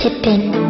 Pippin.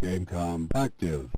Gamecom active.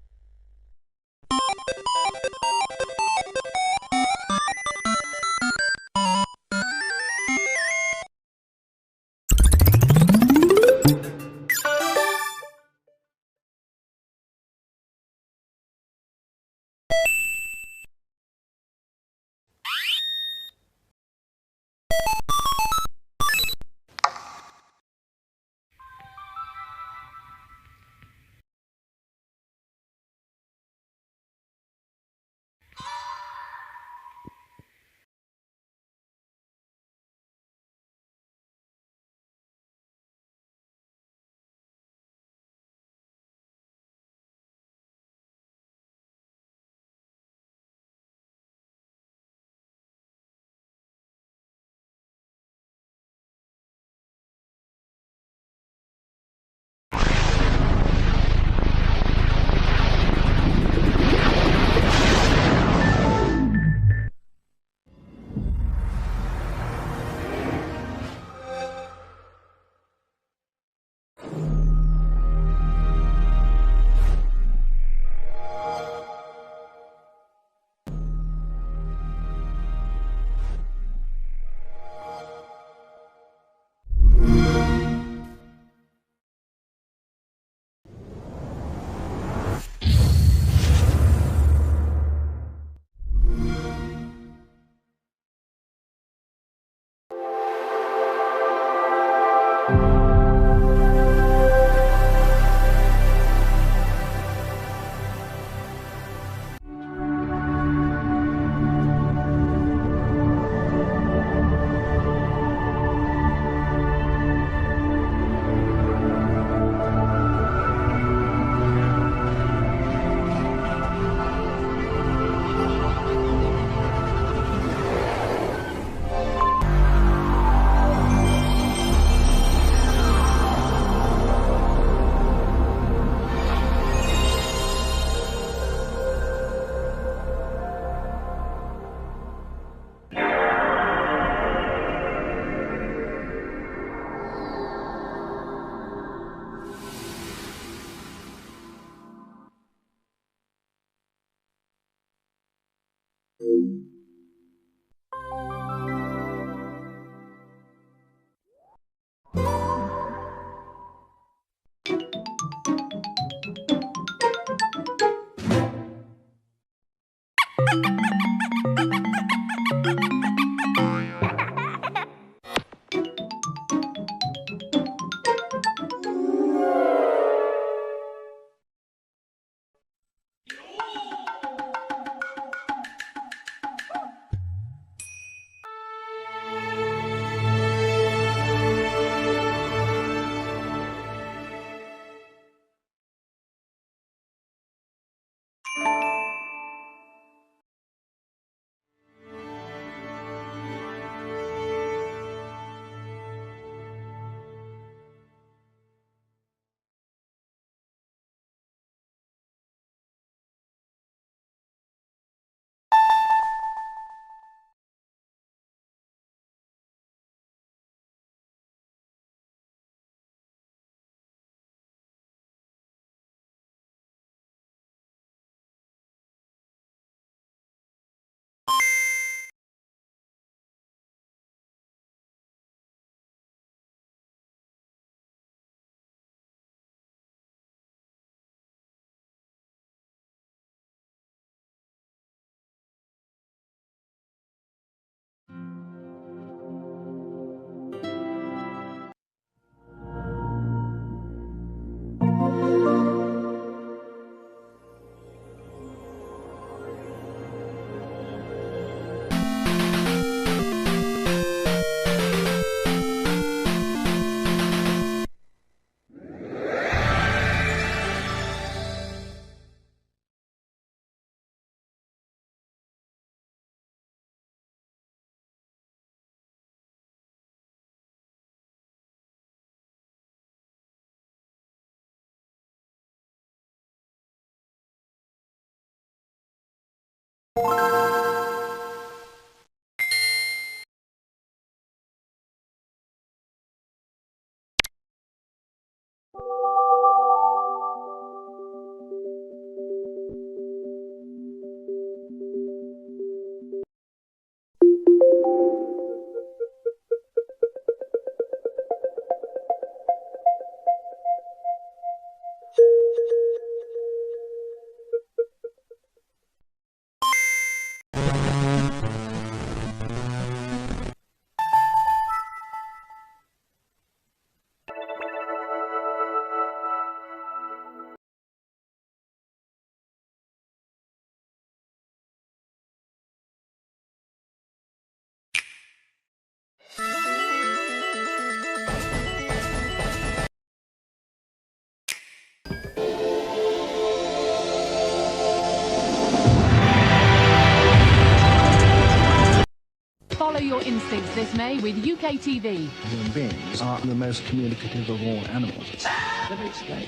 Follow your instincts this May with UK TV. Human beings are the most communicative of all animals. Let me explain.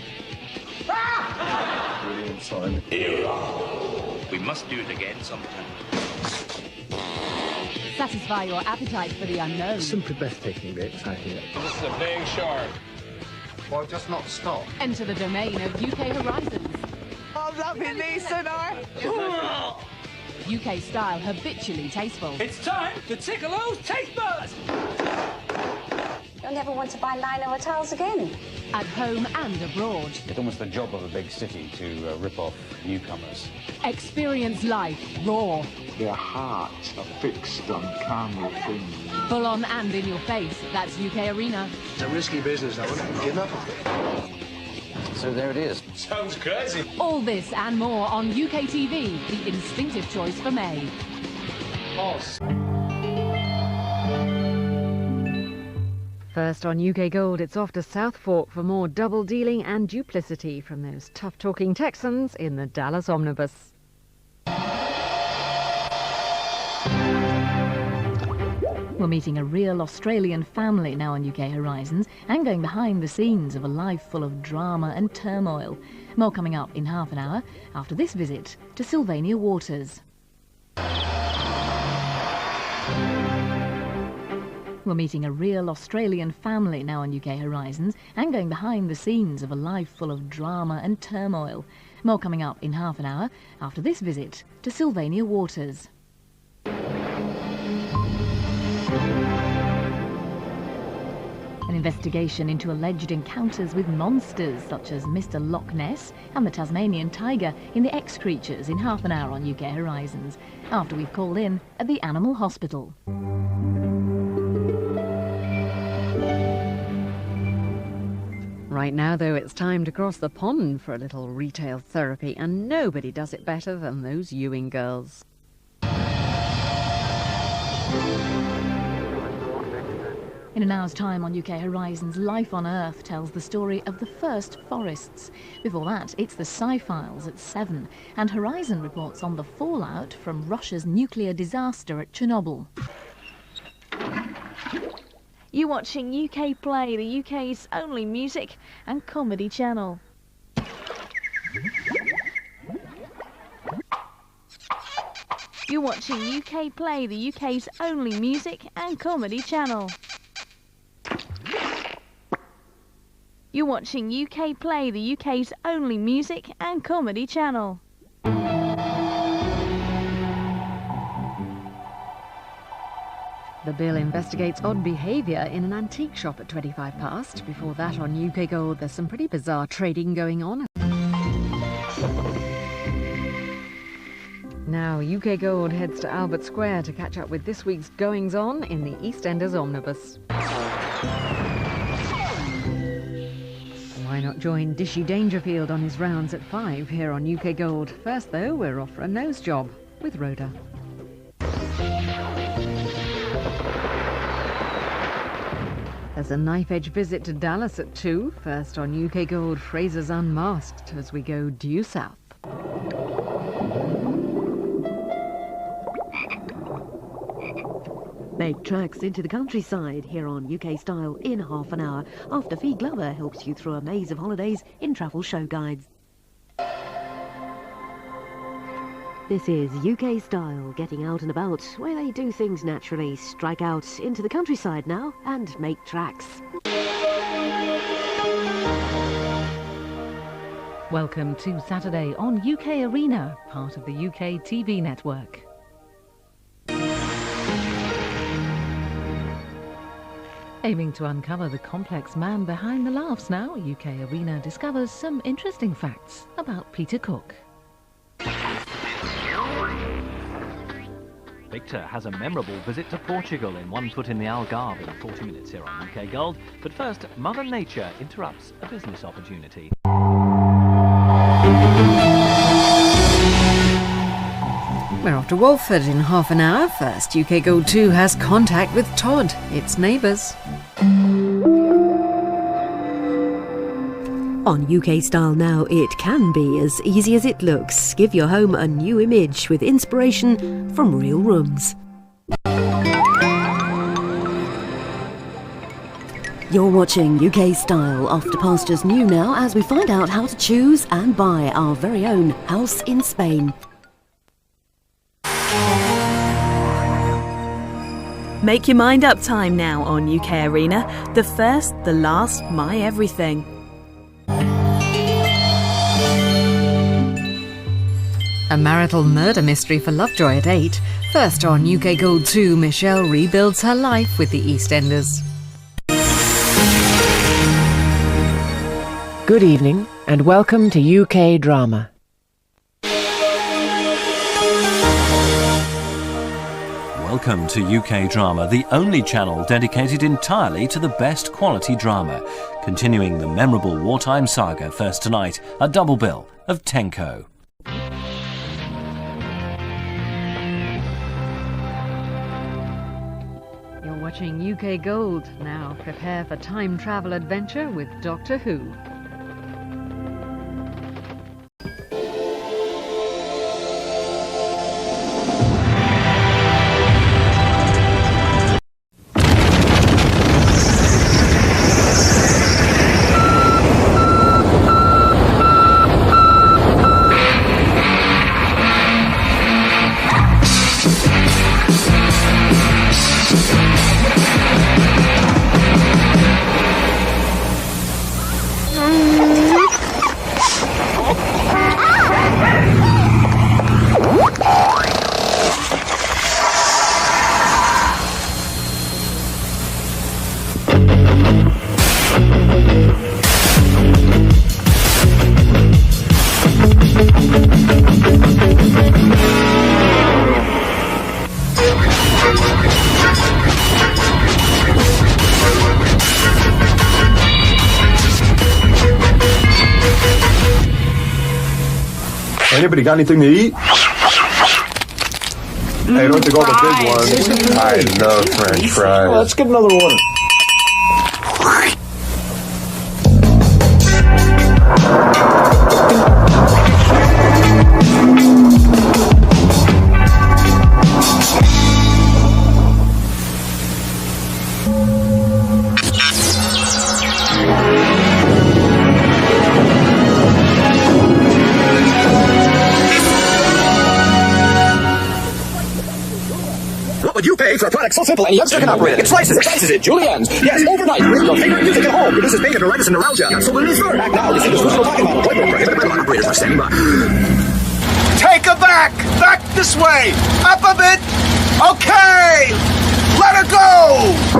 Brilliant, Simon. We must do it again sometime. Satisfy your appetite for the unknown. Simply breathtaking bits, I hear. This is a big shark. Well, just not stop. Enter the domain of UK Horizons. Oh, lovely me, Sonar. UK style, habitually tasteful. It's time to tickle those taste buds! You'll never want to buy lino or tiles again. At home and abroad. It's almost the job of a big city to rip off newcomers. Experience life raw. Their hearts are fixed on carnal things. Full on and in your face. That's UK Arena. It's a risky business, I wouldn't give up of it. So there it is. Sounds crazy. All this and more on UK TV, the instinctive choice for May. First on UK Gold, it's off to Southfork for more double dealing and duplicity from those tough-talking Texans in the Dallas Omnibus. We're meeting a real Australian family now on UK Horizons and going behind the scenes of a life full of drama and turmoil. More coming up in half an hour after this visit to Sylvania Waters. We're meeting a real Australian family now on UK Horizons and going behind the scenes of a life full of drama and turmoil. More coming up in half an hour after this visit to Sylvania Waters. An investigation into alleged encounters with monsters such as Mr. Loch Ness and the Tasmanian tiger in the X Creatures in half an hour on UK Horizons, after we've called in at the Animal Hospital. Right now, though, it's time to cross the pond for a little retail therapy, and nobody does it better than those Ewing girls. In an hour's time on UK Horizons, Life on Earth tells the story of the first forests. Before that, it's the Sci-Files at 7, and Horizon reports on the fallout from Russia's nuclear disaster at Chernobyl. You're watching UK Play, the UK's only music and comedy channel. You're watching UK Play, the UK's only music and comedy channel. You're watching UK Play, the UK's only music and comedy channel. The Bill investigates odd behaviour in an antique shop at 25 past. Before that, on UK Gold, there's some pretty bizarre trading going on. Now, UK Gold heads to Albert Square to catch up with this week's goings-on in the EastEnders Omnibus. Why not join Dishy Dangerfield on his rounds at 5 here on UK Gold? First, though, we're off for a nose job with Rhoda. There's a knife-edge visit to Dallas at 2. First on UK Gold, Fraser's Unmasked as we go due south. Make tracks into the countryside here on UK Style in half an hour after Fee Glover helps you through a maze of holidays in travel show guides. This is UK Style, getting out and about where they do things naturally. Strike out into the countryside now and make tracks. Welcome to Saturday on UK Arena, part of the UK TV network. Aiming to uncover the complex man behind the laughs now, UK Arena discovers some interesting facts about Peter Cook. Victor has a memorable visit to Portugal in One Foot in the Algarve in 40 minutes here on UK Gold. But first, Mother Nature interrupts a business opportunity. We're off to Walford in half an hour. First, UK Gold 2 has contact with Todd, its neighbours. On UK Style now, it can be as easy as it looks. Give your home a new image with inspiration from real rooms. You're watching UK Style, off to pastures new now as we find out how to choose and buy our very own house in Spain. Make your mind up time now on UK Arena. The first, the last, my everything. A marital murder mystery for Lovejoy at 8. First on UK Gold 2, Michelle rebuilds her life with the EastEnders. Good evening and welcome to UK Drama. Welcome to UK Drama, the only channel dedicated entirely to the best quality drama. Continuing the memorable wartime saga, first tonight, a double bill of Tenko. You're watching UK Gold. Now prepare for time travel adventure with Doctor Who. Anybody got anything to eat? Hey, don't take all the big ones. I love French fries. Let's get another one. What would you pay for a product so simple and yet stricken operated? It slices, dices it, juliennes. Yes, overnight. With your favorite music at home. Reduces pain, neuritis, and neuralgia. Absolutely sure. Act now. This is exclusive talking about appointment prohibited by law. Operators are standing by. Take her back! Back this way! Up a bit! Okay! Let her go!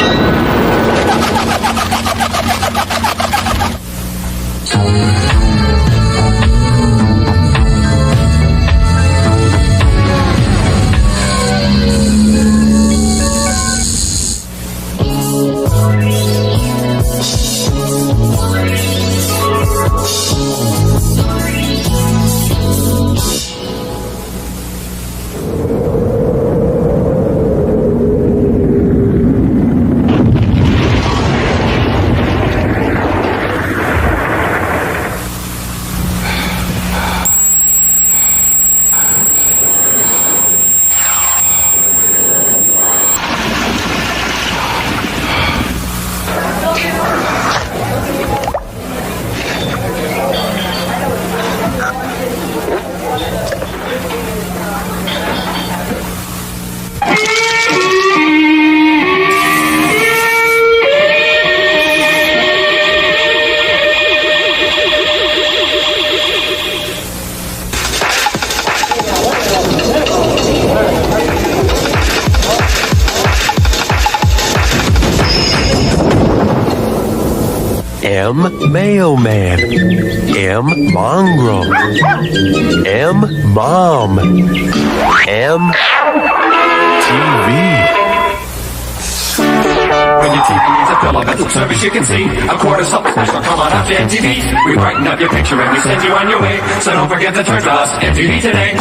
M. Mailman. M. Mongrel. M. Mom. M. TV. When your TV is a filament service, you can see a quarter something special come on after MTV. We brighten up your picture and we send you on your way. So don't forget to turn to us, MTV today.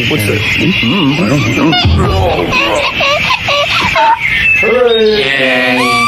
What's that? I don't know. Yay.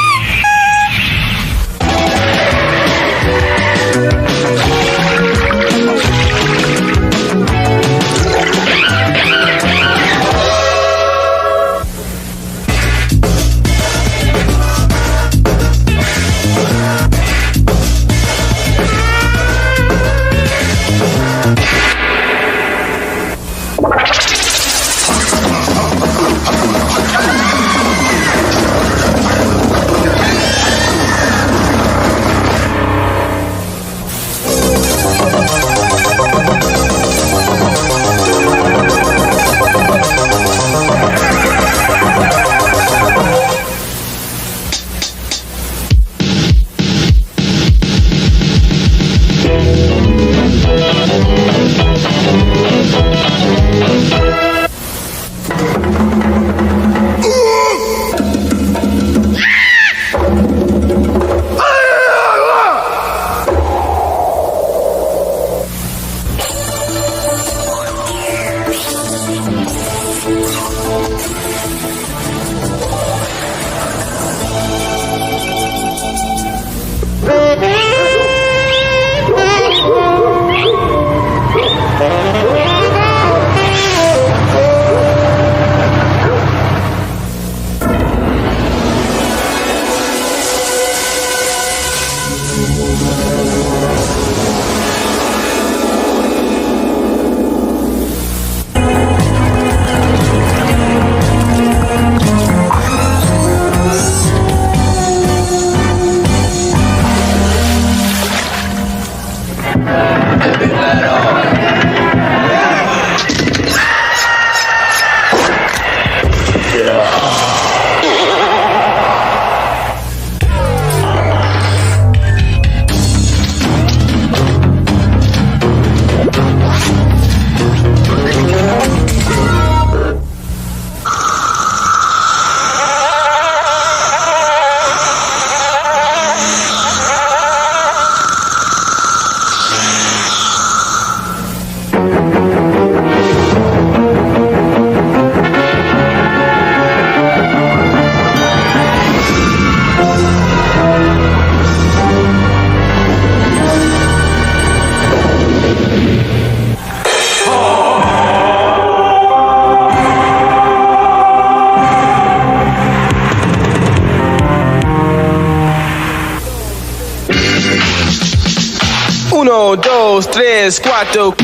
Uno, dos, tres, cuatro.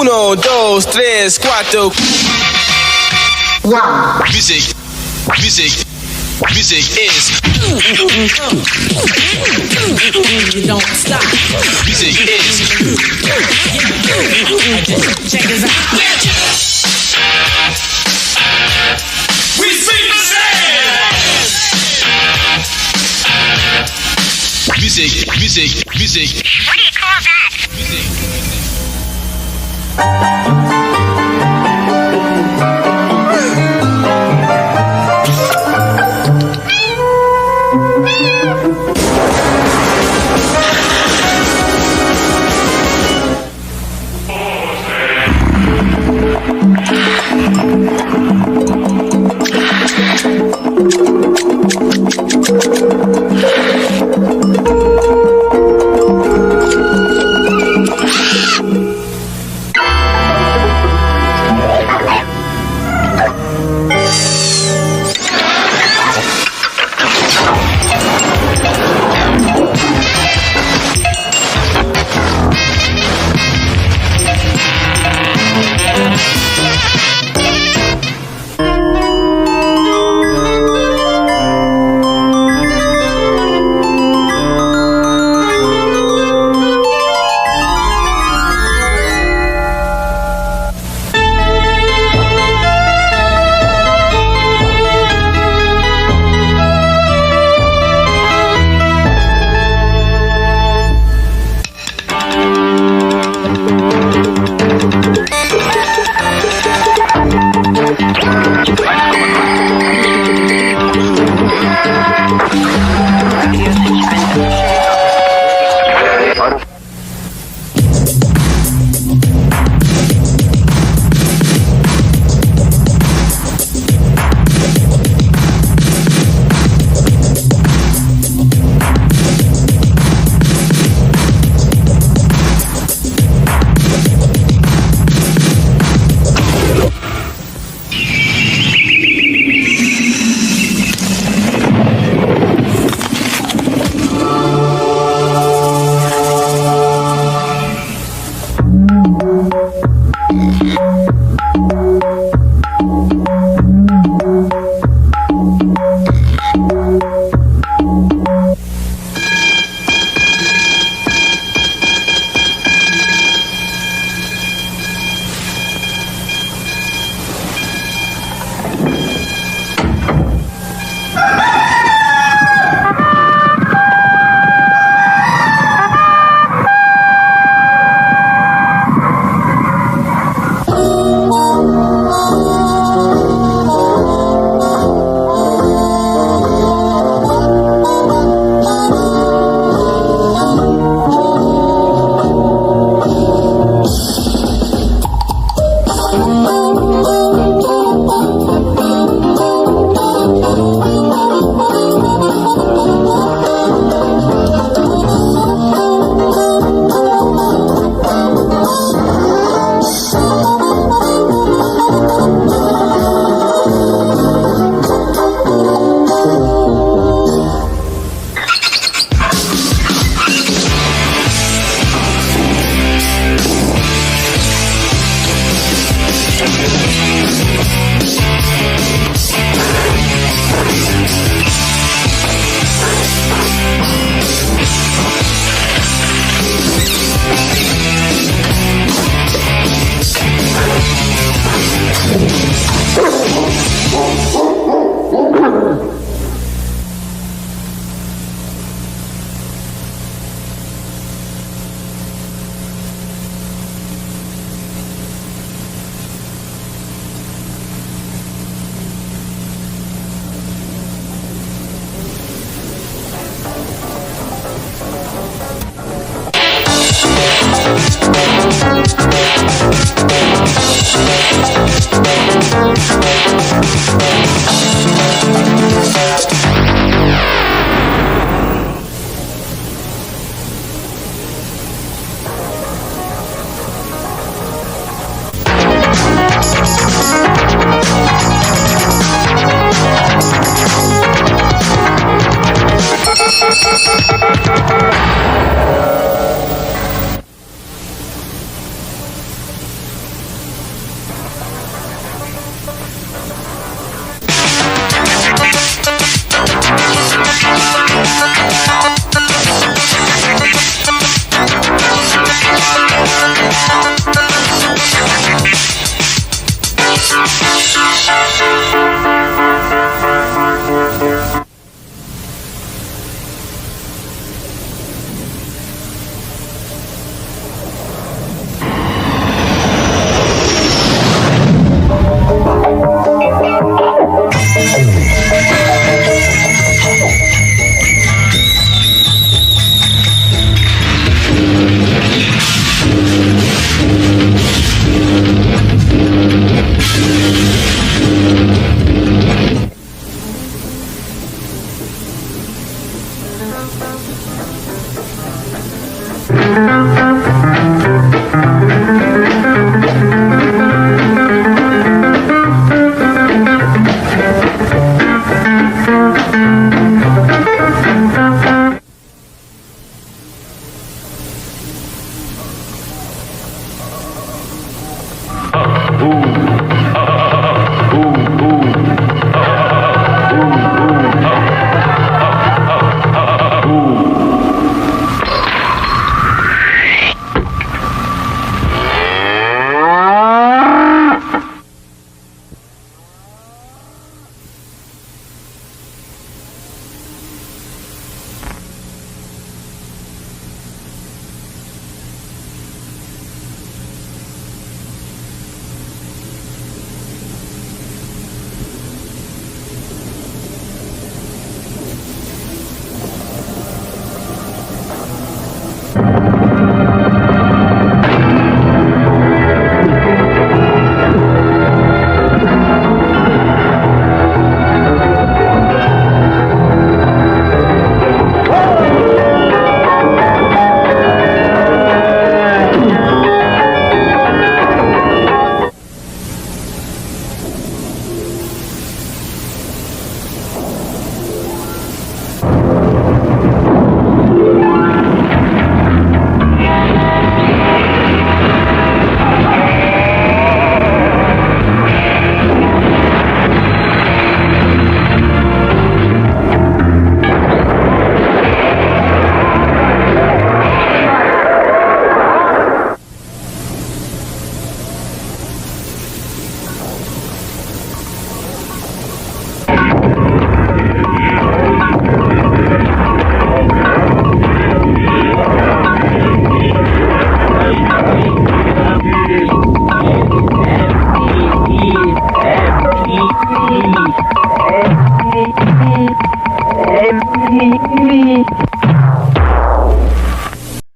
Uno, dos, tres, cuatro. Wow. Music. Music. Music is. You don't stop. Music is. Check this out. We sing the same. Music. What do you call that?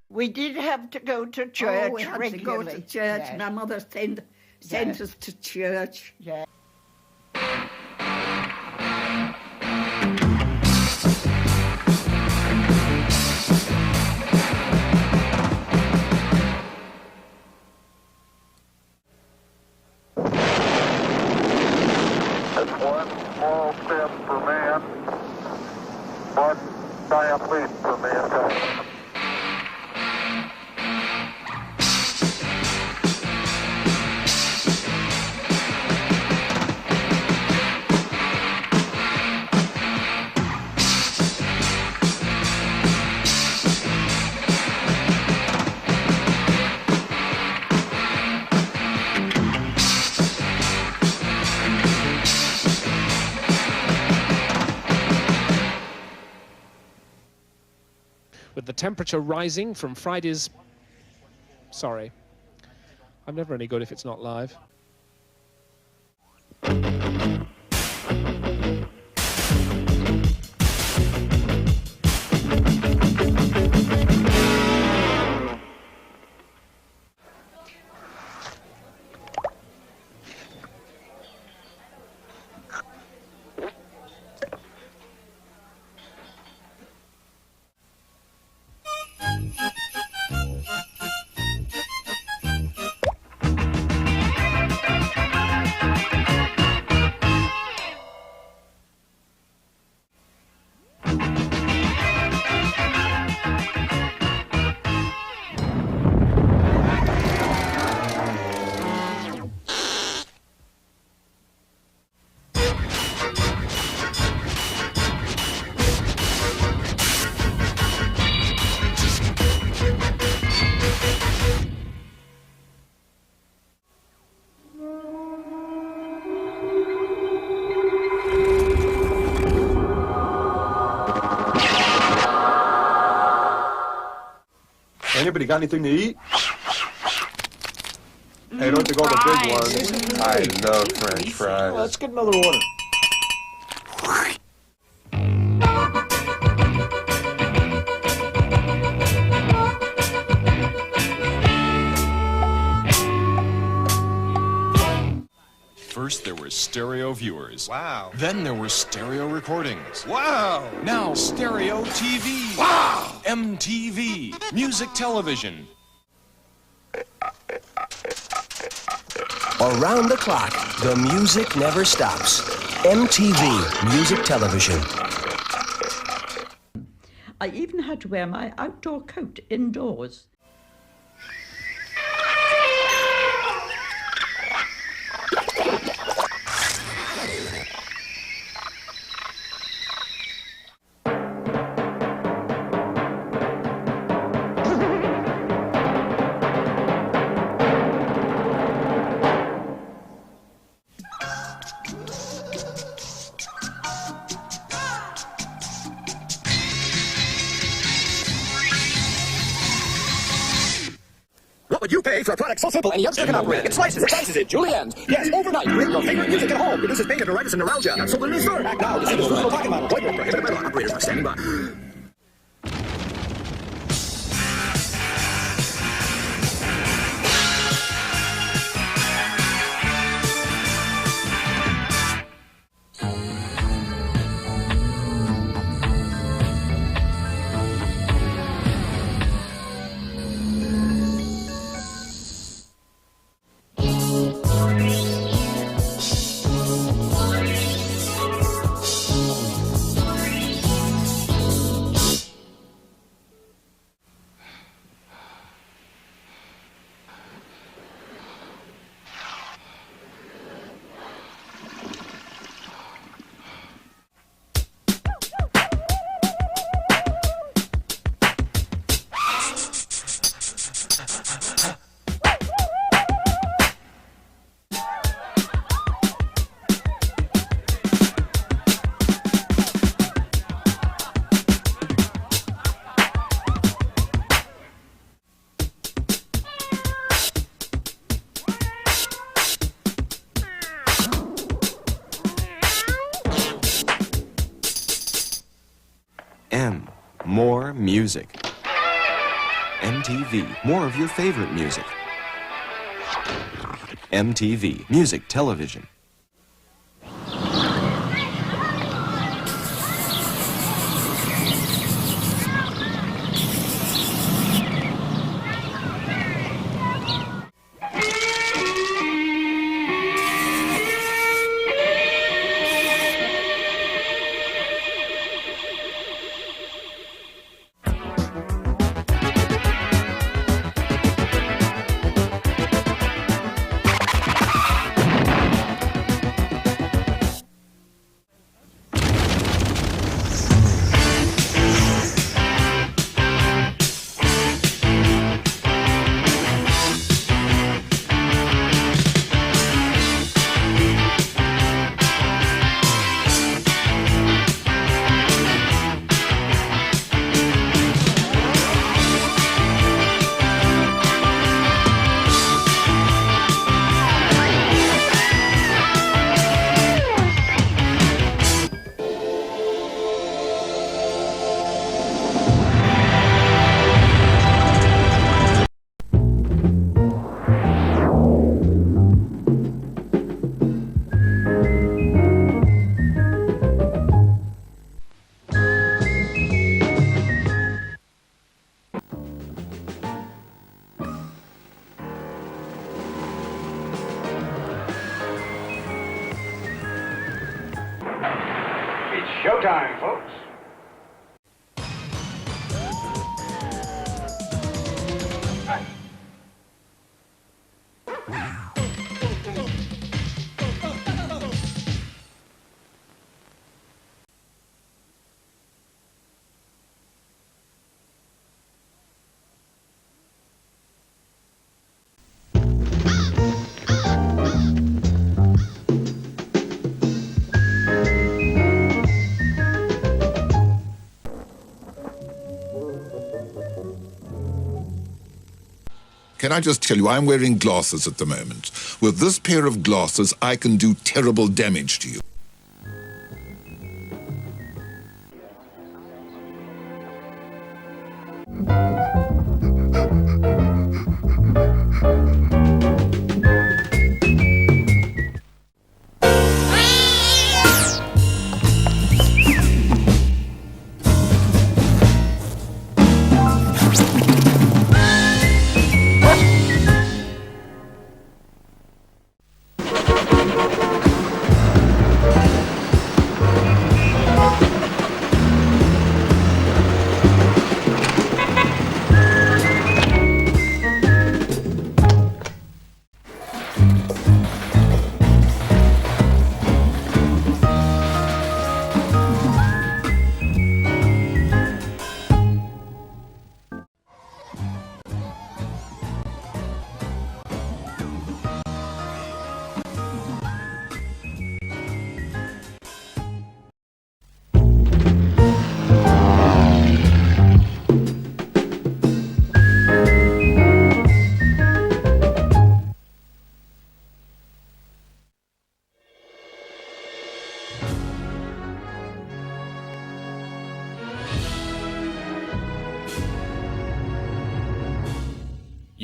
We did have to go to church we had regularly. to go to church. Yes. My mother sent us to church. Yeah. It's one small step for man, one giant leap for mankind. With the temperature rising from Friday's... Sorry. I'm never any good if it's not live. Anybody got anything to eat? Hey, don't you go the big ones. I love French fries. Well, let's get another order. First, there were stereo viewers. Wow. Then there were stereo recordings. Wow. Now, stereo TV. Wow. MTV. Music television. Around the clock, the music never stops. MTV Music Television. I even had to wear my outdoor coat indoors. what you pay for a product so simple any youngster can operate. It slices it, juliennes. Yes, overnight. Make your favorite music at home. Reduces pain and neuritis and neuralgia. So the release third. Act now to see this versatile pocket model. Void where prohibited by law. Operators are standing by. M. More music. MTV. More of your favorite music. MTV. Music television. Showtime, folks. Can I just tell you, I'm wearing glasses at the moment. With this pair of glasses, I can do terrible damage to you.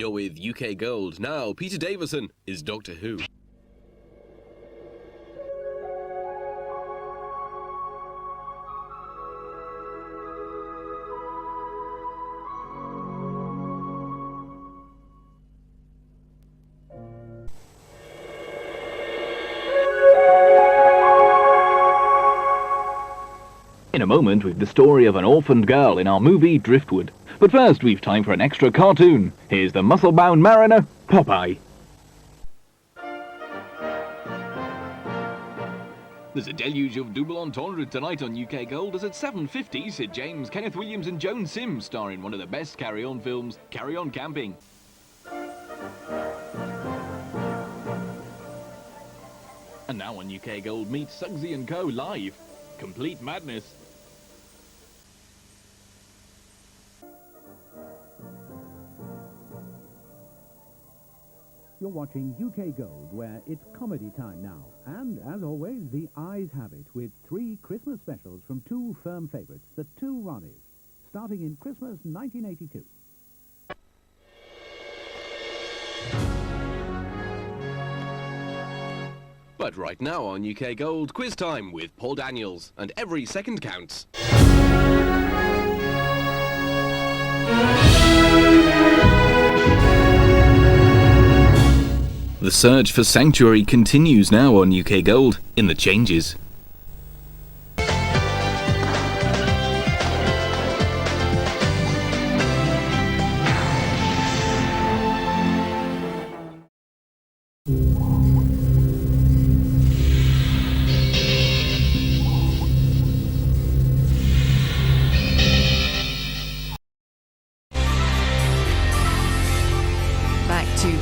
You're with UK Gold. Now, Peter Davison is Doctor Who. In a moment, we've the story of an orphaned girl in our movie Driftwood. But first, we've time for an extra cartoon. Here's the muscle-bound mariner, Popeye. There's a deluge of double entendre tonight on UK Gold, as at 7:50, Sid James, Kenneth Williams and Joan Sims star in one of the best carry-on films, Carry On Camping. And now on UK Gold, meet Suggsy & Co. live. Complete madness. You're watching UK Gold, where it's comedy time now. And, as always, the eyes have it, with 3 Christmas specials from 2 firm favourites, the 2 Ronnies, starting in Christmas 1982. But right now on UK Gold, quiz time with Paul Daniels, and every second counts. The search for Sanctuary continues now on UK Gold in the Changes.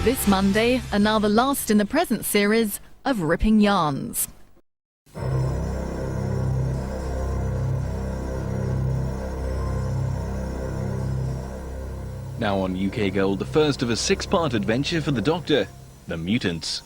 This Monday, and now the last in the present series of Ripping Yarns. Now on UK Gold, the first of a 6-part adventure for the Doctor, The Mutants.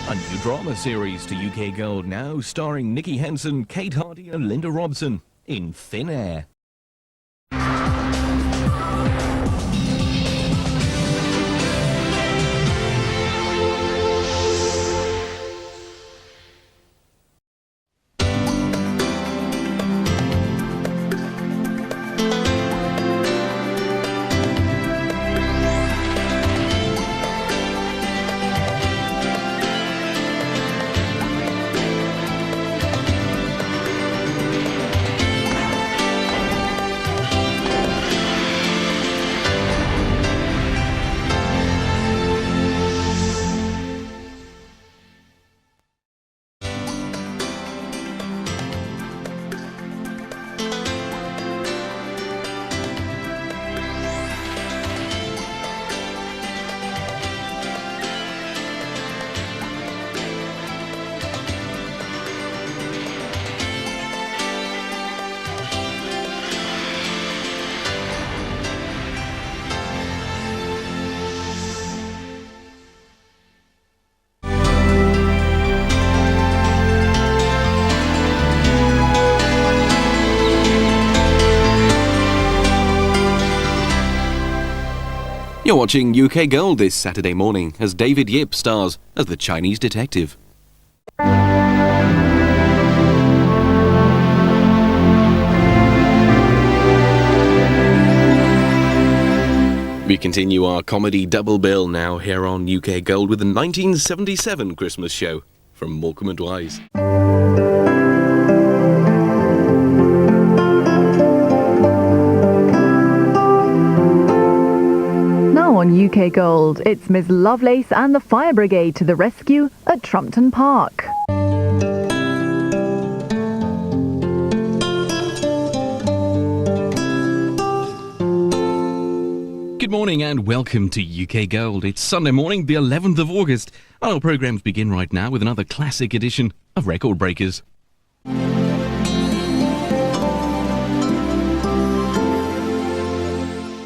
A new drama series to UK Gold now, starring Nikki Henson, Kate Hardy and Linda Robson in Thin Air. You're watching UK Gold this Saturday morning as David Yip stars as the Chinese detective. We continue our comedy double bill now here on UK Gold with the 1977 Christmas show from Morecambe and Wise. On UK Gold, it's Ms Lovelace and the Fire Brigade to the rescue at Trumpton Park. Good morning and welcome to UK Gold. It's Sunday morning, the 11th of August, and our programmes begin right now with another classic edition of Record Breakers.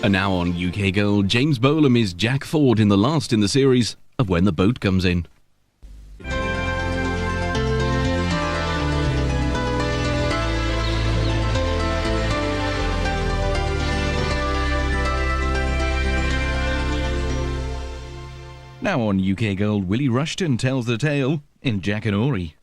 And now on UK Gold, James Bolam is Jack Ford in the last in the series of When the Boat Comes In. Now on UK Gold, Willie Rushton tells the tale in Jackanory.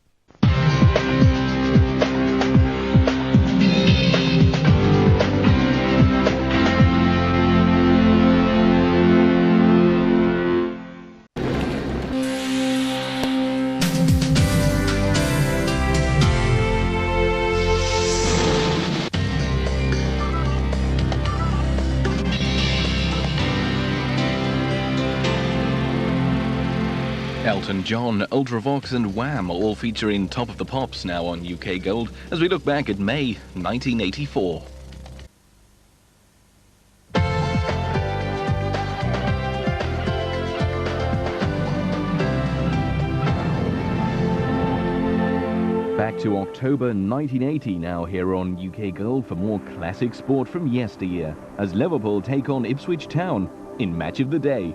Elton John, Ultravox and Wham all feature in Top of the Pops now on UK Gold as we look back at May 1984. Back to October 1980 now here on UK Gold for more classic sport from yesteryear as Liverpool take on Ipswich Town in Match of the Day.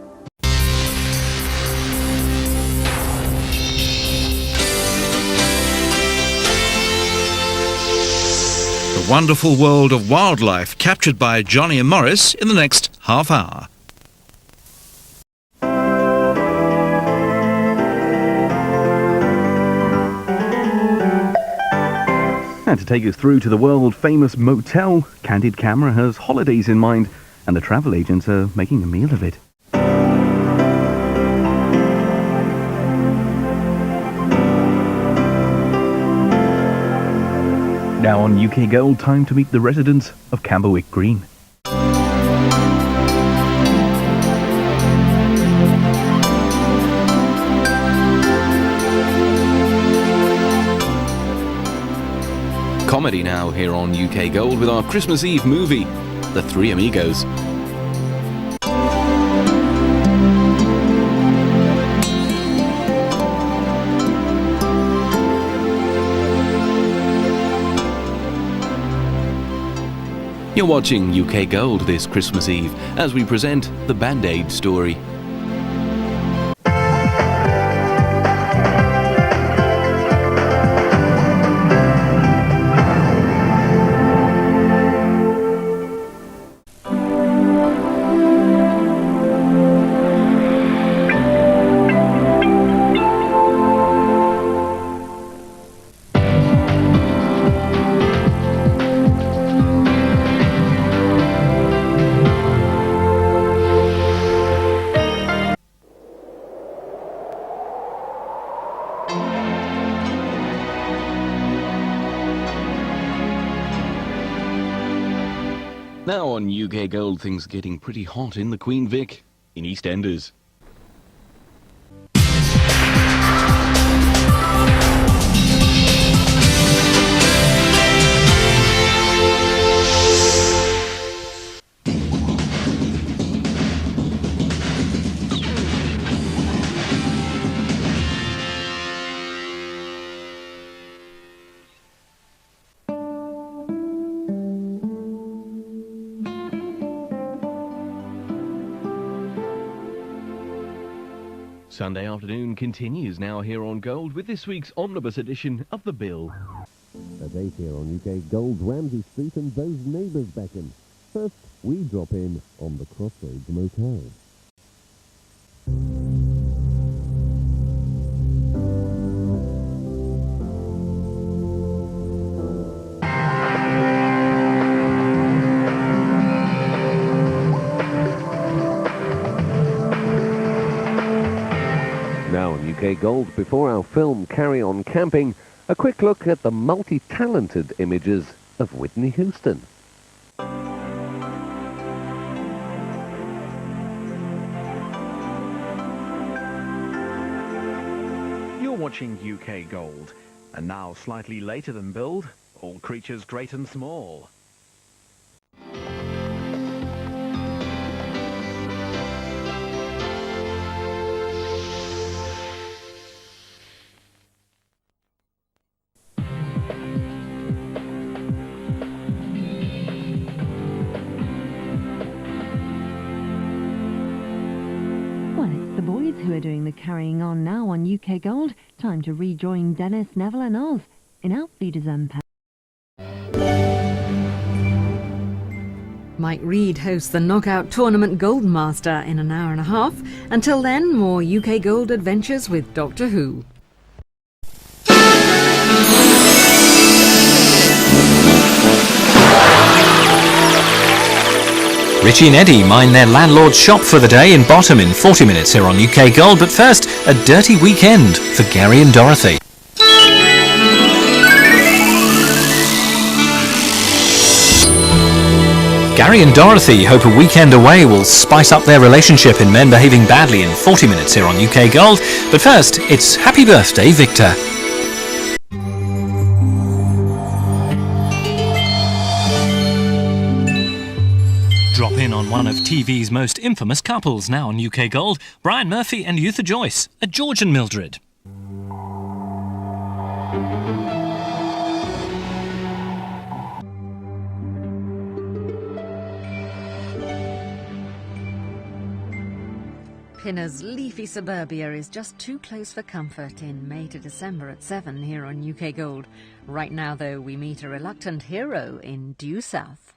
The wonderful world of wildlife captured by Johnny and Morris in the next half hour. And to take us through to the world-famous motel, Candid Camera has holidays in mind, and the travel agents are making a meal of it. Now on UK Gold, time to meet the residents of Camberwick Green. Comedy now here on UK Gold with our Christmas Eve movie, The Three Amigos. You're watching UK Gold this Christmas Eve as we present The Band-Aid Story. Now on UK Gold, things are getting pretty hot in the Queen Vic in EastEnders. Sunday afternoon continues now here on Gold with this week's omnibus edition of The Bill. At 8 here on UK Gold, Ramsey Street and those neighbours beckon. First, we drop in on the Crossroads Motel. Now on UK Gold, before our film Carry On Camping, a quick look at the multi-talented images of Whitney Houston. You're watching UK Gold, and now slightly later than billed, all creatures great and small. Who are doing the carrying on now on UK Gold. Time to rejoin Dennis, Neville and Oz in Outfeeders Empire. Mike Reid hosts the Knockout Tournament Golden Master in an hour and a half. Until then, more UK Gold adventures with Doctor Who. Richie and Eddie mind their landlord's shop for the day in Bottom in 40 minutes here on UK Gold, but first, a dirty weekend for Gary and Dorothy. Gary and Dorothy hope a weekend away will spice up their relationship in Men Behaving Badly in 40 minutes here on UK Gold, but first, it's Happy Birthday, Victor. Drop in on one of TV's most infamous couples now on UK Gold, Brian Murphy and Eutha Joyce, a George and Mildred. Pinner's leafy suburbia is just too close for comfort in May to December at 7 here on UK Gold. Right now, though, we meet a reluctant hero in due south.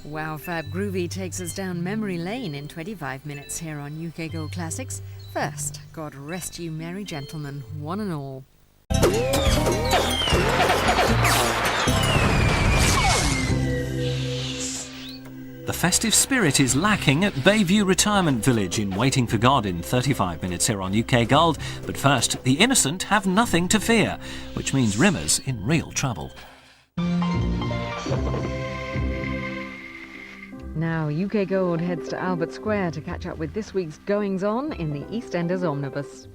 Wow Fab Groovy takes us down memory lane in 25 minutes here on UK Gold Classics. First, God rest you merry gentlemen, one and all. The festive spirit is lacking at Bayview Retirement Village in Waiting for God in 35 minutes here on UK Gold. But first, the innocent have nothing to fear, which means Rimmer's in real trouble. Now, UK Gold heads to Albert Square to catch up with this week's goings-on in the EastEnders Omnibus.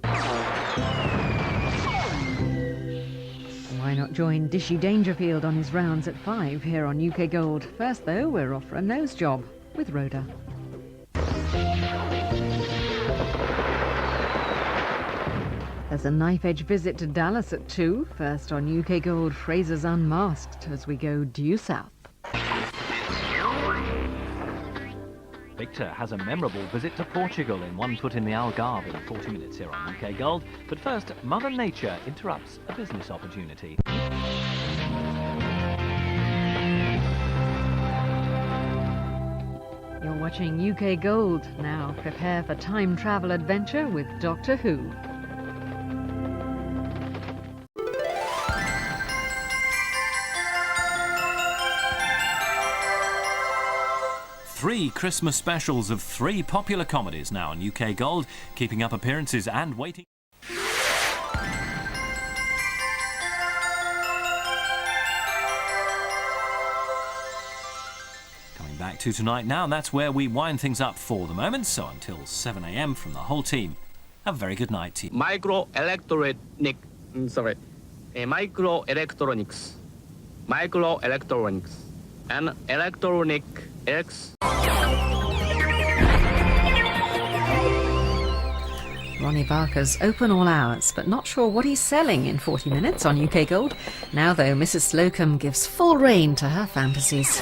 Why not join Dishy Dangerfield on his rounds at 5 here on UK Gold? First, though, we're off for a nose job with Rhoda. There's a knife-edge visit to Dallas at 2. First on UK Gold, Fraser's Unmasked as we go due south. Victor has a memorable visit to Portugal in One Foot in the Algarve in 40 minutes here on UK Gold. But first, Mother Nature interrupts a business opportunity. You're watching UK Gold. Now prepare for time travel adventure with Doctor Who. Three Christmas specials of 3 popular comedies now on UK Gold, keeping up appearances and waiting. Coming back to tonight now, that's where we wind things up for the moment, so until 7 AM from the whole team, have a very good night to you. Microelectronics. And electronic X. Ronnie Barker's open all hours, but not sure what he's selling in 40 minutes on UK Gold. Now, though, Mrs. Slocum gives full rein to her fantasies.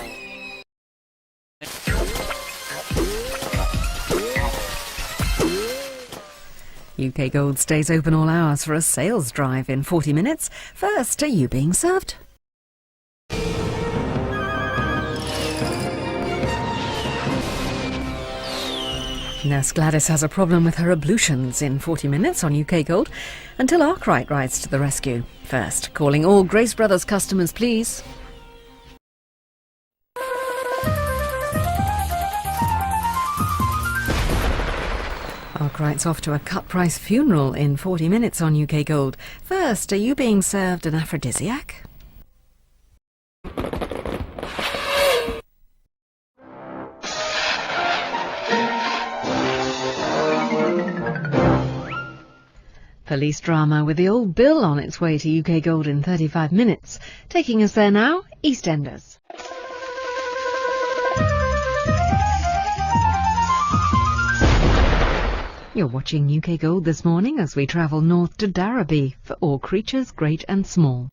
UK Gold stays open all hours for a sales drive in 40 minutes. First, are you being served? Nurse Gladys has a problem with her ablutions in 40 minutes on UK Gold, until Arkwright rides to the rescue. First, calling all Grace Brothers customers, please. Arkwright's off to a cut-price funeral in 40 minutes on UK Gold. First, are you being served an aphrodisiac? Police drama with the old Bill on its way to UK Gold in 35 minutes. Taking us there now, EastEnders. You're watching UK Gold this morning as we travel north to Darrowby for all creatures great and small.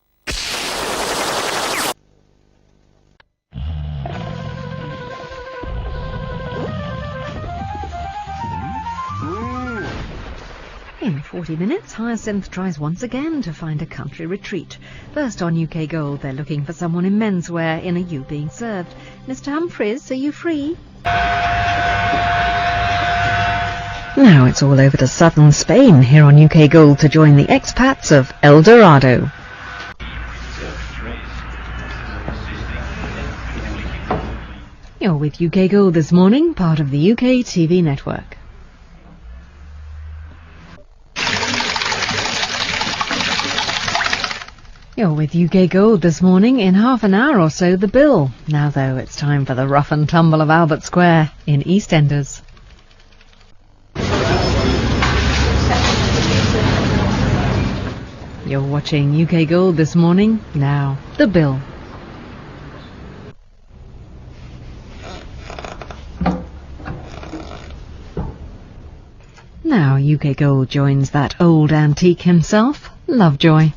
In 40 minutes, Hyacinth tries once again to find a country retreat. First on UK Gold, they're looking for someone in menswear in a U being served. Mr. Humphreys, are you free? Now it's all over to southern Spain, here on UK Gold to join the expats of El Dorado. You're with UK Gold this morning, part of the UK TV network. You're with UK Gold this morning. In half an hour or so, the bill. Now, though, it's time for the rough and tumble of Albert Square in EastEnders. You're watching UK Gold this morning. Now, the bill. Now, UK Gold joins that old antique himself, Lovejoy.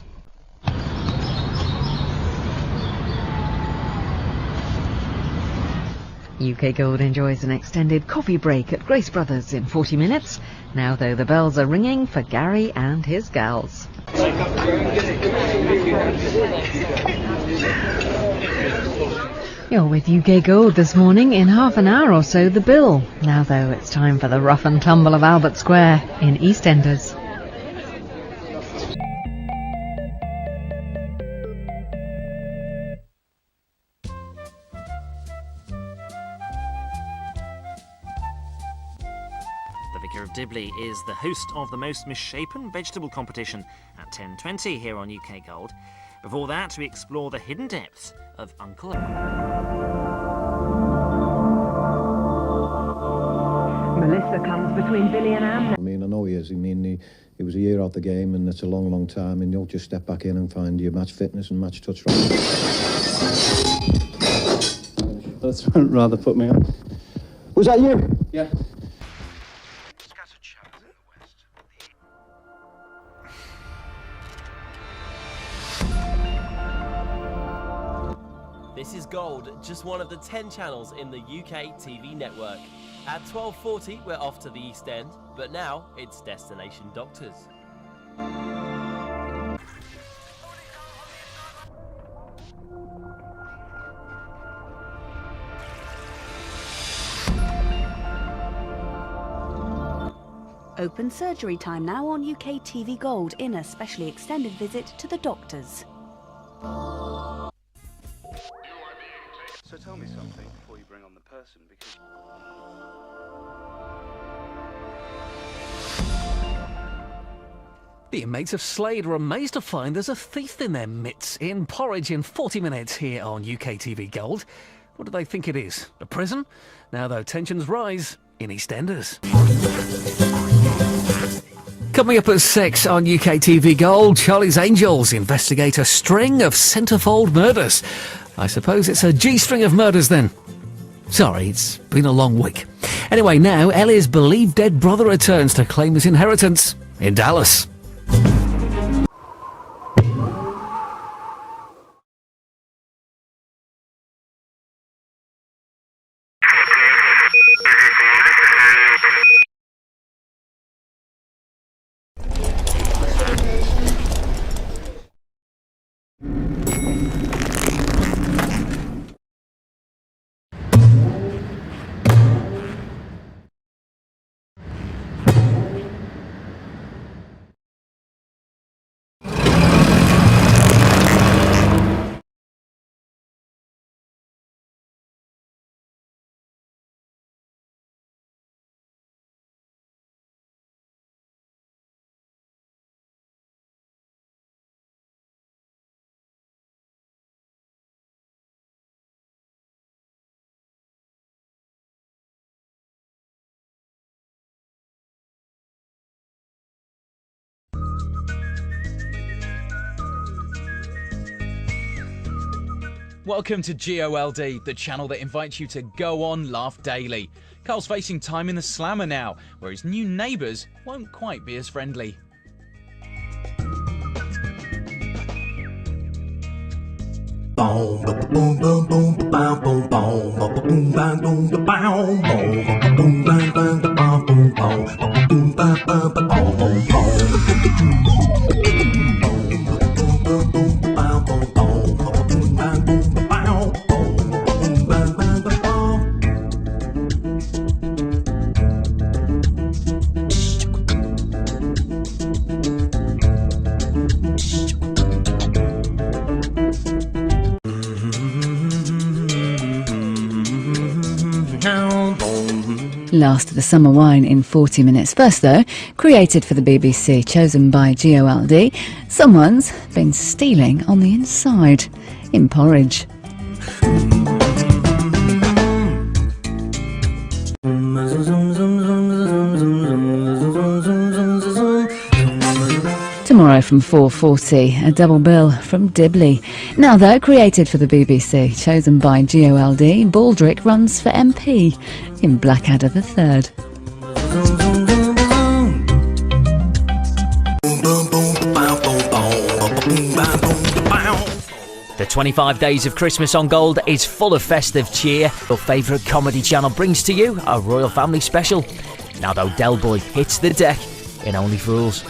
UK Gold enjoys an extended coffee break at Grace Brothers in 40 minutes. Now, though, the bells are ringing for Gary and his gals. You're with UK Gold this morning. In half an hour or so, the bill. Now, though, it's time for the rough and tumble of Albert Square in EastEnders. Dibley is the host of the most misshapen vegetable competition at 10:20 here on UK Gold. Before that, we explore the hidden depths of Uncle. Melissa comes between Billy and Anne. I mean, I know he is. I mean, he was a year out the game, and it's a long, long time, and you'll just step back in and find your match fitness and match touch. That's rather put me on. Was that you? Yeah. This is Gold, just one of the 10 channels in the UK TV network. At 12:40, we're off to the East End, but now it's Destination Doctors. Open surgery time now on UK TV Gold in a specially extended visit to the doctors. So tell me something before you bring on the person, because... The inmates of Slade are amazed to find there's a thief in their midst in Porridge in 40 minutes here on UK TV Gold. What do they think it is? A prison? Now, though, tensions rise in EastEnders. Coming up at 6 on UK TV Gold, Charlie's Angels investigate a string of centrefold murders. I suppose it's a G-string of murders then. Sorry, it's been a long week. Anyway, now Ellie's believed dead brother returns to claim his inheritance in Dallas. Welcome to GOLD, the channel that invites you to go on Laugh Daily. Carl's facing time in the slammer now, where his new neighbours won't quite be as friendly. Boom, boom, boom, boom, boom, boom, boom, boom, bang, boom, boom, boom, boom, bang, bang, boom, boom, boom, boom, boom, boom, boom. Last of the summer wine in 40 minutes. First though, created for the BBC, chosen by GOLD, someone's been stealing on the inside in porridge. Tomorrow from 4:40, a double bill from Dibley. Now though, created for the BBC, chosen by GOLD, Baldrick runs for MP in Blackadder III. The 25 Days of Christmas on Gold is full of festive cheer. Your favourite comedy channel brings to you a royal family special. Now though, Del Boy hits the deck in Only Fools.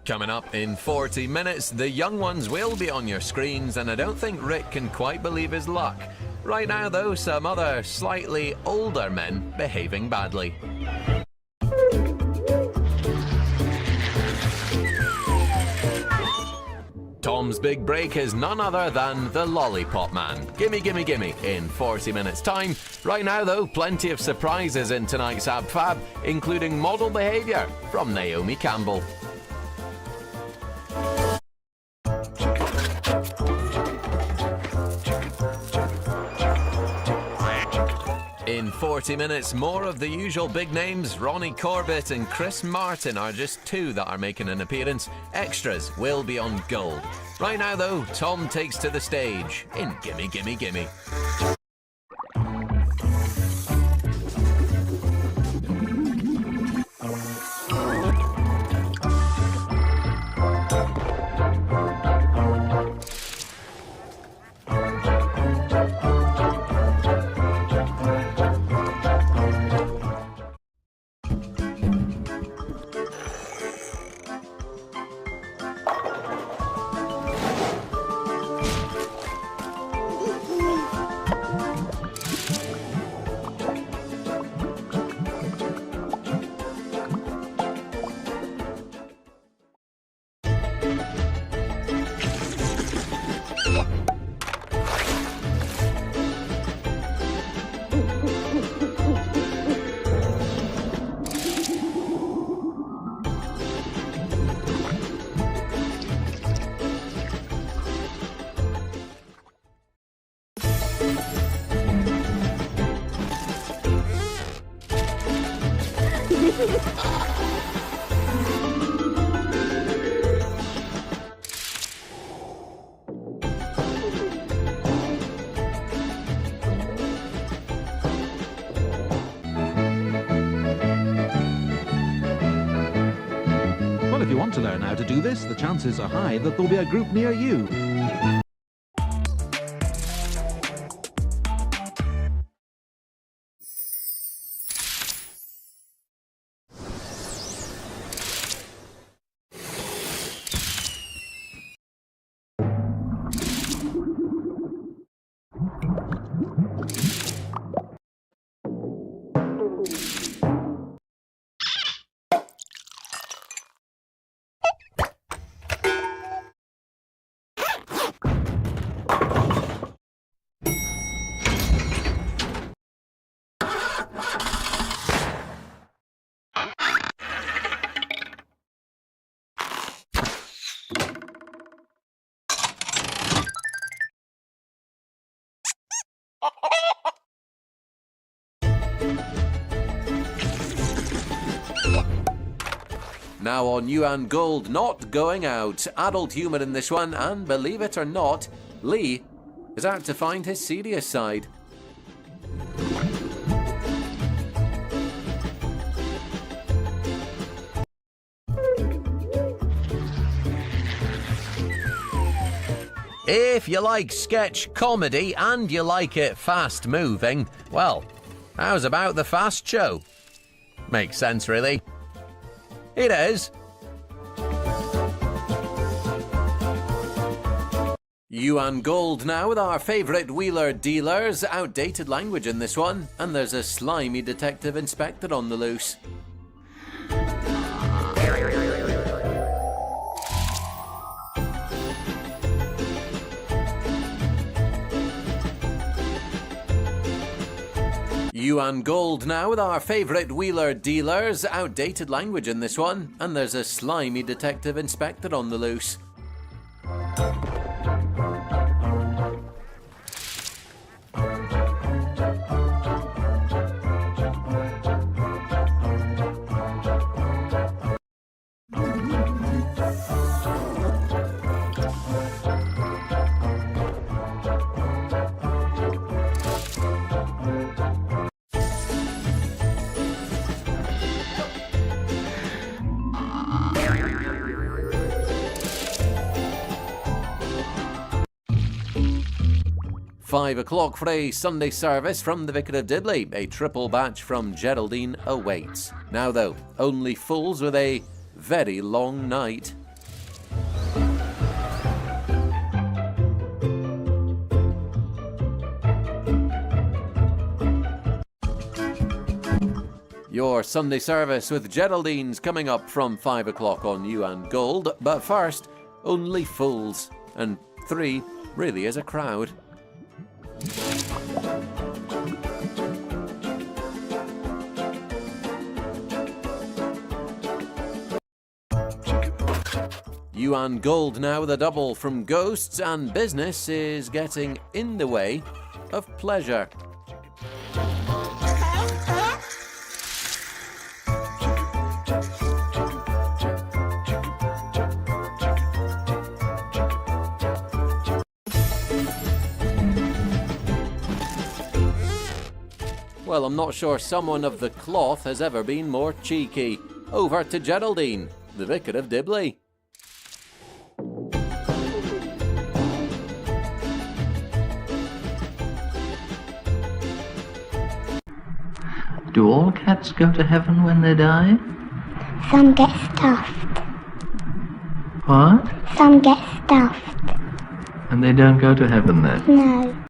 Coming up in 40 minutes, the young ones will be on your screens, and I don't think Rick can quite believe his luck. Right now, though, some other slightly older men behaving badly. Tom's big break is none other than the Lollipop Man. Gimme, gimme, gimme in 40 minutes time. Right now, though, plenty of surprises in tonight's Ab Fab, including model behaviour from Naomi Campbell. In 40 minutes, more of the usual big names. Ronnie Corbett and Chris Martin are just two that are making an appearance. Extras will be on Gold. Right now, though, Tom takes to the stage in Gimme, Gimme, Gimme. Well, if you want to learn how to do this, the chances are high that there'll be a group near you. Now on Yuan Gold, not going out. Adult humour in this one, and believe it or not, Lee is out to find his serious side. If you like sketch comedy and you like it fast moving, well, how's about the Fast Show? Makes sense, really. It is. Yuan Gold now with our favourite wheeler dealers. Outdated language in this one, and there's a slimy detective inspector on the loose. Yuan Gold now with our favourite wheeler dealers. Outdated language in this one, and there's a slimy detective inspector on the loose. £5 for a Sunday service from the Vicar of Dibley. A triple batch from Geraldine awaits. Now though, only fools with a very long night. Your Sunday service with Geraldine's coming up from £5 on Yuan Gold, but first, only fools, and 3 really is a crowd. Yuan Gold now with a double from Ghosts, and business is getting in the way of pleasure. Well, I'm not sure someone of the cloth has ever been more cheeky. Over to Geraldine, the Vicar of Dibley. Do all cats go to heaven when they die? Some get stuffed. What? Some get stuffed. And they don't go to heaven then? No.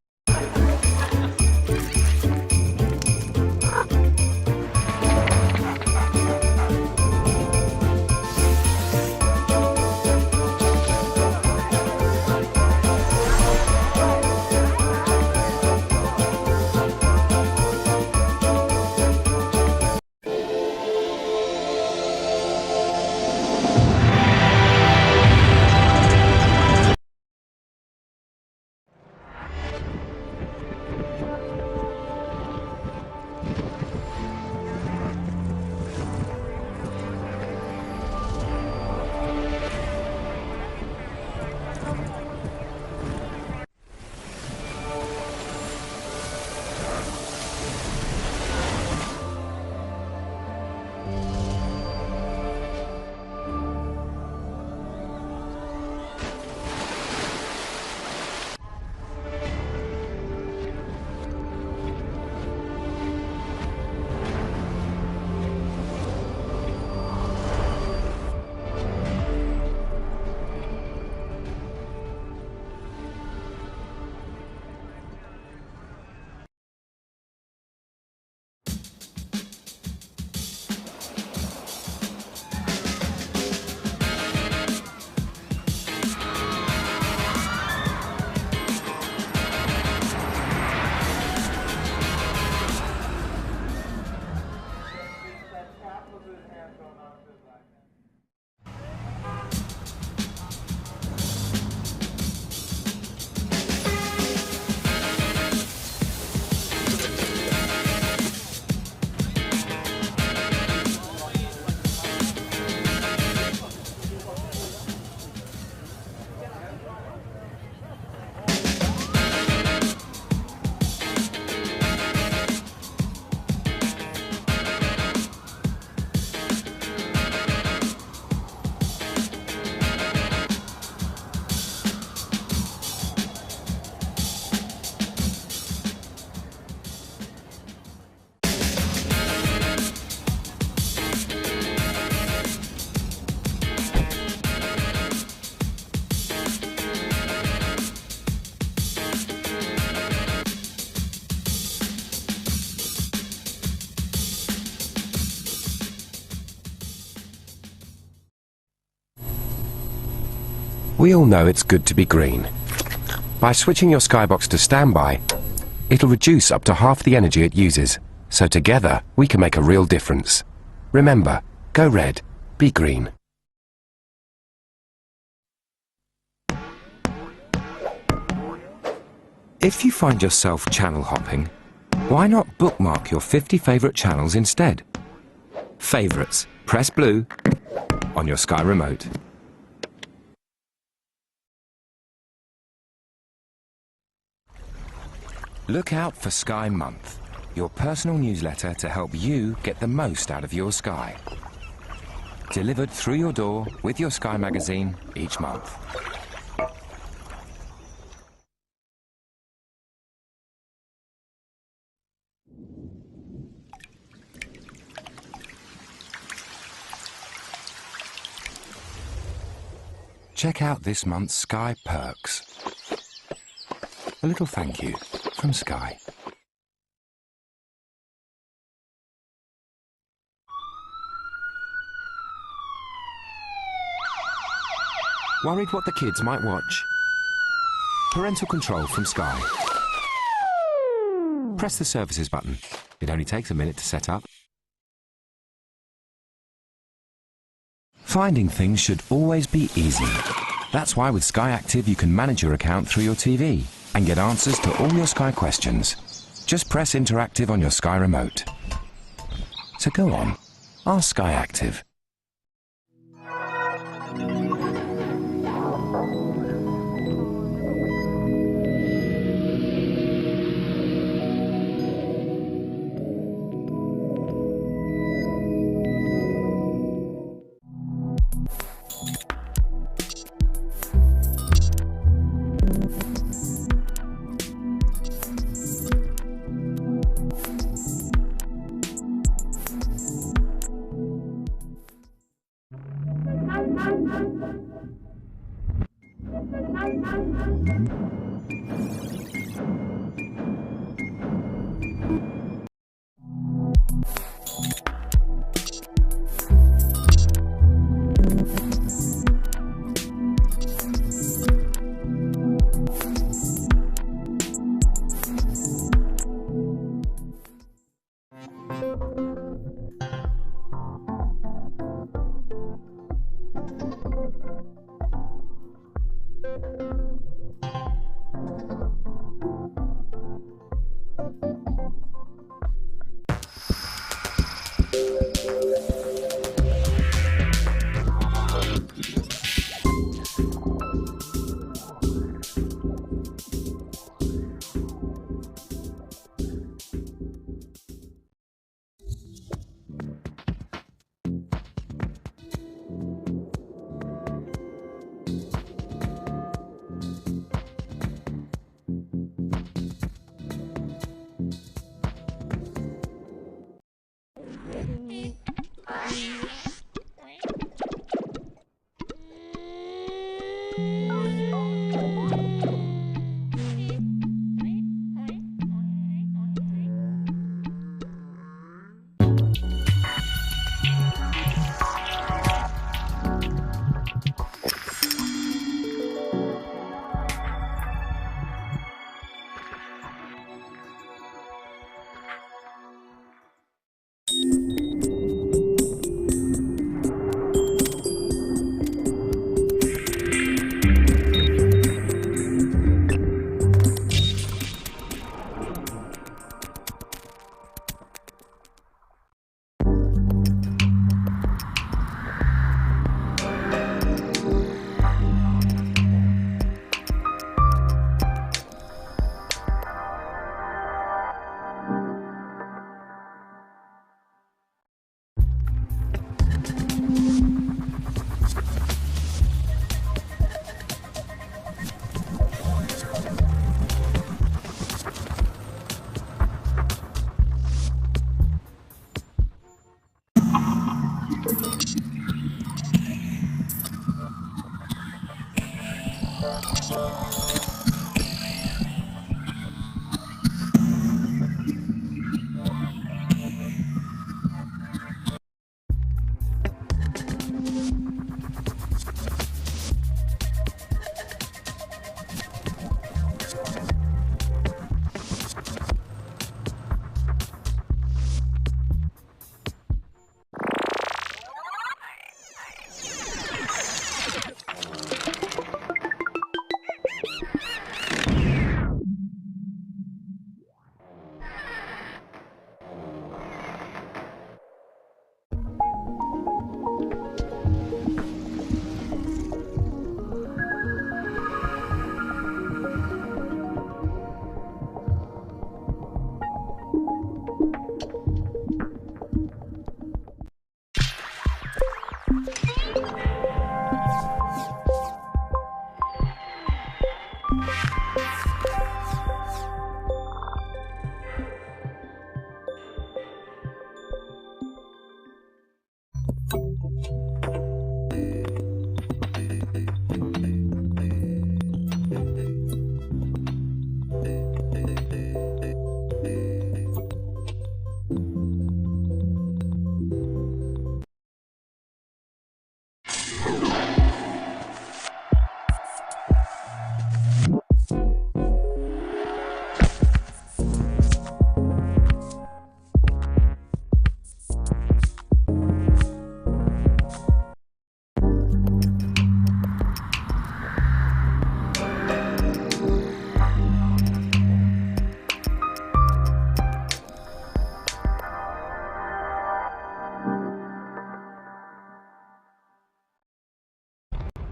We all know it's good to be green. By switching your Skybox to standby, it'll reduce up to half the energy it uses. So together, we can make a real difference. Remember, go red, be green. If you find yourself channel hopping, why not bookmark your 50 favourite channels instead? Favourites, press blue on your Sky remote. Look out for Sky Month, your personal newsletter to help you get the most out of your Sky. Delivered through your door with your Sky magazine each month. Check out this month's Sky Perks. A little thank you from Sky. Worried what the kids might watch? Parental control from Sky. Press the services button. It only takes a minute to set up. Finding things should always be easy. That's why with Sky Active you can manage your account through your TV and get answers to all your Sky questions. Just press Interactive on your Sky remote. So go on, ask Sky Active.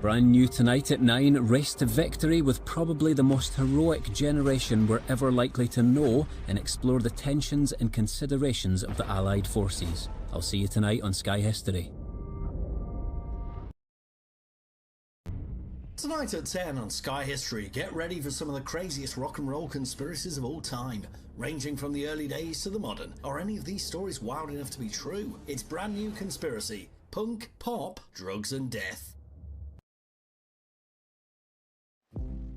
Brand new tonight at 9, Race to Victory with probably the most heroic generation we're ever likely to know, and explore the tensions and considerations of the Allied forces. I'll see you tonight on Sky History. Tonight at 10 on Sky History, get ready for some of the craziest rock and roll conspiracies of all time. Ranging from the early days to the modern. Are any of these stories wild enough to be true? It's brand new conspiracy. Punk, pop, drugs and death.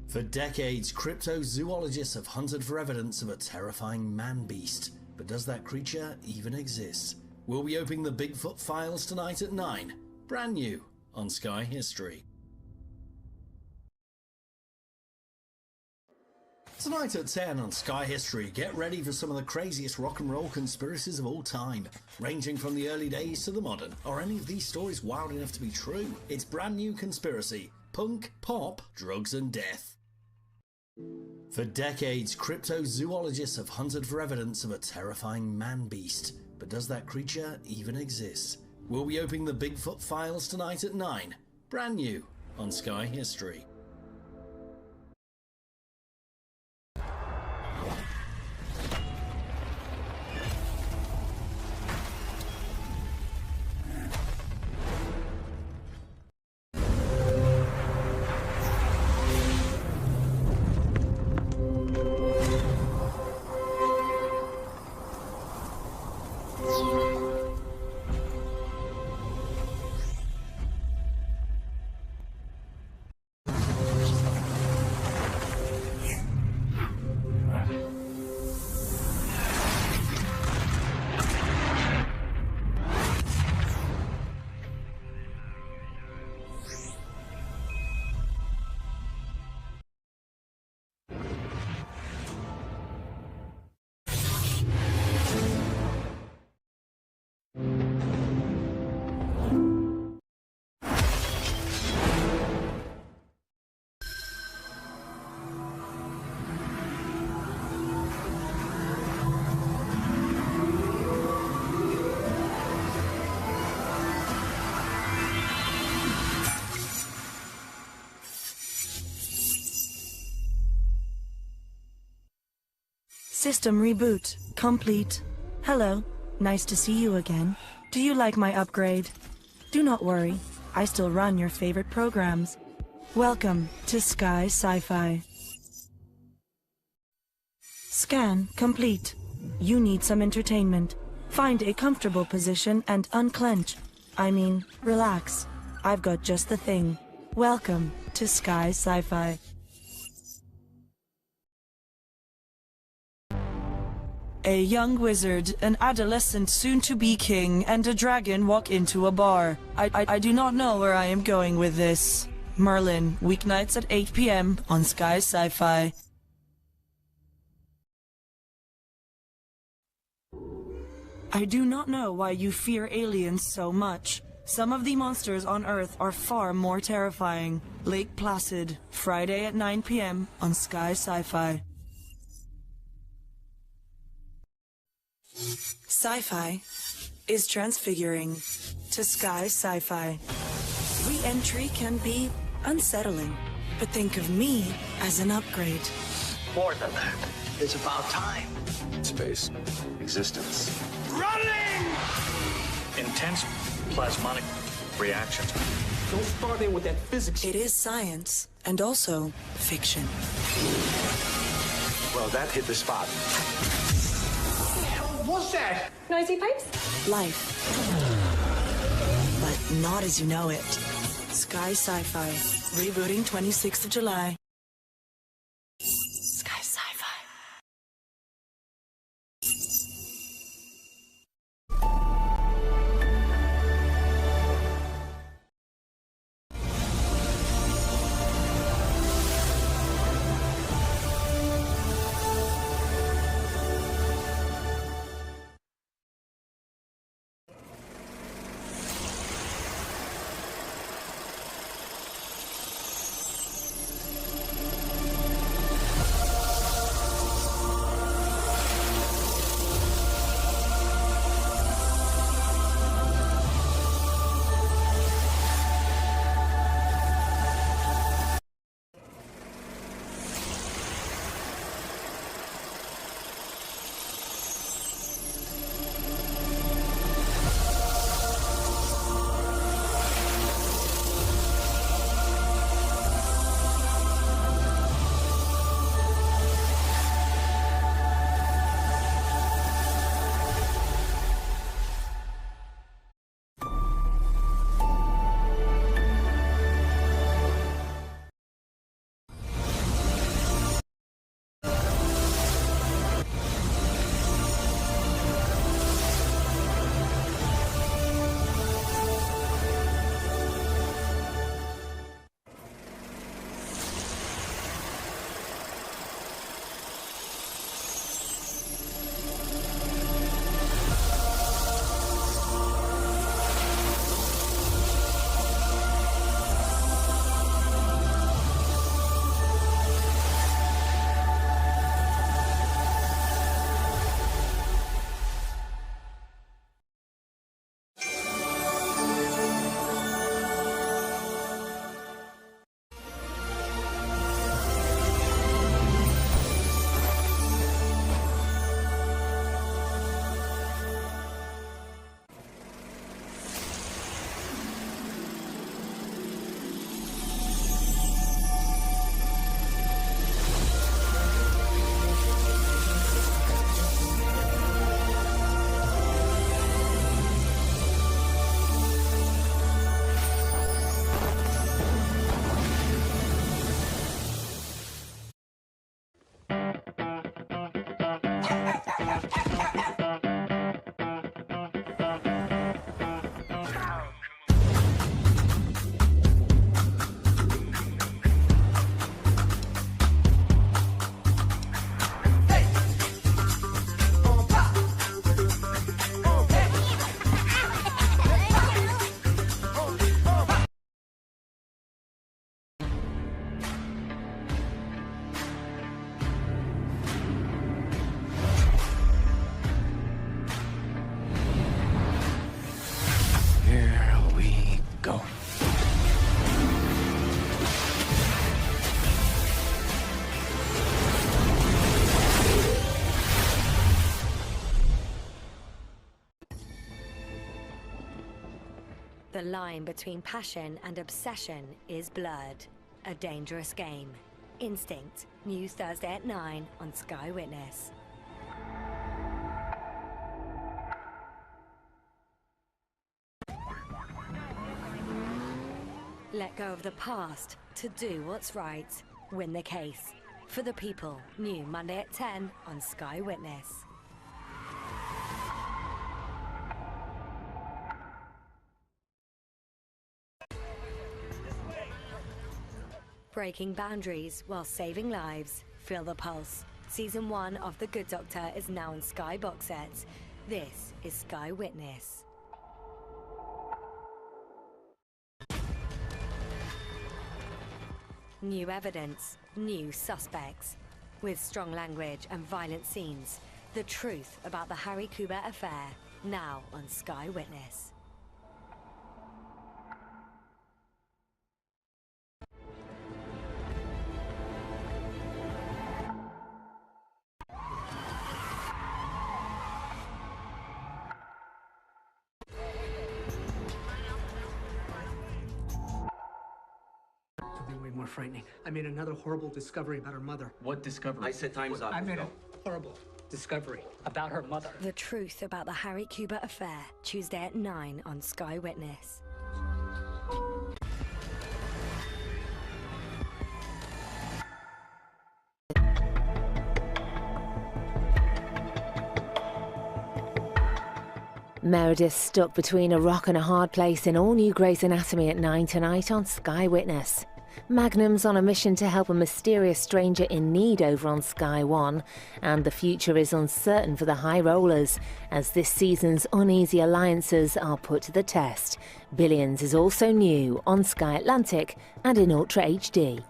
For decades, cryptozoologists have hunted for evidence of a terrifying man-beast. But does that creature even exist? We'll be opening the Bigfoot files tonight at 9. Brand new on Sky History. Tonight at 10 on Sky History, get ready for some of the craziest rock and roll conspiracies of all time. Ranging from the early days to the modern. Are any of these stories wild enough to be true? It's brand new conspiracy. Punk, pop, drugs and death. For decades, cryptozoologists have hunted for evidence of a terrifying man-beast. But does that creature even exist? We'll be opening the Bigfoot files tonight at 9. Brand new on Sky History. System reboot complete. Hello, nice to see you again. Do you like my upgrade? Do not worry, I still run your favorite programs. Welcome to Sky Sci-Fi. Scan complete. You need some entertainment. Find a comfortable position and unclench. Relax. I've got just the thing. Welcome to Sky Sci-Fi. A young wizard, an adolescent soon-to-be king, and a dragon walk into a bar. I do not know where I am going with this. Merlin, weeknights at 8 p.m. on Sky Sci-Fi. I do not know why you fear aliens so much. Some of the monsters on Earth are far more terrifying. Lake Placid, Friday at 9 p.m. on Sky Sci-Fi. Sci-Fi is transfiguring to Sky Sci-Fi. Re-entry can be unsettling, but think of me as an upgrade. More than that. It's about time. Space. Existence. Running! Intense plasmonic reactions. Don't start in with that physics. It is science, and also fiction. Well, that hit the spot. What's that? Noisy pipes? Life. But not as you know it. Sky Sci-Fi. Rebooting 26th of July. Sky Sci-Fi. Here we go. The line between passion and obsession is blurred. A dangerous game. Instinct, new Thursday at 9 on Sky Witness. Let go of the past to do what's right. Win the case. For the People, new Monday at 10 on Sky Witness. Breaking boundaries while saving lives. Feel the pulse. Season 1 of The Good Doctor is now on Sky box sets. This is Sky Witness. New evidence, new suspects. With strong language and violent scenes. The truth about the Harry Kuber affair, now on Sky Witness. Way more frightening. I made another horrible discovery about her mother. What discovery? I said time's up. I made a horrible discovery about her mother. The truth about the Harry Kuber affair, Tuesday at 9 on Sky Witness. Meredith stuck between a rock and a hard place in all new Grey's Anatomy at 9 tonight on Sky Witness. Magnum's on a mission to help a mysterious stranger in need over on Sky One, and the future is uncertain for the High Rollers as this season's uneasy alliances are put to the test. Billions is also new on Sky Atlantic and in Ultra HD.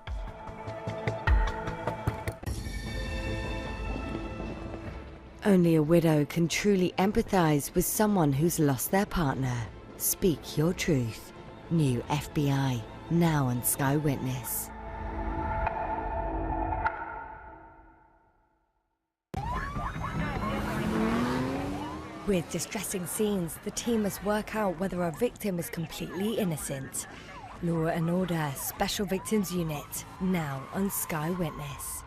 Only a widow can truly empathise with someone who's lost their partner. Speak your truth. New FBI, now on Sky Witness. With distressing scenes, the team must work out whether a victim is completely innocent. Law and Order Special Victims Unit, now on Sky Witness.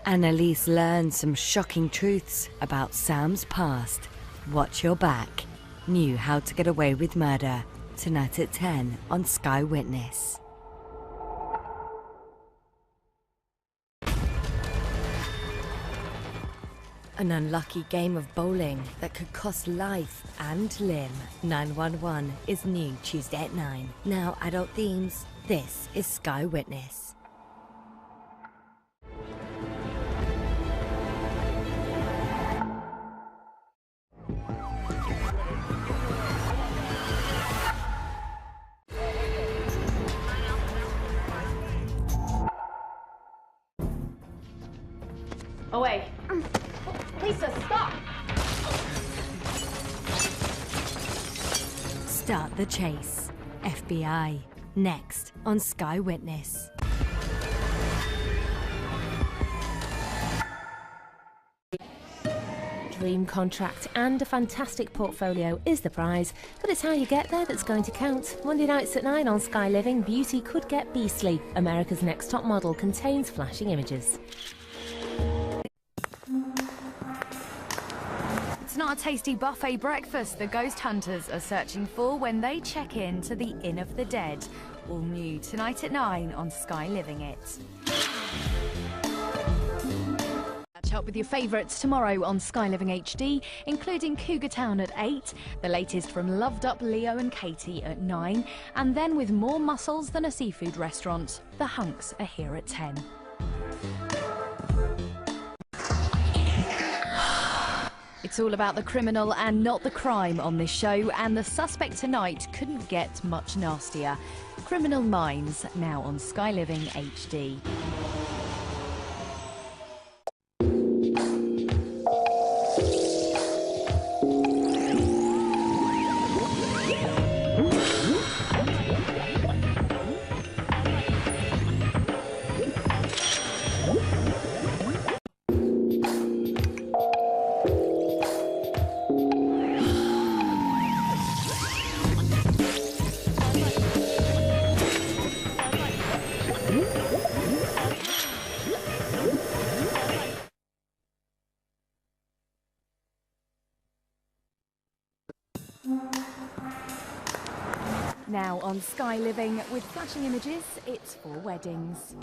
Annalise learns some shocking truths about Sam's past. Watch your back. New How to Get Away with Murder, tonight at 10 on Sky Witness. An unlucky game of bowling that could cost life and limb. 911 is new Tuesday at 9. Now adult themes. This is Sky Witness. Away. Lisa, stop! Start the chase. FBI. Next on Sky Witness. Dream contract and a fantastic portfolio is the prize, but it's how you get there that's going to count. Monday nights at 9 on Sky Living, Beauty Could Get Beastly. America's Next Top Model contains flashing images. It's not a tasty buffet breakfast the ghost hunters are searching for when they check in to the Inn of the Dead. all new tonight at 9 on Sky Living It. Catch up with your favourites tomorrow on Sky Living HD, including Cougar Town at 8, the latest from Loved Up Leo and Katie at 9, and then with more mussels than a seafood restaurant, The Hunks are here at 10. It's all about the criminal and not the crime on this show, and the suspect tonight couldn't get much nastier. Criminal Minds, now on Sky Living HD. Now on Sky Living, with flashing images, it's for weddings.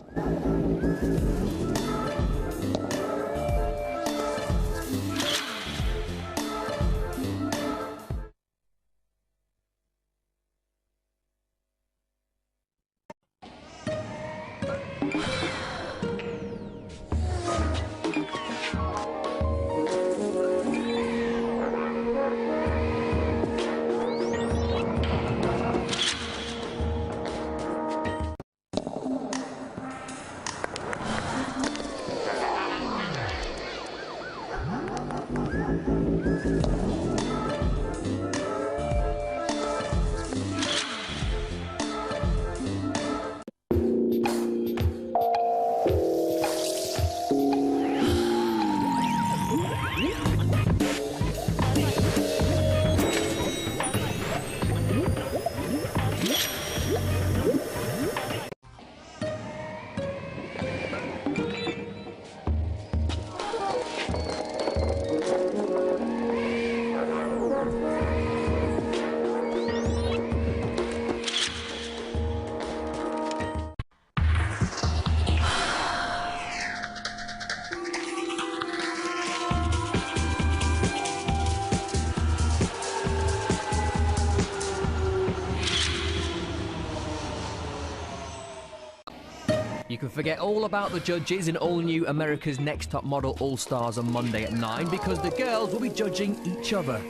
You can forget all about the judges in all new America's Next Top Model All-Stars on Monday at 9 because the girls will be judging each other.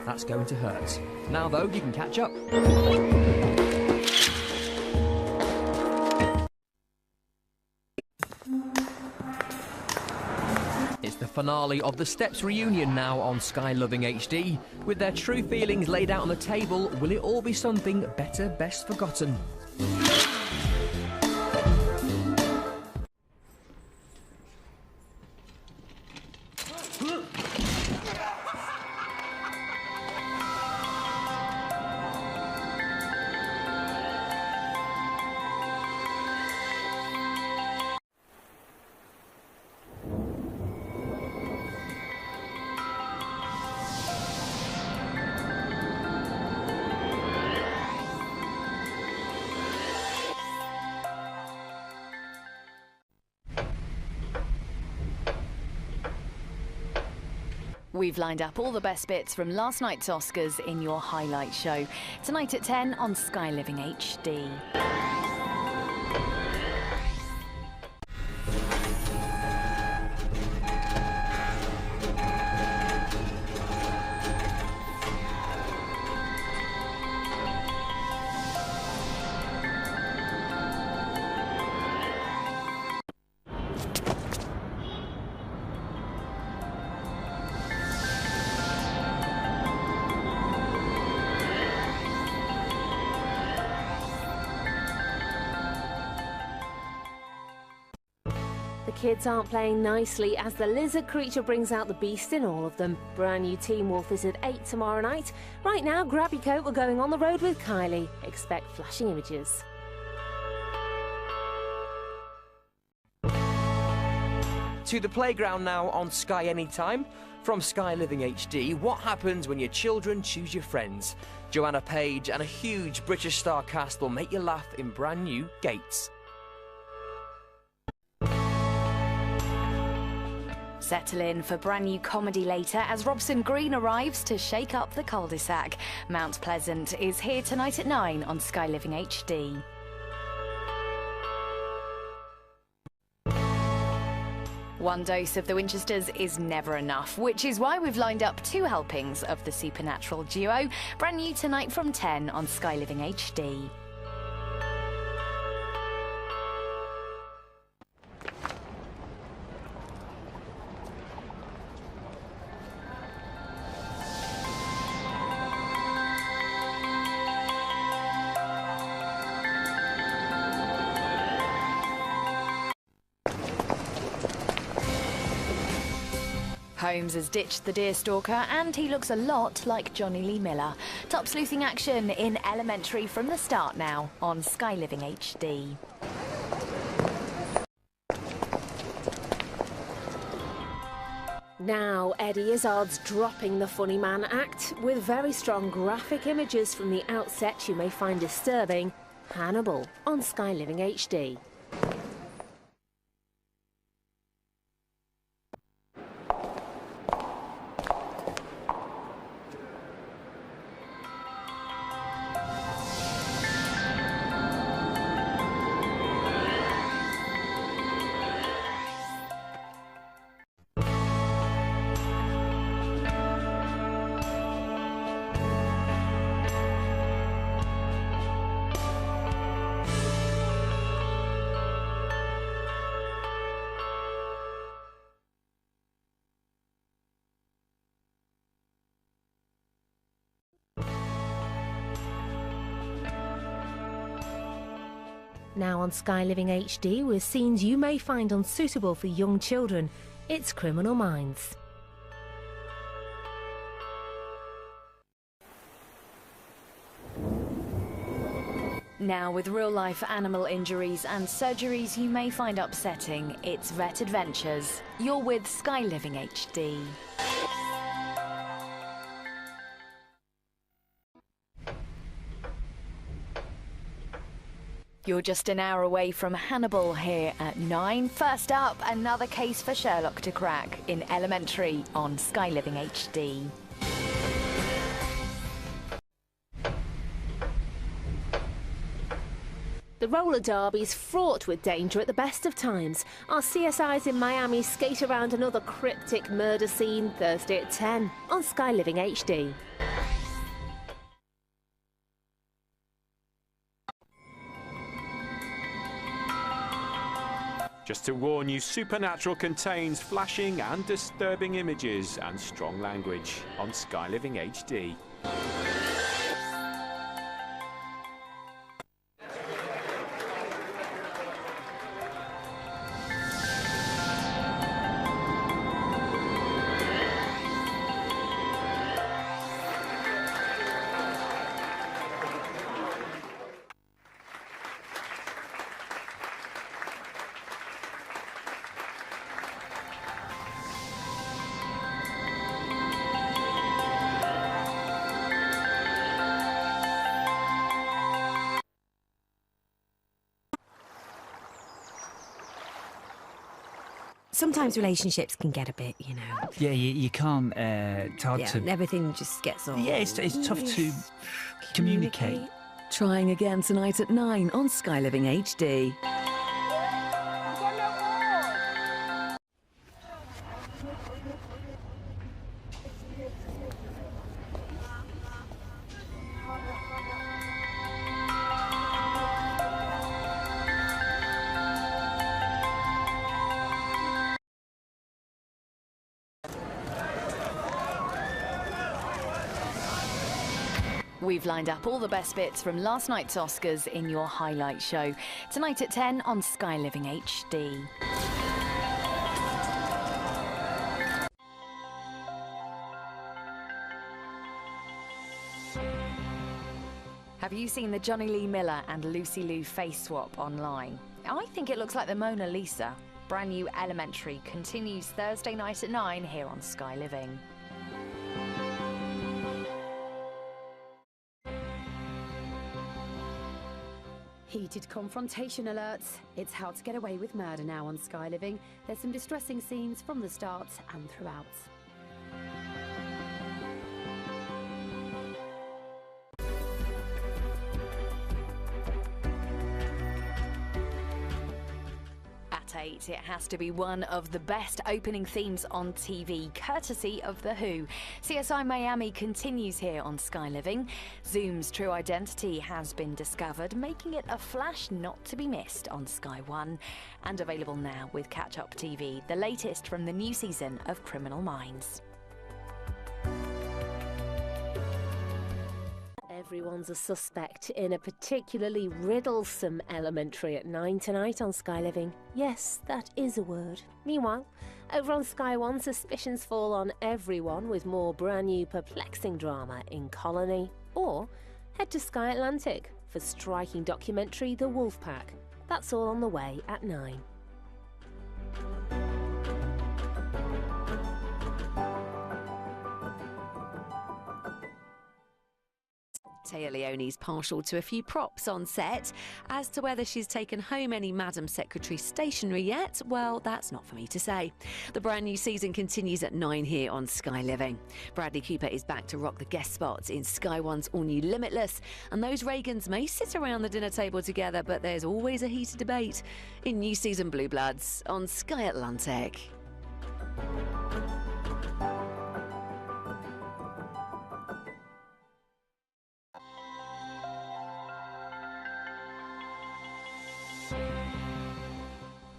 That's going to hurt. Now, though, you can catch up. It's the finale of the Steps reunion now on Sky Loving HD. With their true feelings laid out on the table, will it all be something better best forgotten? We've lined up all the best bits from last night's Oscars in your highlight show. Tonight at 10 on Sky Living HD. The kids aren't playing nicely as the lizard creature brings out the beast in all of them. Brand new Teen Wolf is at 8 tomorrow night. Right now, grab your coat, we're going on the road with Kylie. Expect flashing images. To the playground now on Sky Anytime. From Sky Living HD, what happens when your children choose your friends? Joanna Page and a huge British star cast will make you laugh in brand new Gates. Settle in for brand new comedy later as Robson Green arrives to shake up the cul-de-sac. Mount Pleasant is here tonight at 9 on Sky Living HD. One dose of the Winchesters is never enough, which is why we've lined up 2 helpings of the supernatural duo, brand new tonight from 10 on Sky Living HD. Holmes has ditched the Deerstalker and he looks a lot like Johnny Lee Miller. Top sleuthing action in Elementary from the start now on Sky Living HD. Now, Eddie Izzard's dropping the funny man act with very strong graphic images from the outset you may find disturbing. Hannibal on Sky Living HD. Now on Sky Living HD with scenes you may find unsuitable for young children. It's Criminal Minds. Now, with real-life animal injuries and surgeries you may find upsetting, it's Vet Adventures. You're with Sky Living HD. You're just an hour away from Hannibal here at 9. First up, another case for Sherlock to crack in Elementary on Sky Living HD. The roller derby's fraught with danger at the best of times. Our CSIs in Miami skate around another cryptic murder scene Thursday at 10 on Sky Living HD. Just to warn you, Supernatural contains flashing and disturbing images and strong language on Sky Living HD. Sometimes relationships can get a bit, you know. Yeah, you can't. It's hard to. Everything just gets all. Yeah, it's tough to communicate. Trying again tonight at 9 on Sky Living HD. We've lined up all the best bits from last night's Oscars in your highlight show. Tonight at 10 on Sky Living HD. Have you seen the Johnny Lee Miller and Lucy Liu face swap online? I think it looks like the Mona Lisa. Brand new Elementary continues Thursday night at 9 here on Sky Living. Heated confrontation alerts. It's How to Get Away with Murder now on Sky Living. There's some distressing scenes from the start and throughout. At 8, it has to be one of the best opening themes on TV, courtesy of The Who. CSI Miami continues here on Sky Living. Zoom's true identity has been discovered, making it a flash not to be missed on Sky One. And available now with Catch Up TV, the latest from the new season of Criminal Minds. Everyone's a suspect in a particularly riddlesome elementary at 9 tonight on Sky Living. Yes, that is a word. Meanwhile, over on Sky One, suspicions fall on everyone with more brand new perplexing drama in Colony. Or head to Sky Atlantic for striking documentary The Wolf Pack. That's all on the way at 9. Téa Leoni's partial to a few props on set. As to whether she's taken home any Madam Secretary stationery yet, well, that's not for me to say. The brand new season continues at 9 here on Sky Living. Bradley Cooper is back to rock the guest spot in Sky One's all-new Limitless, and those Reagans may sit around the dinner table together, but there's always a heated debate in new season Blue Bloods on Sky Atlantic.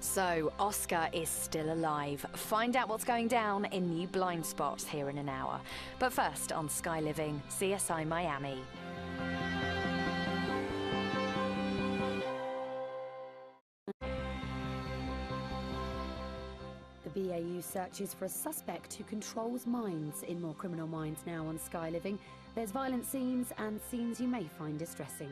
So, Oscar is still alive. Find out what's going down in new Blind Spots here in an hour. But first, on Sky Living, CSI Miami. The BAU searches for a suspect who controls minds in more Criminal Minds now on Sky Living. There's violent scenes and scenes you may find distressing.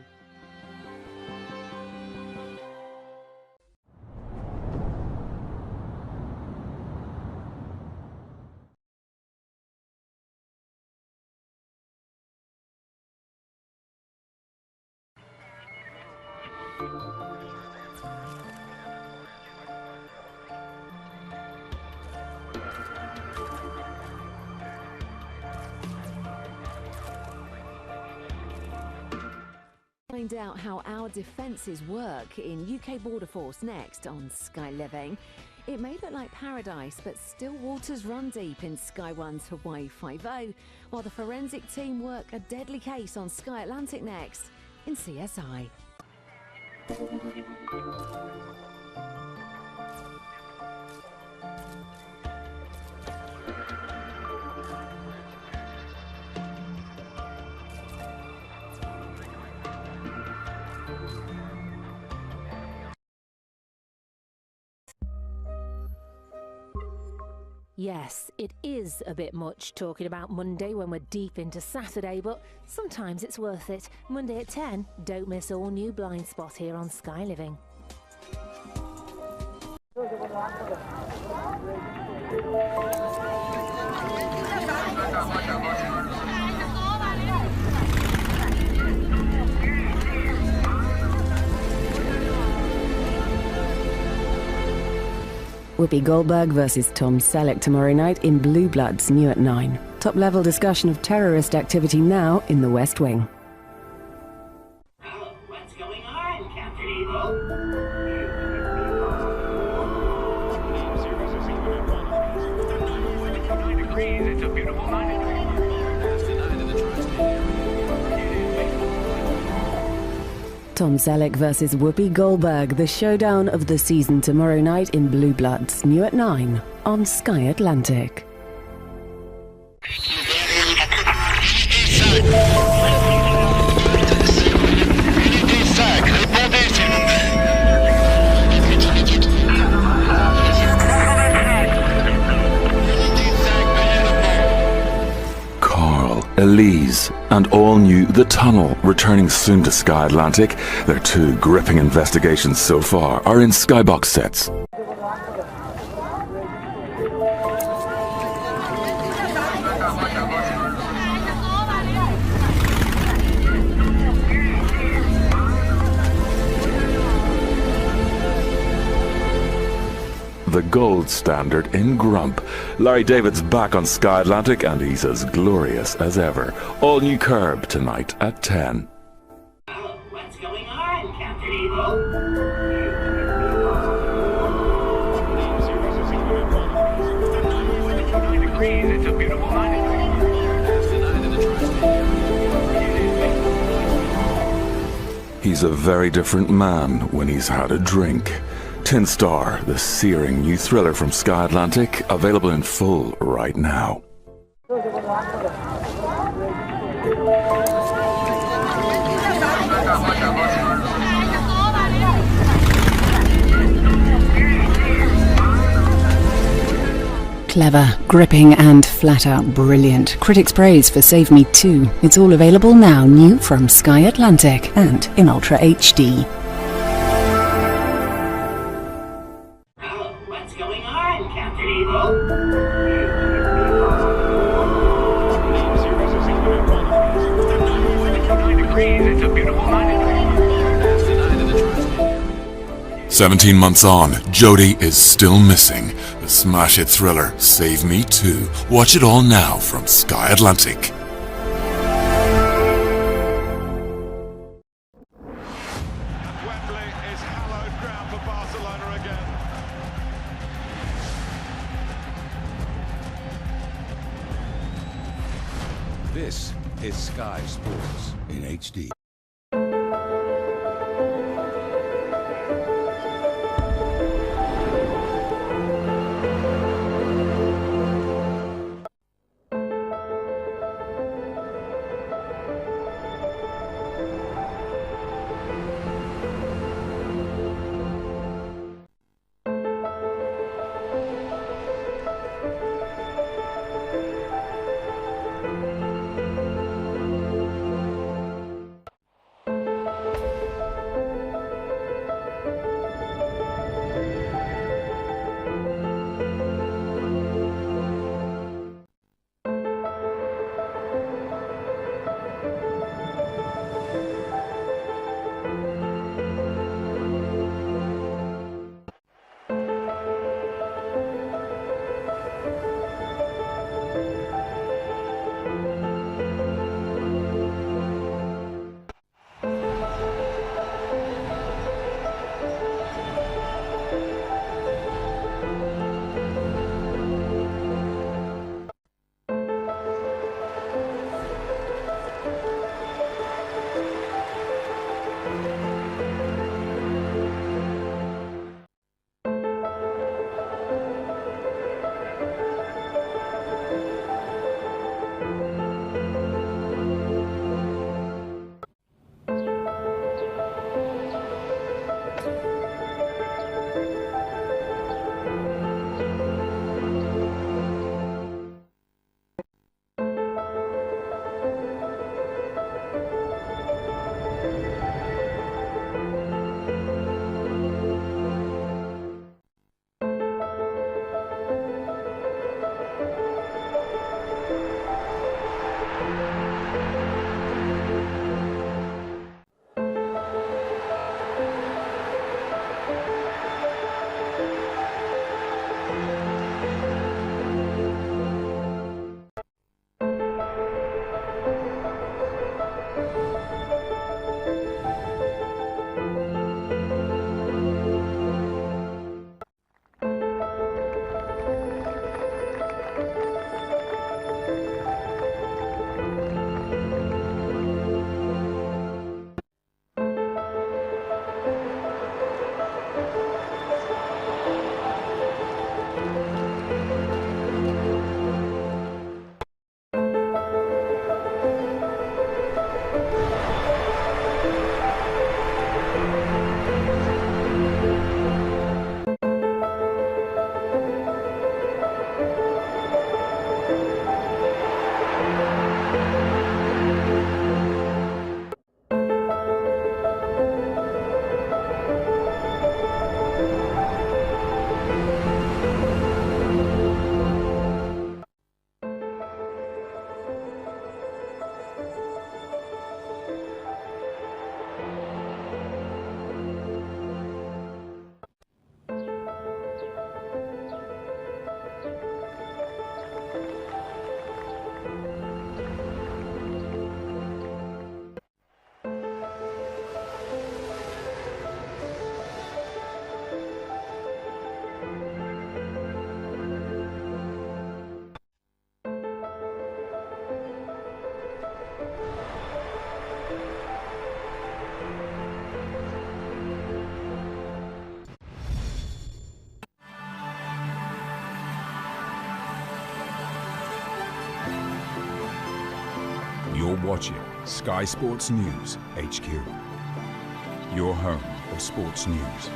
Find out how our defences work in UK Border Force next on Sky Living. It may look like paradise, but still waters run deep in Sky One's Hawaii Five-0, while the forensic team work a deadly case on Sky Atlantic next in CSI. Yes, it is a bit much talking about Monday when we're deep into Saturday, but sometimes it's worth it. Monday at 10, don't miss all new Blind Spot here on Sky Living. Whoopi Goldberg versus Tom Selleck tomorrow night in Blue Bloods, new at 9. Top-level discussion of terrorist activity now in the West Wing. What's going on, Captain Evil? It's a beautiful night. Tom Selleck versus Whoopi Goldberg, the showdown of the season tomorrow night in Blue Bloods, new at 9 on Sky Atlantic. Elise, and all new The Tunnel, returning soon to Sky Atlantic. Their two gripping investigations so far are in Skybox sets. the gold standard in Grump. Larry David's back on Sky Atlantic and he's as glorious as ever. All new Curb tonight at 10. What's going on, Captain Evil? It's a beautiful night. He's a very different man when he's had a drink. Tin Star, the searing new thriller from Sky Atlantic, available in full right now. Clever, gripping and flat out brilliant. Critics praise for Save Me 2. It's all available now, new from Sky Atlantic and in Ultra HD. What's going on, Captain Evil? It's a beautiful night. 17 months on, Jodie is still missing. The smash hit thriller Save Me 2. Watch it all now from Sky Atlantic. This is Sky Sports in HD. watching Sky Sports News HQ, your home of sports news.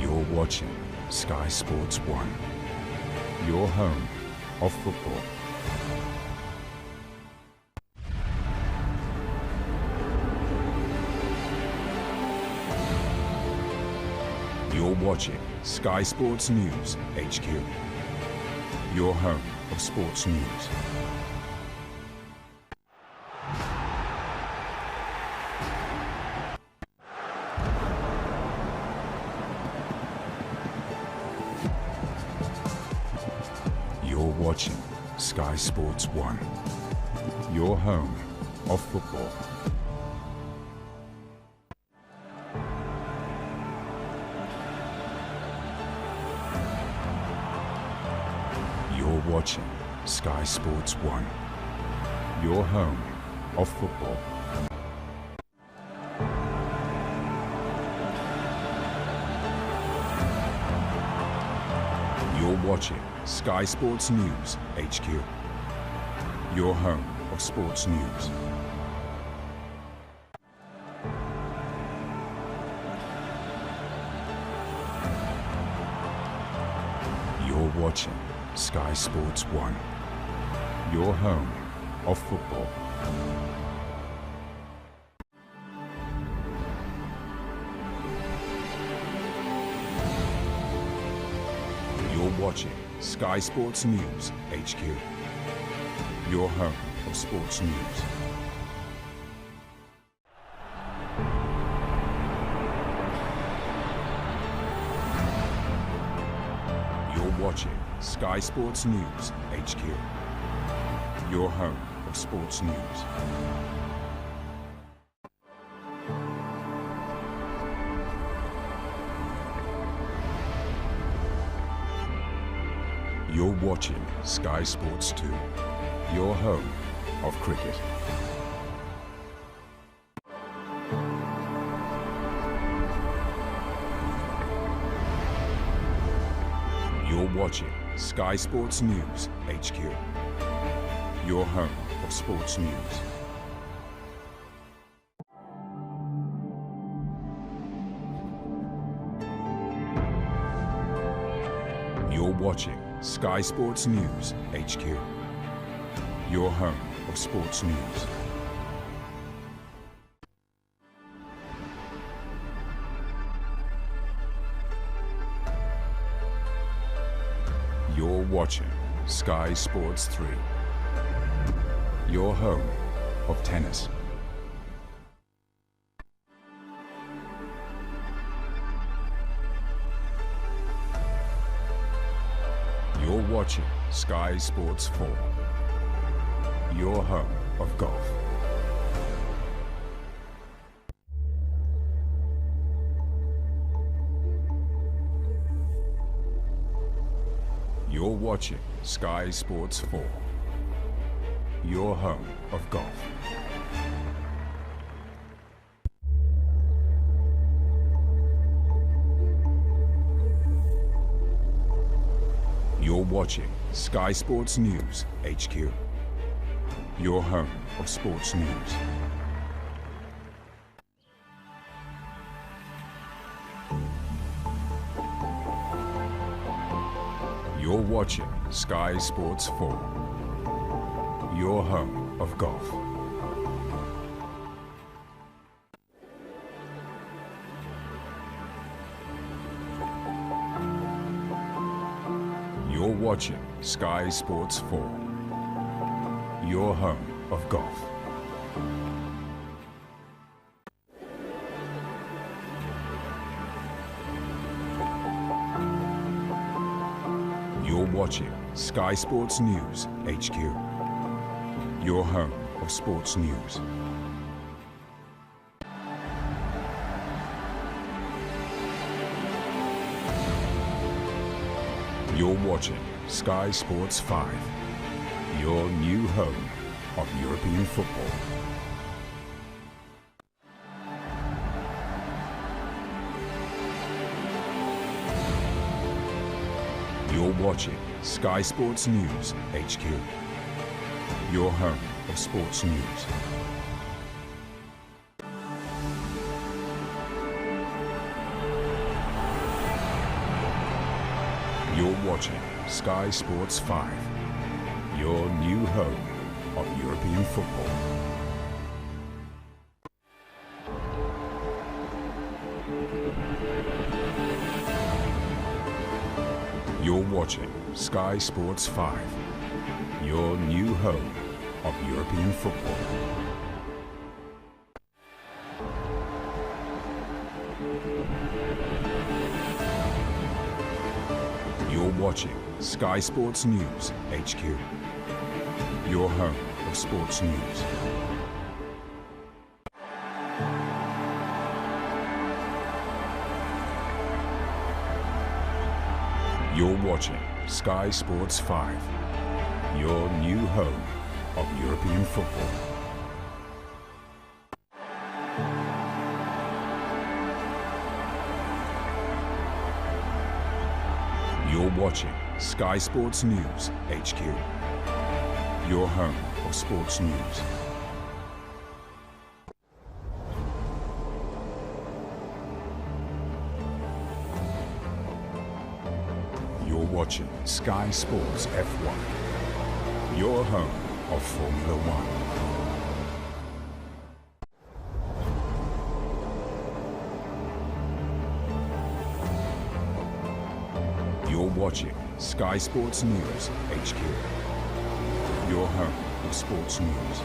You're watching Sky Sports 1, your home of football. You're watching Sky Sports News HQ, your home of sports news. You're watching Sky Sports 1, your home of football. You're watching Sky Sports 1, your home of football. You're watching Sky Sports News HQ, your home of sports news. You're watching Sky Sports 1, your home of football. You're watching Sky Sports News HQ, your home of sports news. You're watching Sky Sports News HQ, your home of sports news. You're watching Sky Sports 2, your home of cricket. You're watching Sky Sports News HQ, your home of sports news. You're watching Sky Sports News HQ, your home of sports news. You're watching Sky Sports 3, your home of tennis. You're watching Sky Sports 4, your home of golf. You're watching Sky Sports 4, your home of golf. You're watching Sky Sports News HQ, your home of sports news. You're watching Sky Sports 4, your home of golf. You're watching Sky Sports 4, your home of golf. You're watching Sky Sports News HQ, your home of sports news. You're watching Sky Sports 5, your new home of European football. watching Sky Sports News HQ, your home of sports news. You're watching Sky Sports 5, your new home of European football. You're watching Sky Sports 5, your new home of European football. You're watching Sky Sports News HQ, your home of sports news. You're watching Sky Sports 5, your new home of European football. You're watching Sky Sports News HQ, your home of sports news. You're watching Sky Sports F1, your home of Formula One. You're watching Sky Sports News HQ, your home of sports news.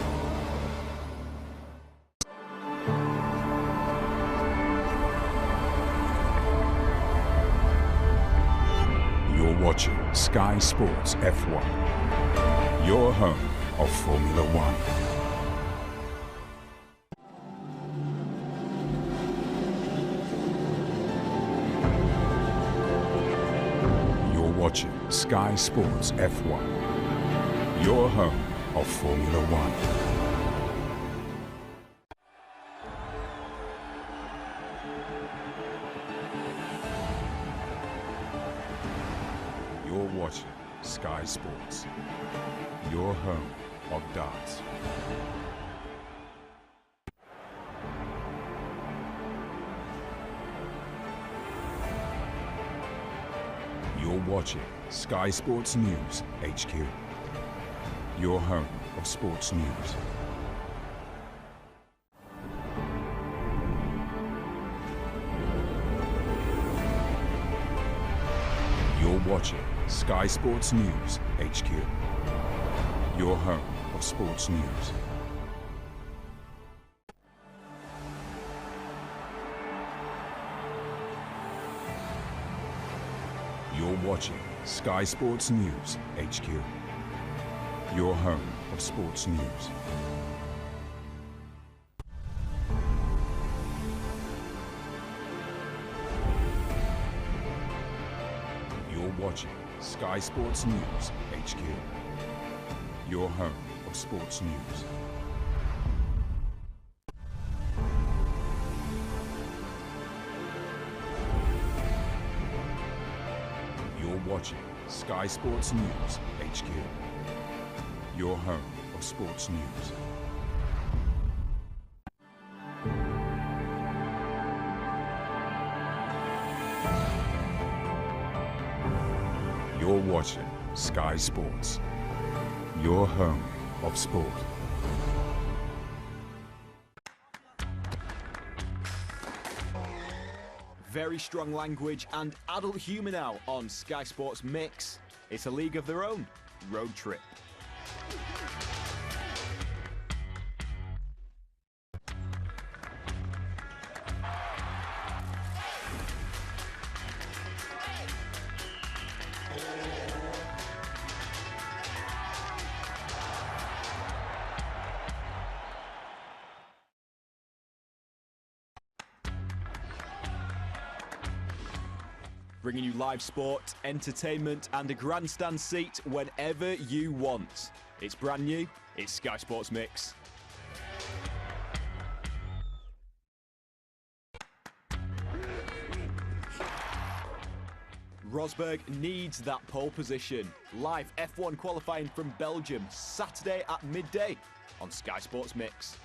You're watching Sky Sports F1, your home of Formula One. Watching Sky Sports F1, your home of Formula One. You're watching Sky Sports, your home of darts. You're watching Sky Sports News HQ, your home of sports news. You're watching Sky Sports News HQ, your home of sports news. You're watching Sky Sports News HQ, your home of sports news. You're watching Sky Sports News HQ, your home of sports news. You're watching Sky Sports News HQ, your home of sports news. You're watching Sky Sports, your home of sport. Very strong language and adult humour now on Sky Sports Mix. It's a league of their own. Road Trip. Bringing you live sport, entertainment and a grandstand seat whenever you want. It's brand new, it's Sky Sports Mix. Rosberg needs that pole position. Live F1 qualifying from Belgium, Saturday at midday on Sky Sports Mix.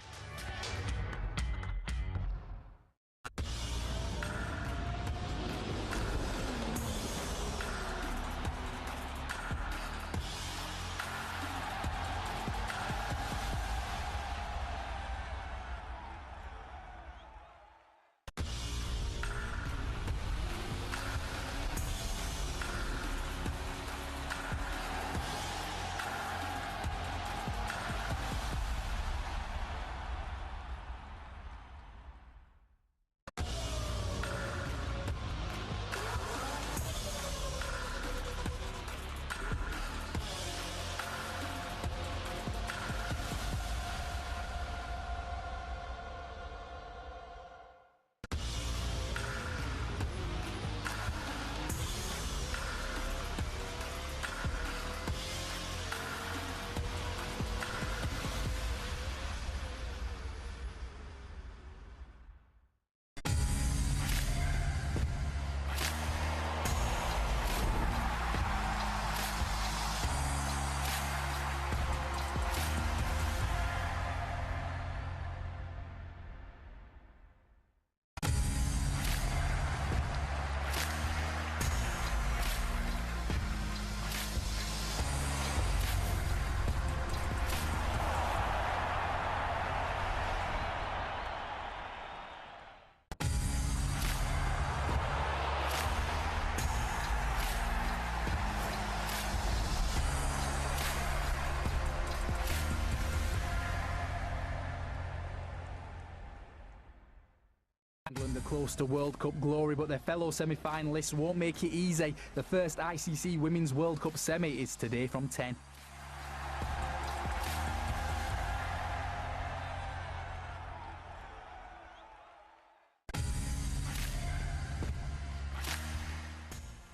England are close to World Cup glory, but their fellow semi-finalists won't make it easy. The first ICC Women's World Cup semi is today from 10.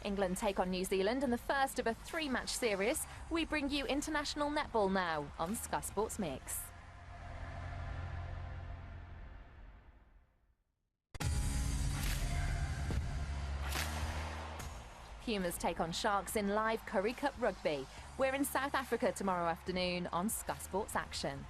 England take on New Zealand in the first of a three-match series. We bring you international netball now on Sky Sports Mix. Pumas take on Sharks in live Currie Cup rugby. We're in South Africa tomorrow afternoon on Sky Sports Action.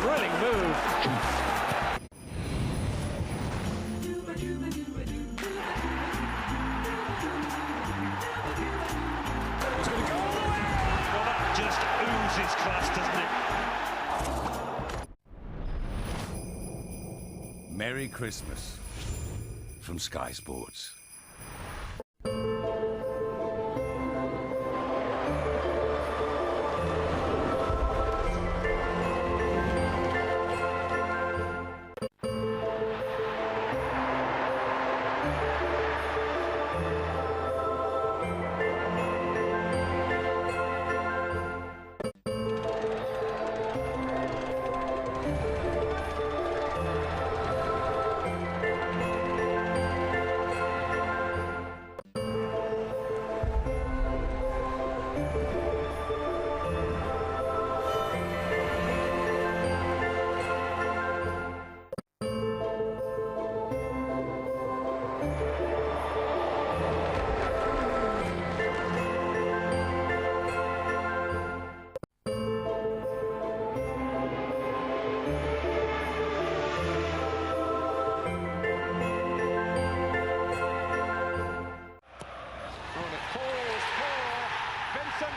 Thrilling move. It's going to go all the way. Well, that just oozes class, doesn't it? Merry Christmas from Sky Sports.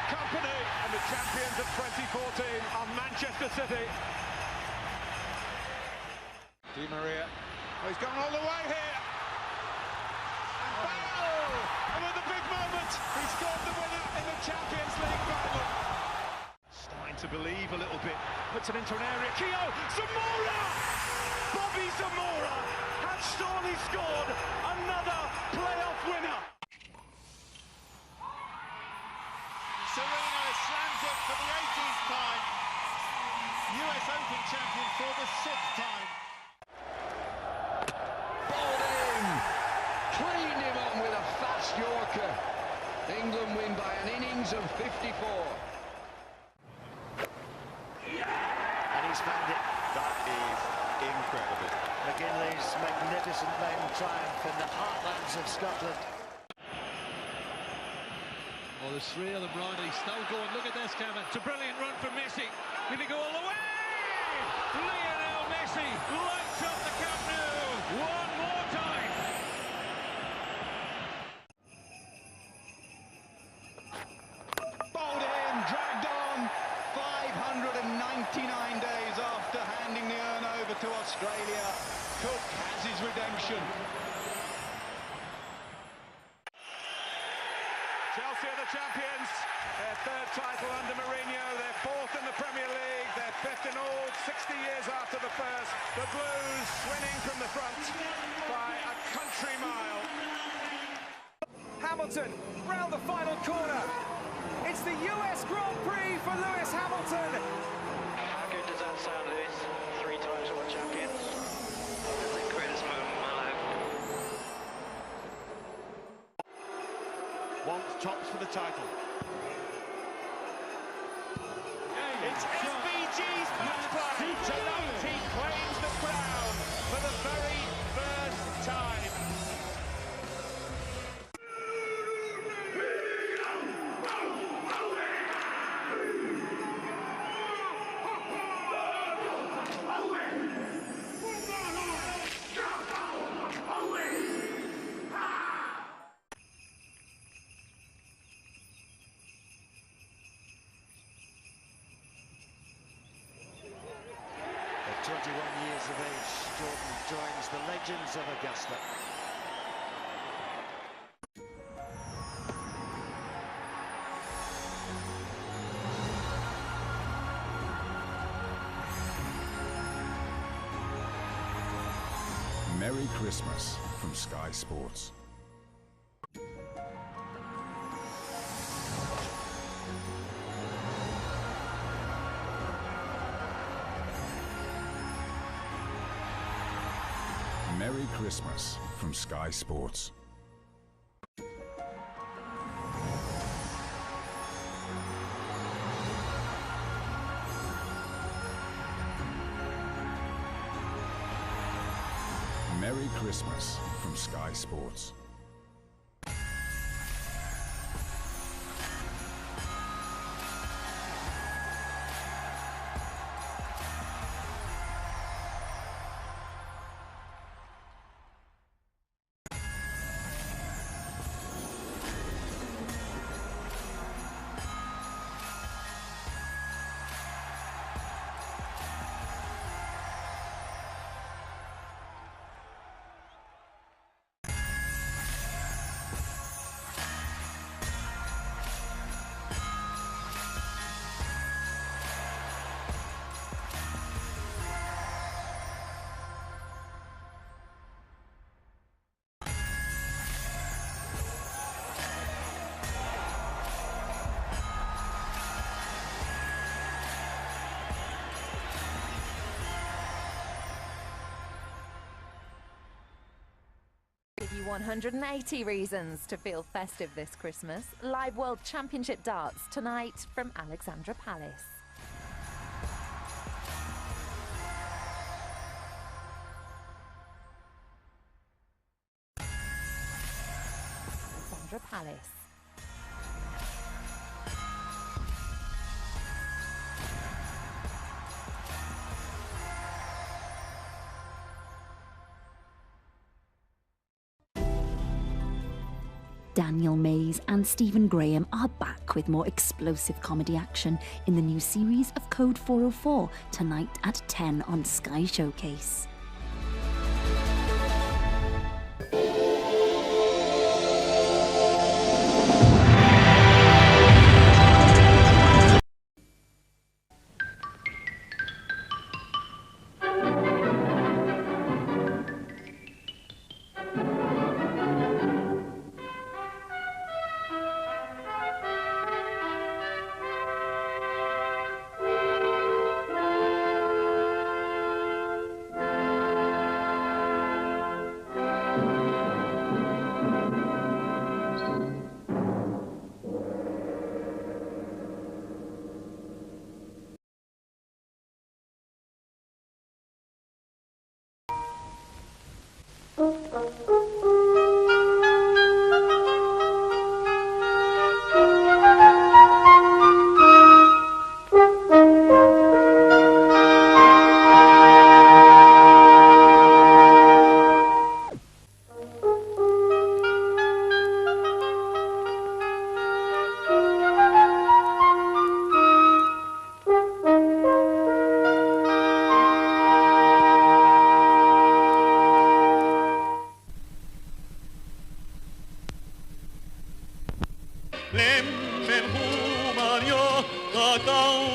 Company and the champions of 2014 are Manchester City. Di Maria, oh, he's going all the way here. And Bale! And at the big moment, he scored the winner in the Champions League final. Starting to believe a little bit, puts it into an area. Kio, Zamora! Bobby Zamora has surely scored another playoff winner. 18th time. US Open champion for the 6th time. Bowled in. Cleaned him on with a fast Yorker. England win by an innings of 54. And he's found it. That is incredible. McGinley's magnificent maiden triumph in the heartlands of Scotland. Well, there's three of them, right? He's still going. Look at this, Kevin. It's a brilliant run from Messi. Will he go all the way? Lionel Messi lights up the Camp Nou one more time. Bowled in, dragged on. 599 days after handing the urn over to Australia. Cook has his redemption. Chelsea are the champions. Their third title under Mourinho. They're fourth in the Premier League. They're fifth in all, 60 years after the first. The Blues winning from the front by a country mile. Hamilton round the final corner. It's the US Grand Prix for Lewis Hamilton. How good does that sound, Lewis? 3 times world champion. That's the greatest moment of my life. Wants tops for the title. It's SVG's match play. Tonight he claims the crown for the very first time. At 21 years of age, Jordan joins the legends of Augusta. Merry Christmas from Sky Sports. Merry Christmas from Sky Sports. Merry Christmas from Sky Sports. Give you 180 reasons to feel festive this Christmas. Live World Championship darts tonight from Alexandra Palace. Alexandra Palace. Daniel Mays and Stephen Graham are back with more explosive comedy action in the new series of Code 404 tonight at 10 on Sky Showcase.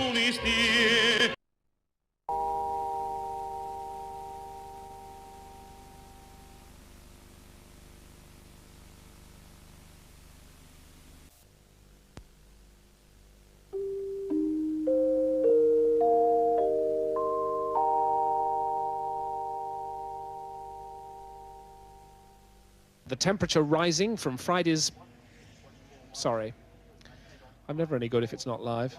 throne is near. The temperature rising from Friday's... Sorry. I'm never any good if it's not live.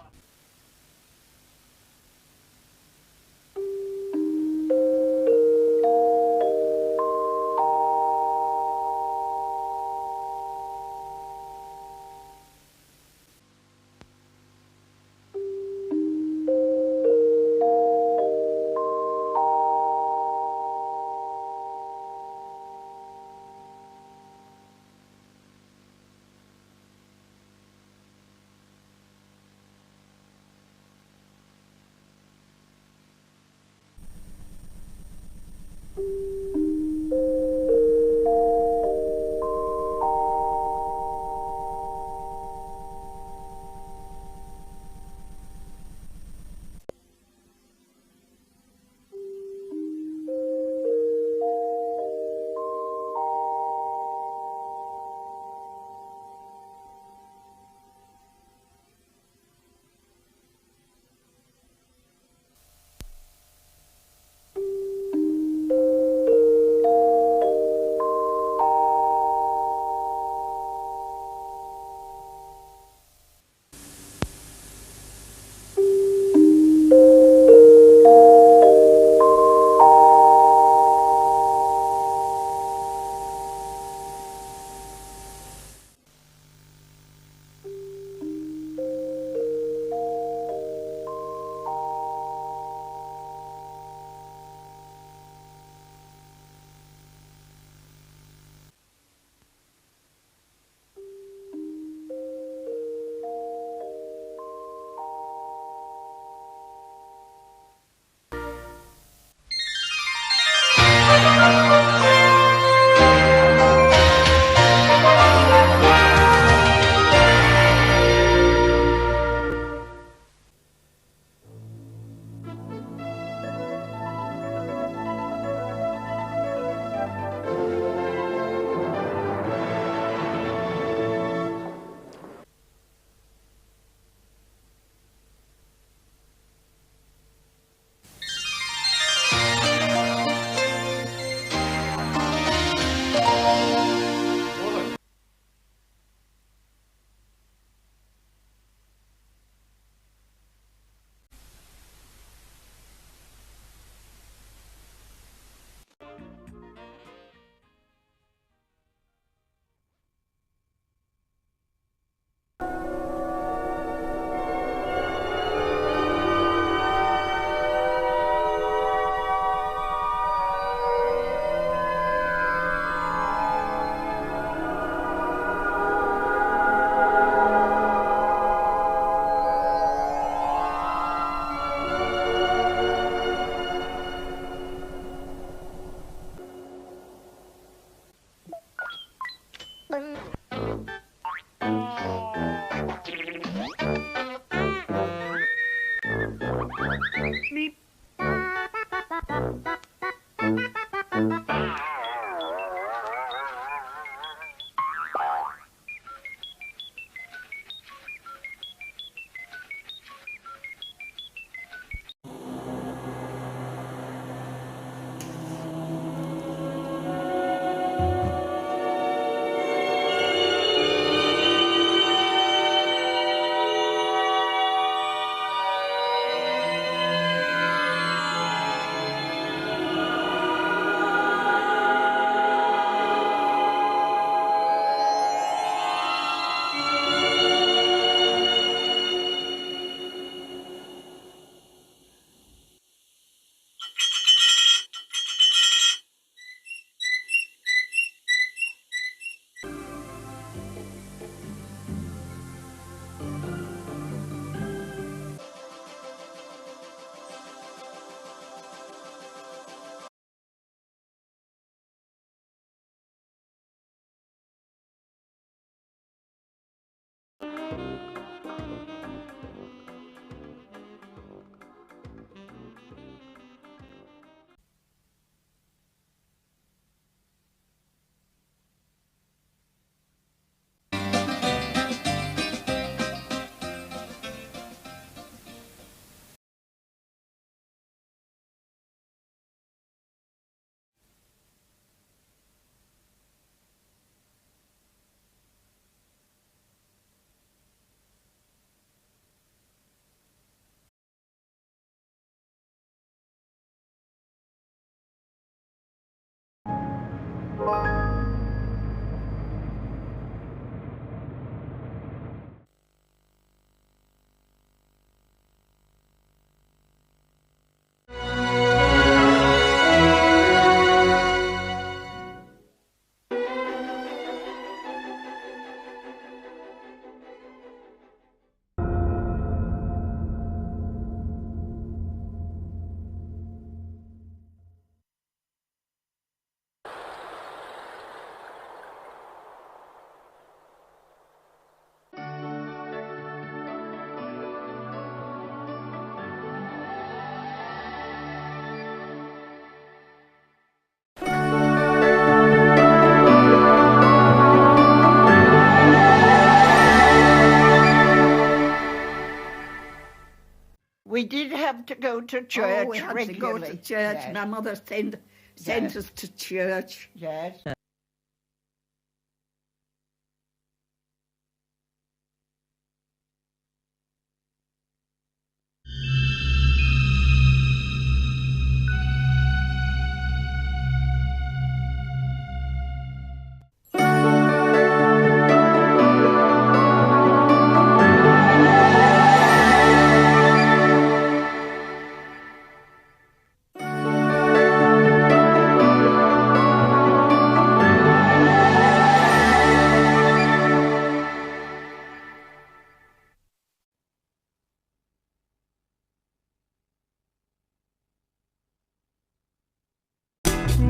We did have to go to church we had regularly. to go to church. Yes. My mother sent Yes. us to church. Yes.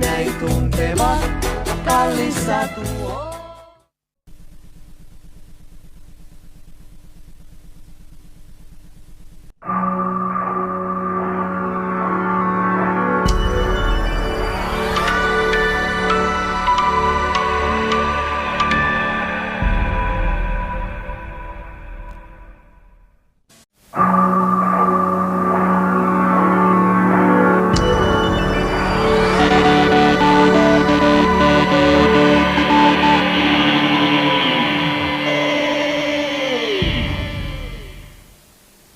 Ne-ai tunteva, kallissa tuo.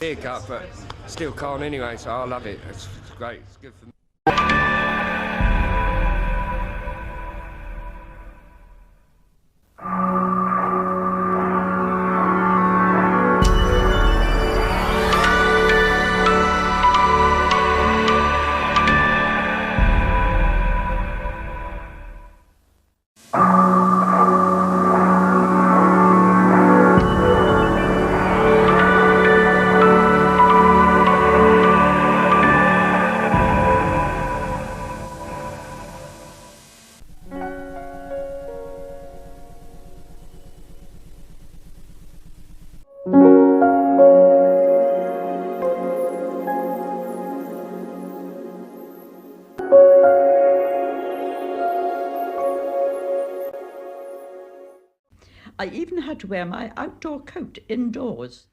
Haircut, but still can't anyway, so I love it. It's great. It's good for me. I even had to wear my outdoor coat indoors.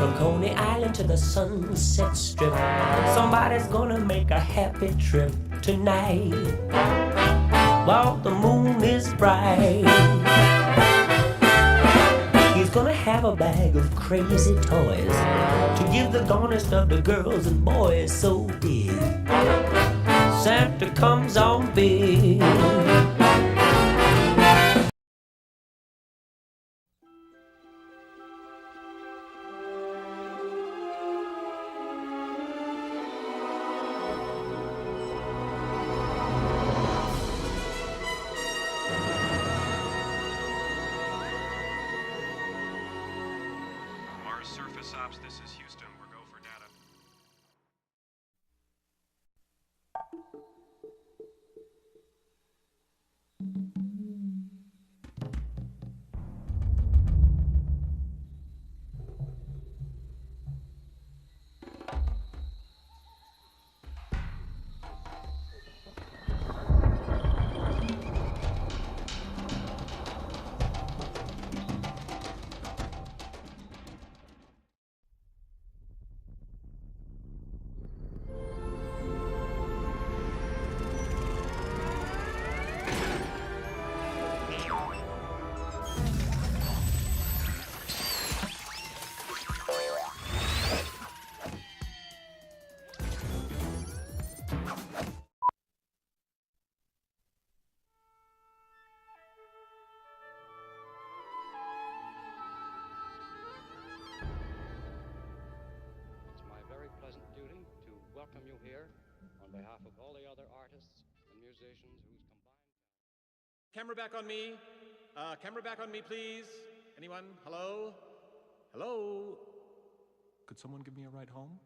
From Coney Island to the Sunset Strip, somebody's gonna make a happy trip tonight while the moon is bright. He's gonna have a bag of crazy toys to give the gonest of the girls and boys. So big Santa comes on big. Mars surface ops, this is Houston. We're go for data. Welcome you here on behalf of all the other artists and musicians whose combined... Camera back on me. Camera back on me, please. Anyone? Hello? Hello? Could someone give me a ride home?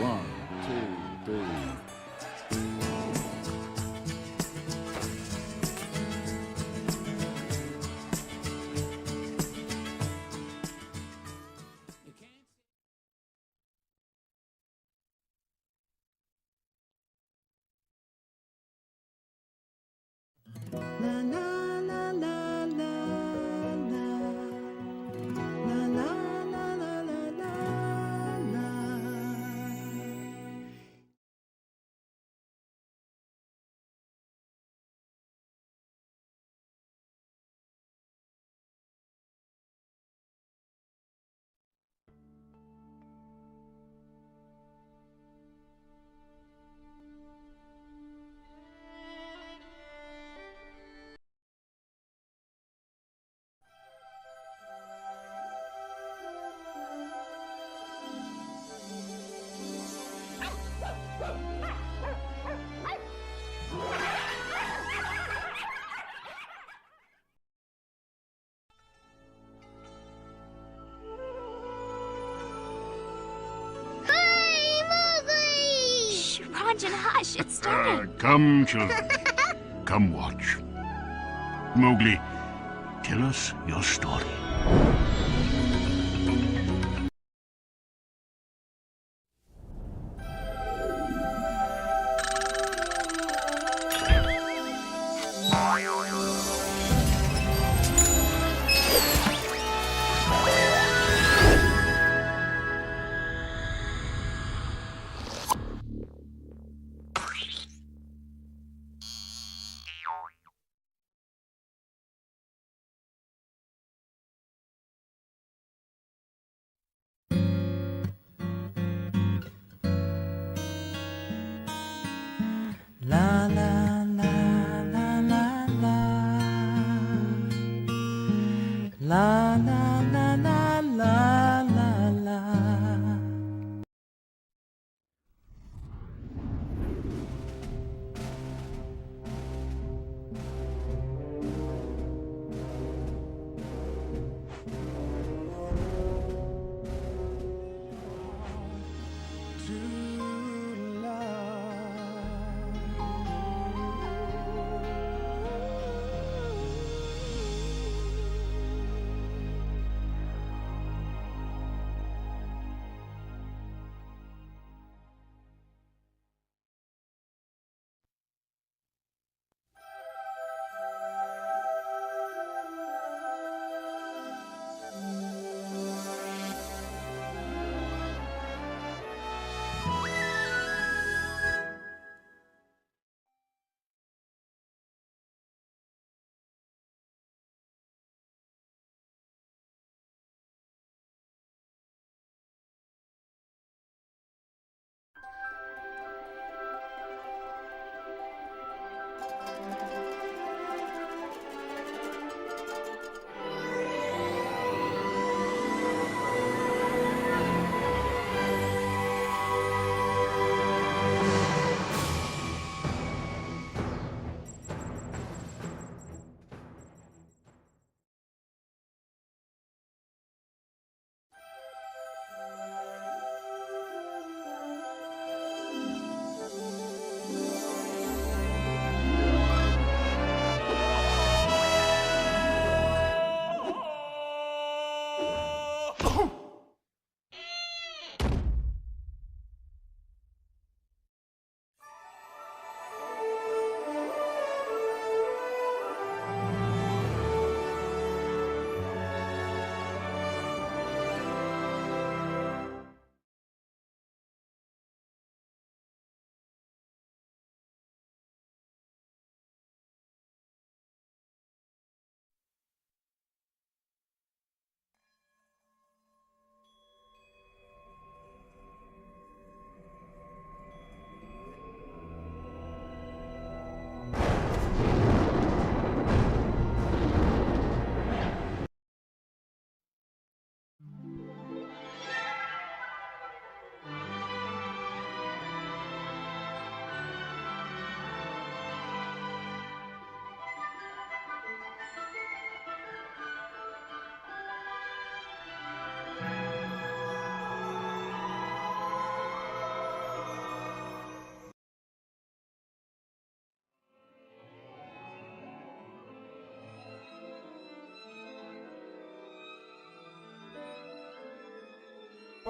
One, two, three. La la la la la la la la la la la la. Shh, Ranjan, hush, it's starting. Come, children. Come watch. Mowgli, tell us your story.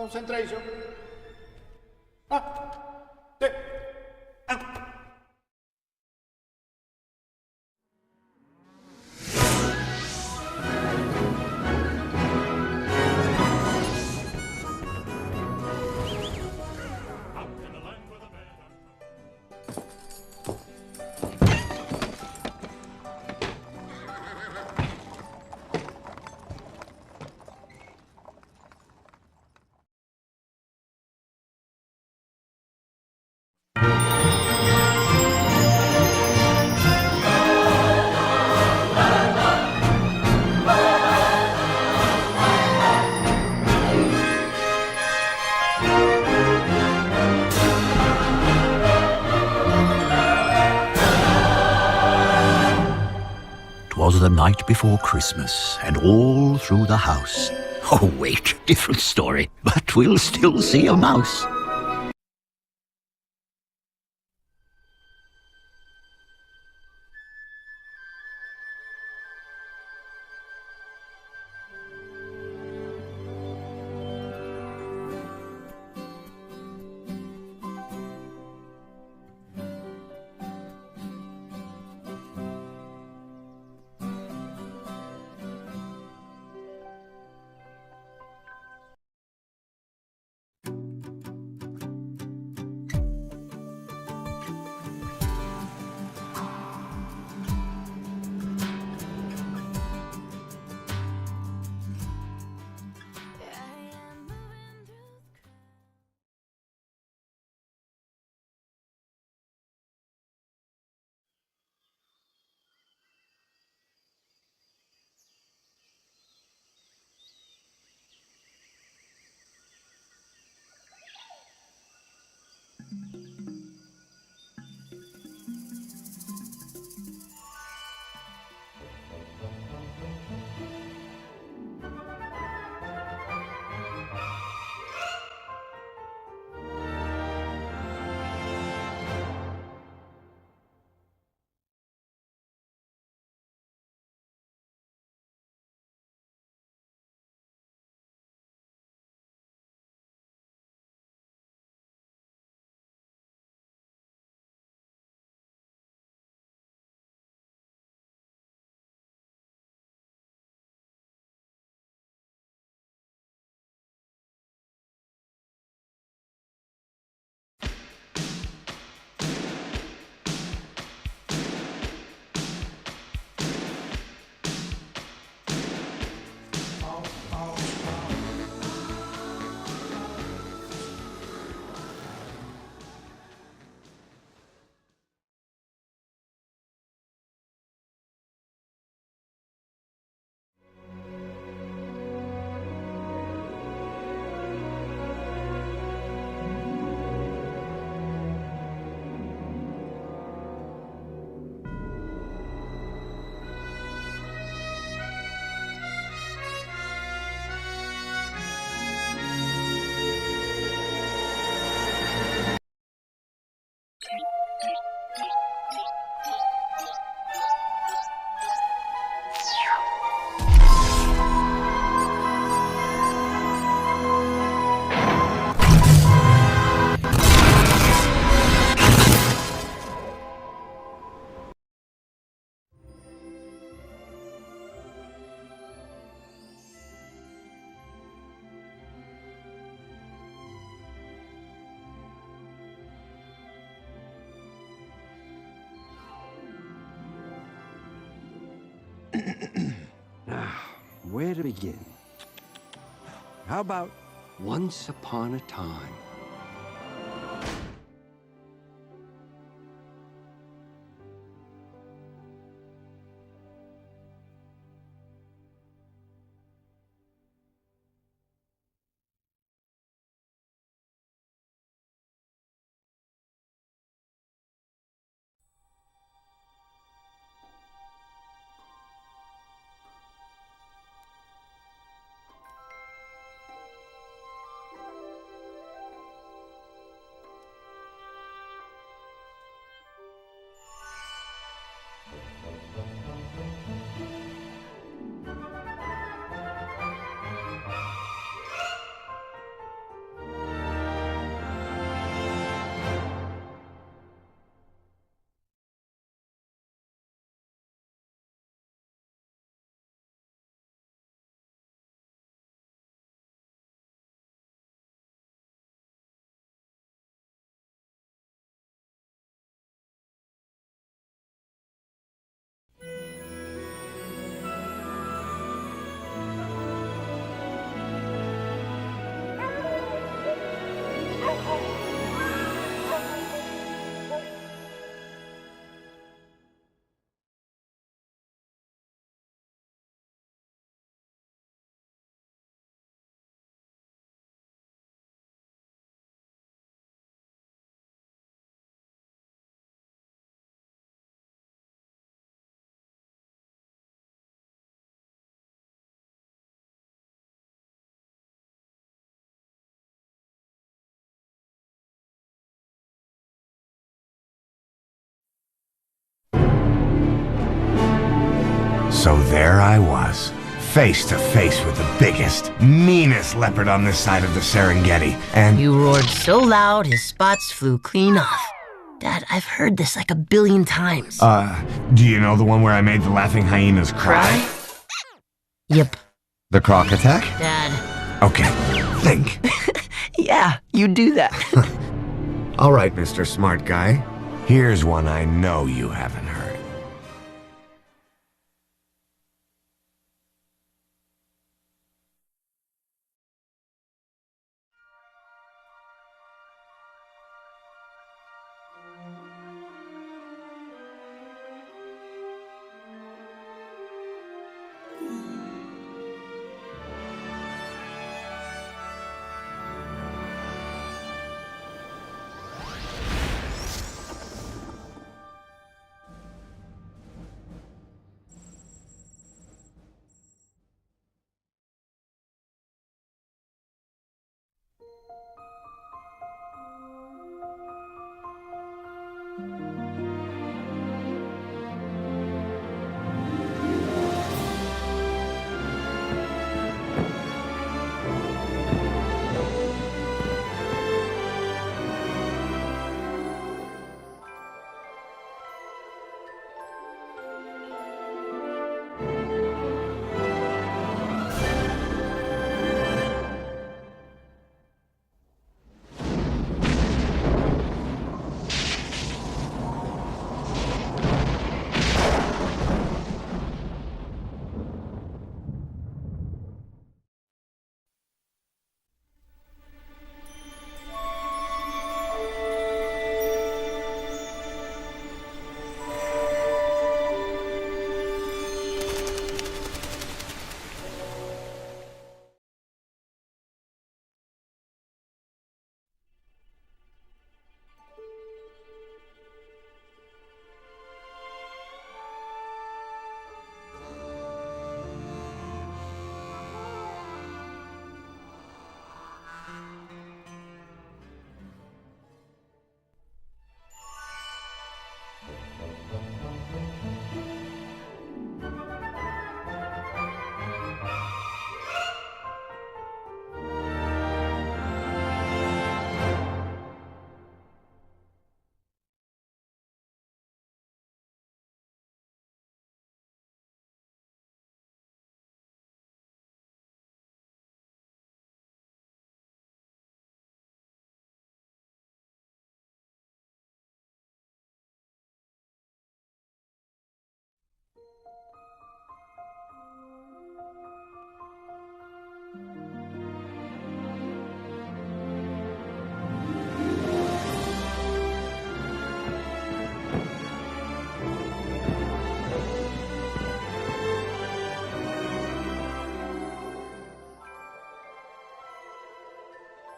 Concentration. Ah. Ah. Was the night before Christmas, and all through the house. Oh, wait, different story, but we'll still see a mouse. Where to begin? How about once upon a time? So there I was, face to face with the biggest, meanest leopard on this side of the Serengeti, and... You roared so loud, his spots flew clean off. Dad, I've heard this like 1 billion times. Do you know the one where I made the laughing hyenas cry? Yep. The croc attack? Dad. Okay, think. Yeah, you do that. All right, Mr. Smart Guy. Here's one I know you haven't heard.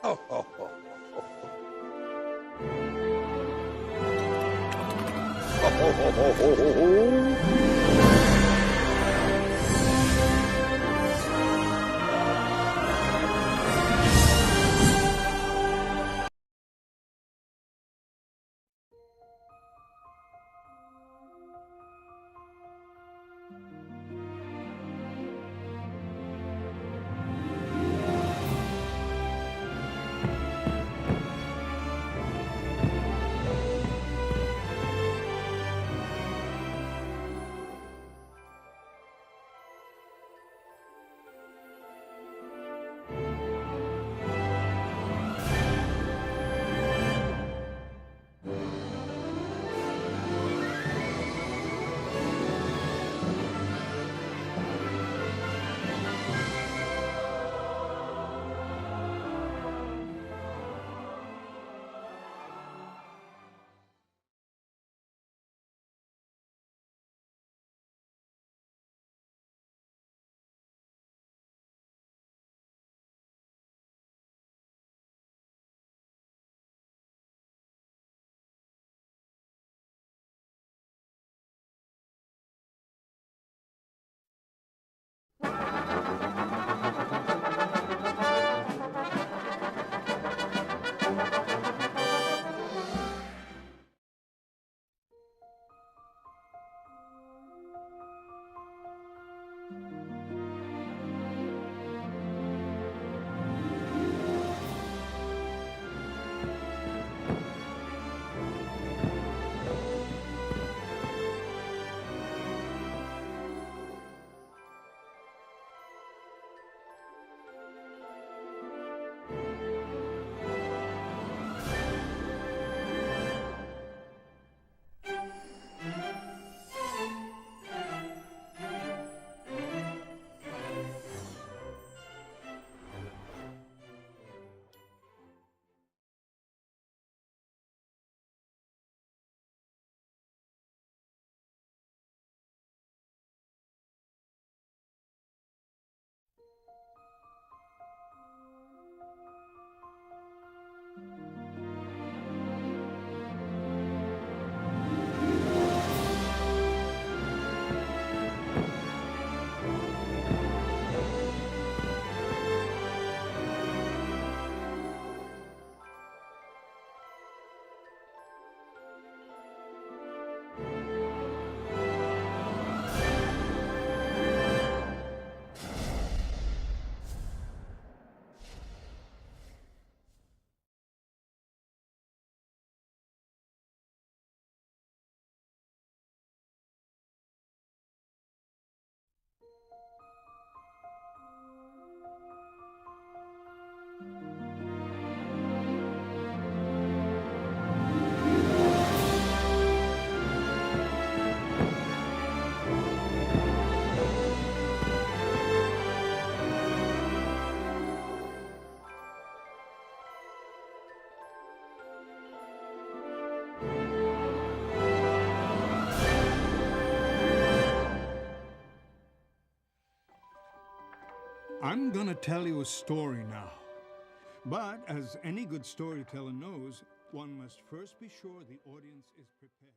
Ho, ho, ho, ho, ho. Ho, ho, ho, ho, ho, ho. I'm gonna tell you a story now. But as any good storyteller knows, one must first be sure the audience is prepared.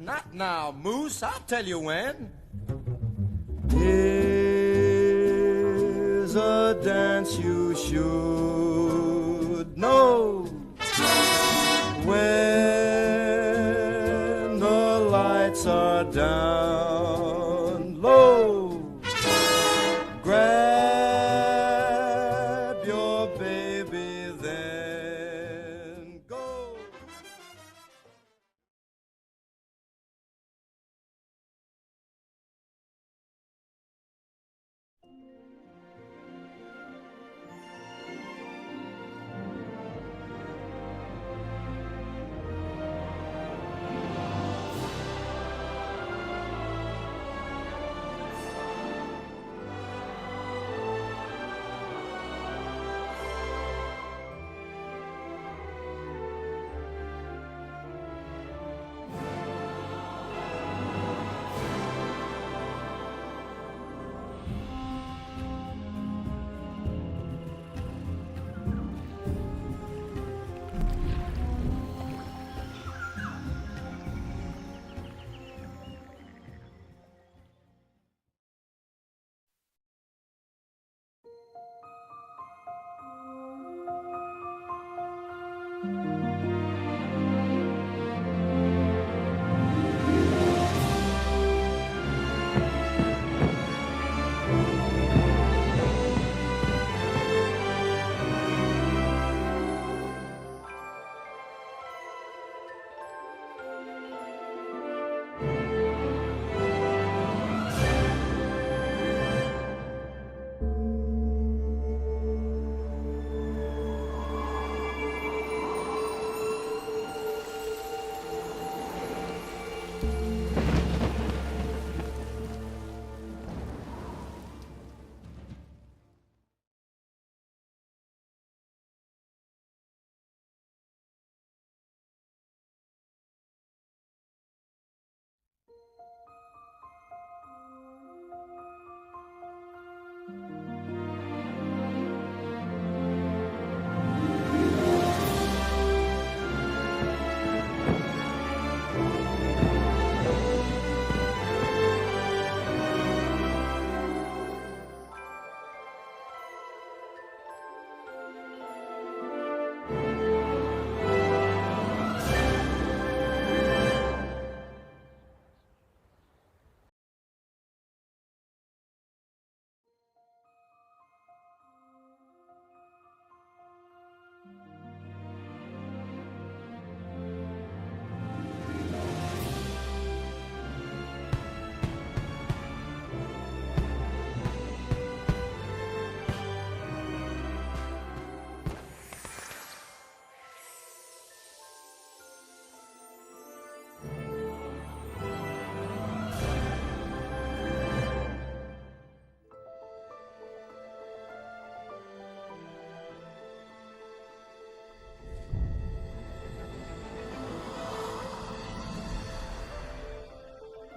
Not now, Moose. I'll tell you when. Here's a dance you should know. When the lights are down low, grab your baby, then go.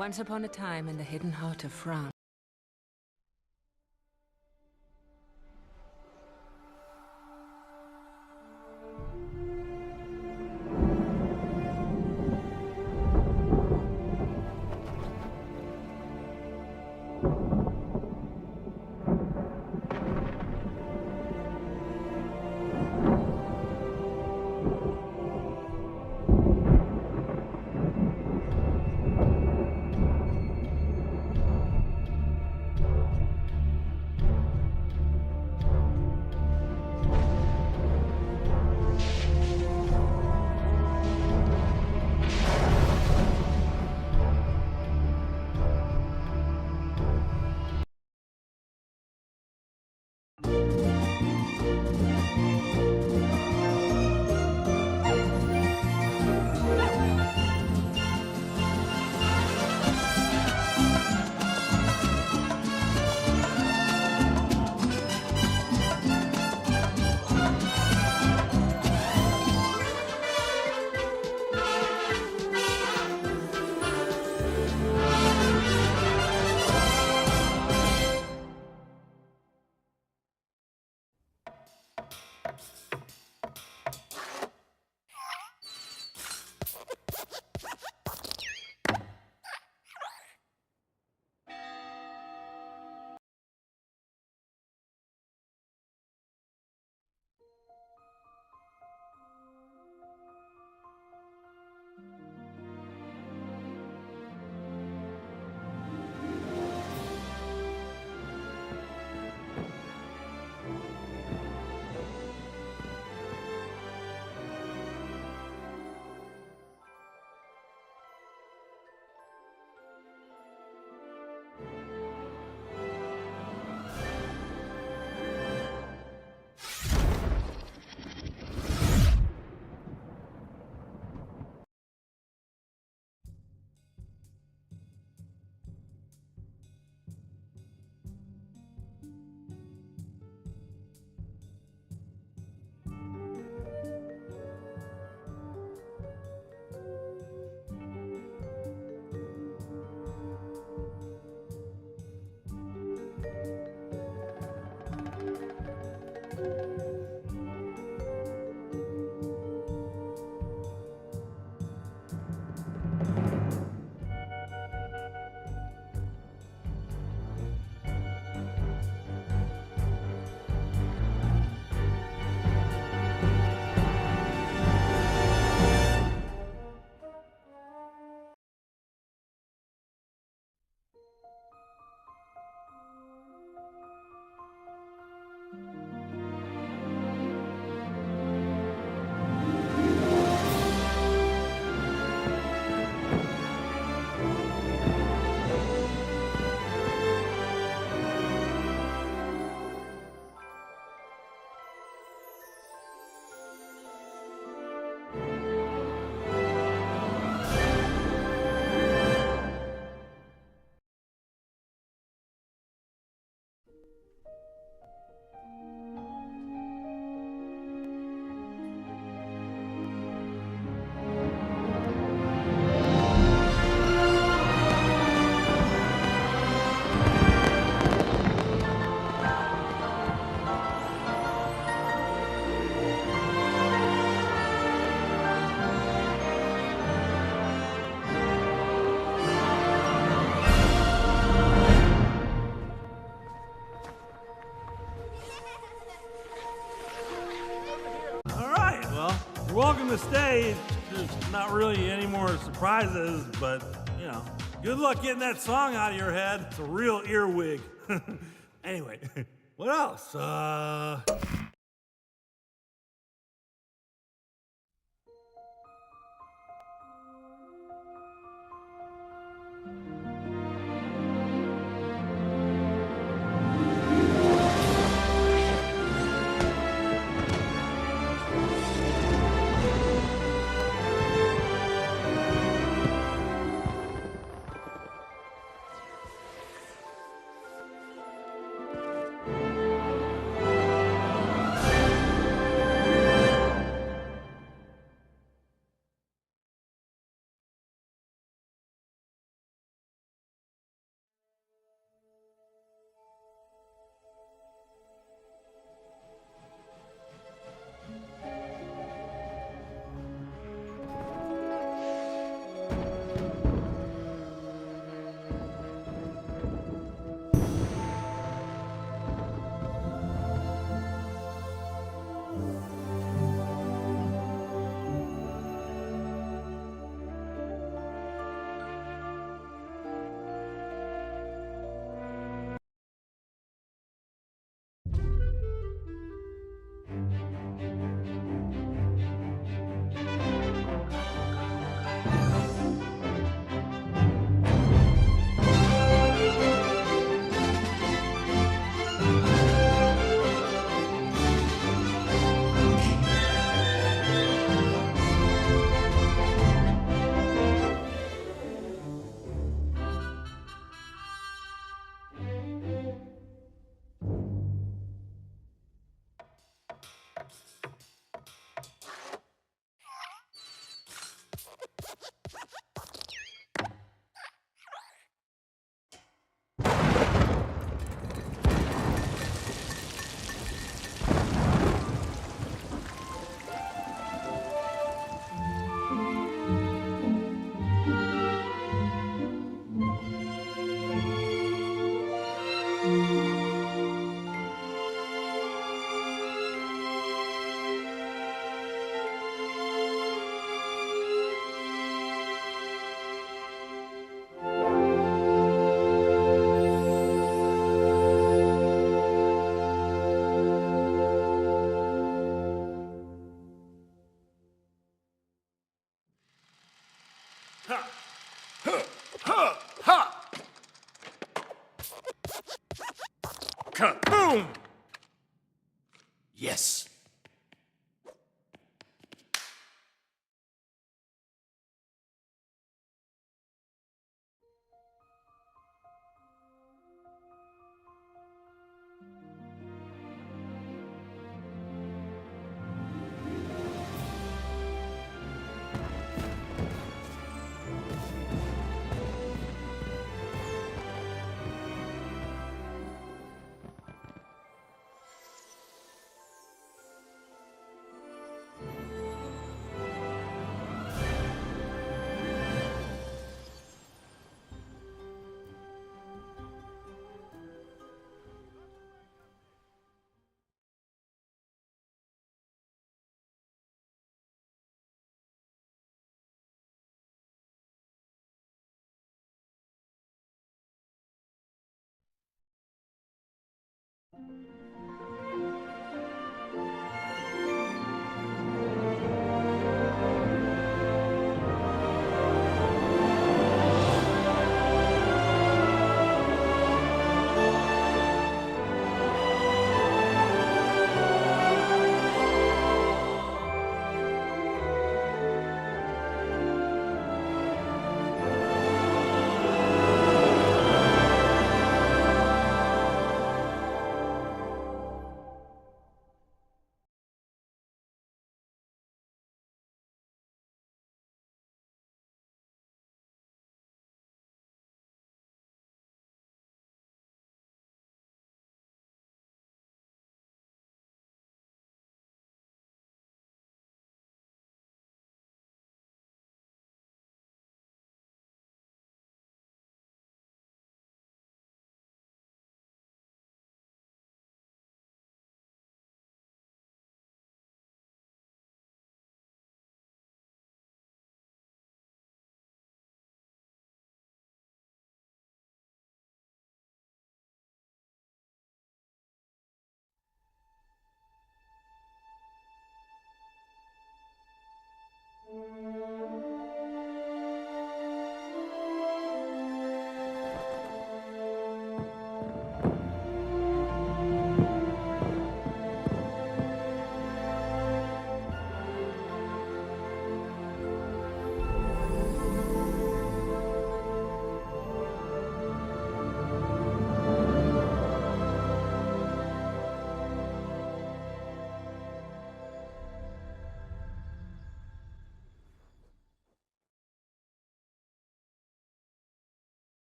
Once upon a time in the hidden heart of France. You're welcome to stay. There's not really any more surprises, but, you know, good luck getting that song out of your head. It's a real earwig. Anyway, what else? Boom! Yes.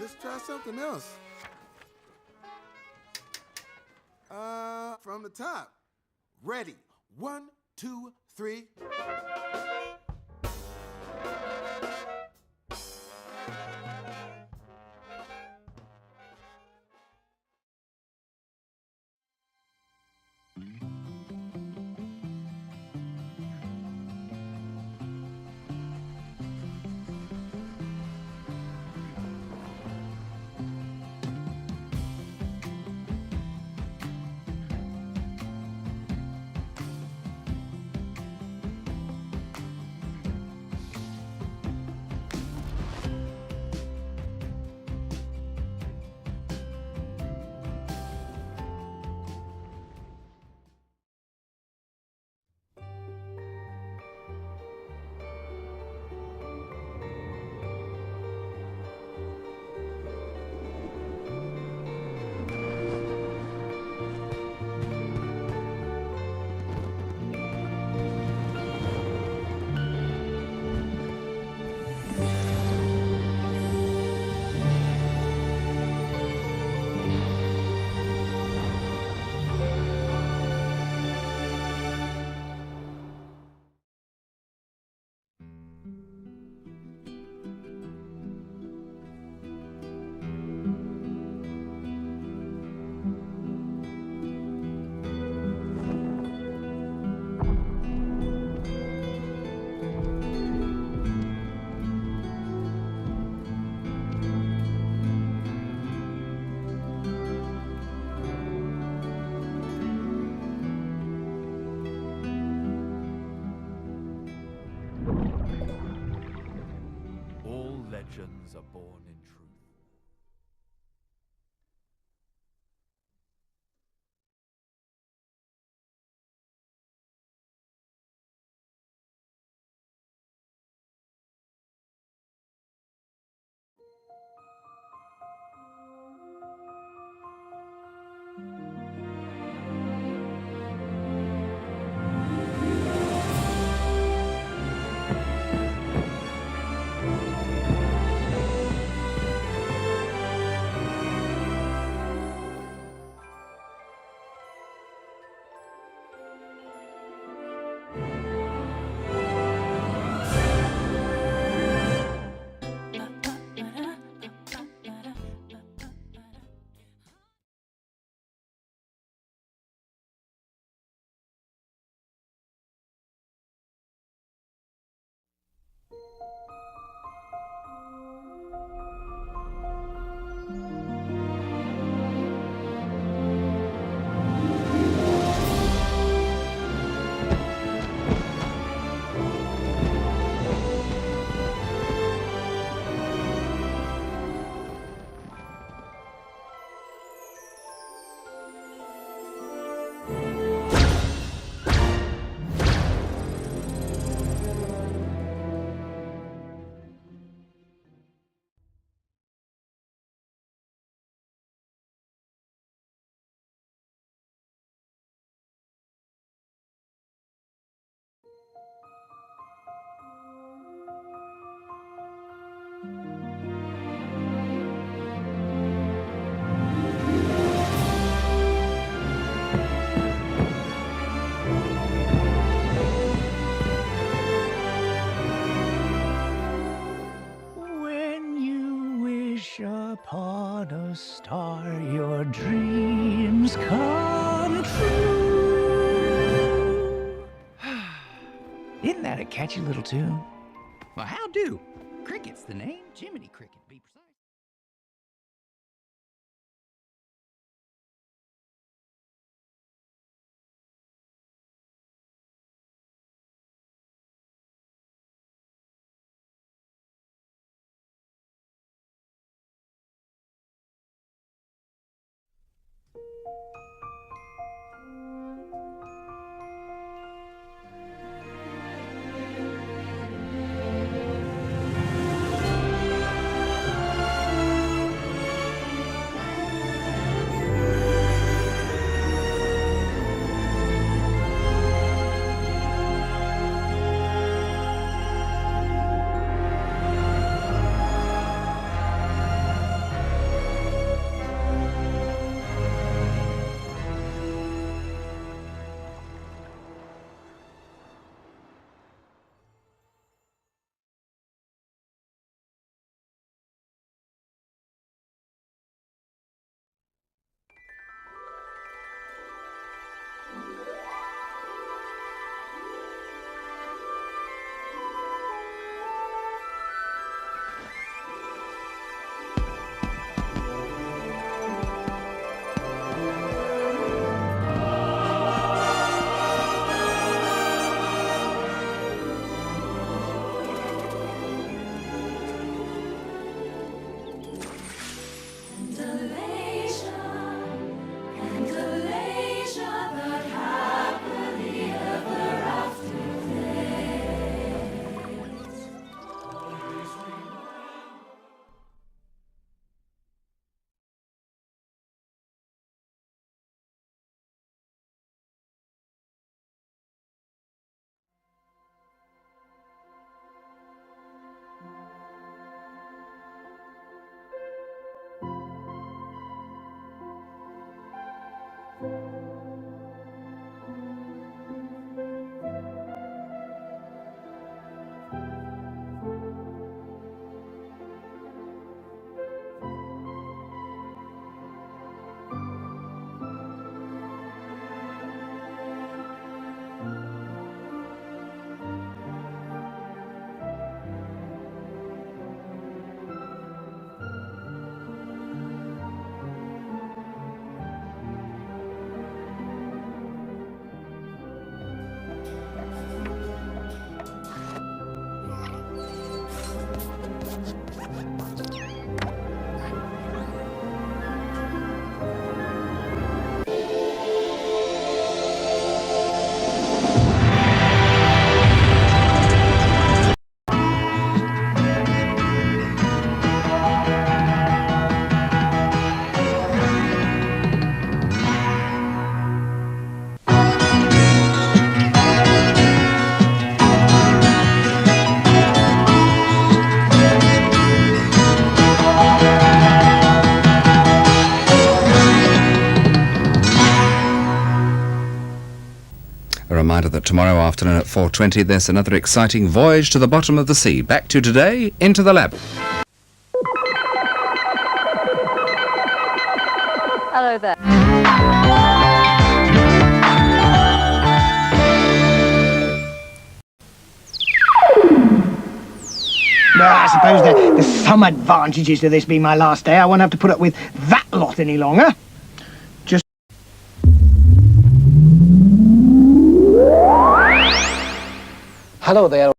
Let's try something else. From the top. Ready. 1, 2, 3. Legends are born in truth. upon a star, your dreams come true. Isn't that a catchy little tune? Well, how do? Cricket's the name. Jiminy Cricket, be precise. A reminder that tomorrow afternoon at 4:20 there's another exciting voyage to the bottom of the sea. Back to today, Into the Lab. Hello there. Well, I suppose there's some advantages to this being my last day. I won't have to put up with that lot any longer. Just... Hello there.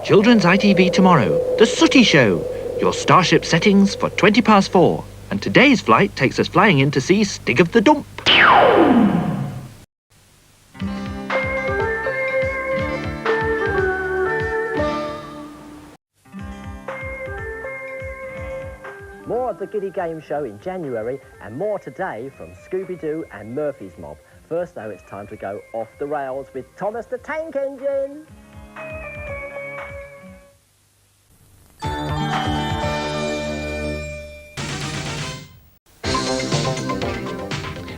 Children's ITV tomorrow, The Sooty Show. Your starship settings for 4:20. And today's flight takes us flying in to see Stig of the Dump. More of the Giddy Game Show in January and more today from Scooby-Doo and Murphy's Mob. First though, it's time to go off the rails with Thomas the Tank Engine.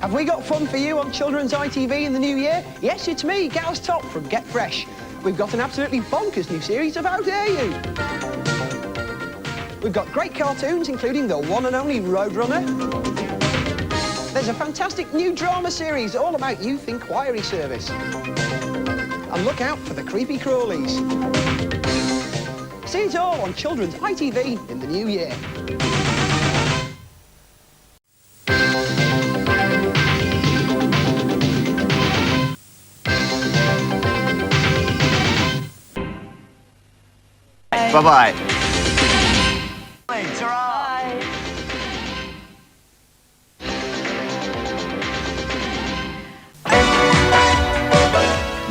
Have we got fun for you on Children's ITV in the new year? Yes, it's me, Gals Top from Get Fresh. we've got an absolutely bonkers new series of How Dare You! We've got great cartoons, including the one and only Roadrunner. There's a fantastic new drama series all about Youth Inquiry Service. And look out for the creepy crawlies. See it all on Children's ITV in the new year. Bye-bye.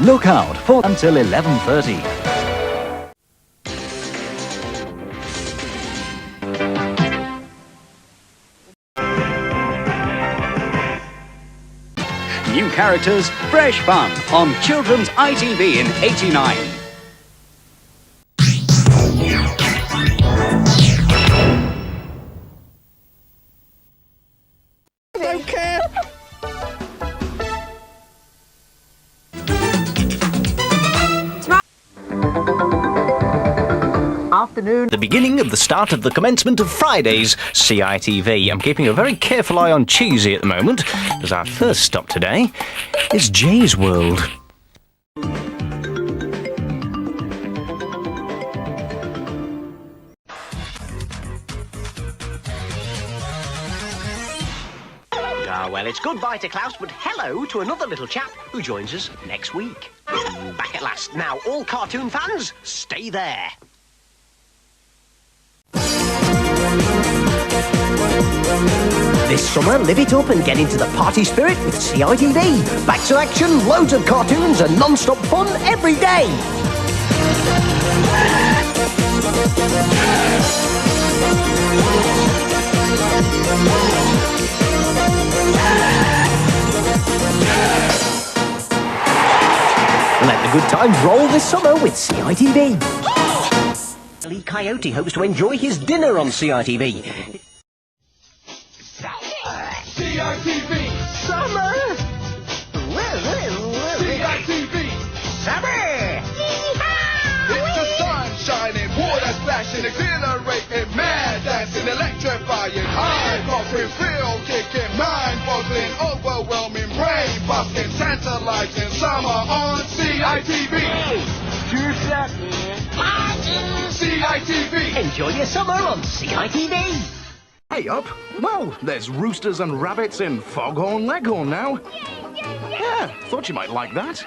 Look out for until 11:30. New characters, fresh fun on Children's ITV in '89. I don't care. Afternoon. The beginning of the start of the commencement of Friday's CITV. I'm keeping a very careful eye on Cheesy at the moment, as our first stop today is Jay's World. Ah, well, it's goodbye to Klaus, but hello to another little chap who joins us next week. Back at last. Now, all cartoon fans, stay there. This summer, live it up and get into the party spirit with CITV. Back to action, loads of cartoons and non-stop fun every day. Let the good times roll this summer with CITV. Lee Coyote hopes to enjoy his dinner on CITV. CITV Summer! CITV Summer! It's the sun shining, water splashing, exhilarating, mad dancing, electrifying, eye-popping, thrill-kicking, mind-boggling, overwhelming, brain-busting, tantalizing, summer on CITV. CITV. Enjoy your summer on CITV. Hey up! Well, there's roosters and rabbits in Foghorn Leghorn now. Yeah, thought you might like that.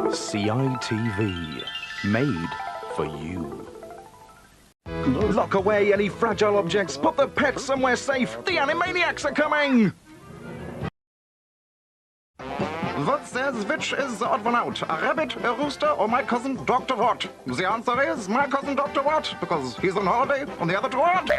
CITV, made for you. Lock away any fragile objects, put the pets somewhere safe. The Animaniacs are coming! What says which is the odd one out? A rabbit, a rooster, or my cousin Dr. Watt? The answer is my cousin Dr. Watt, because he's on holiday on the other Watt.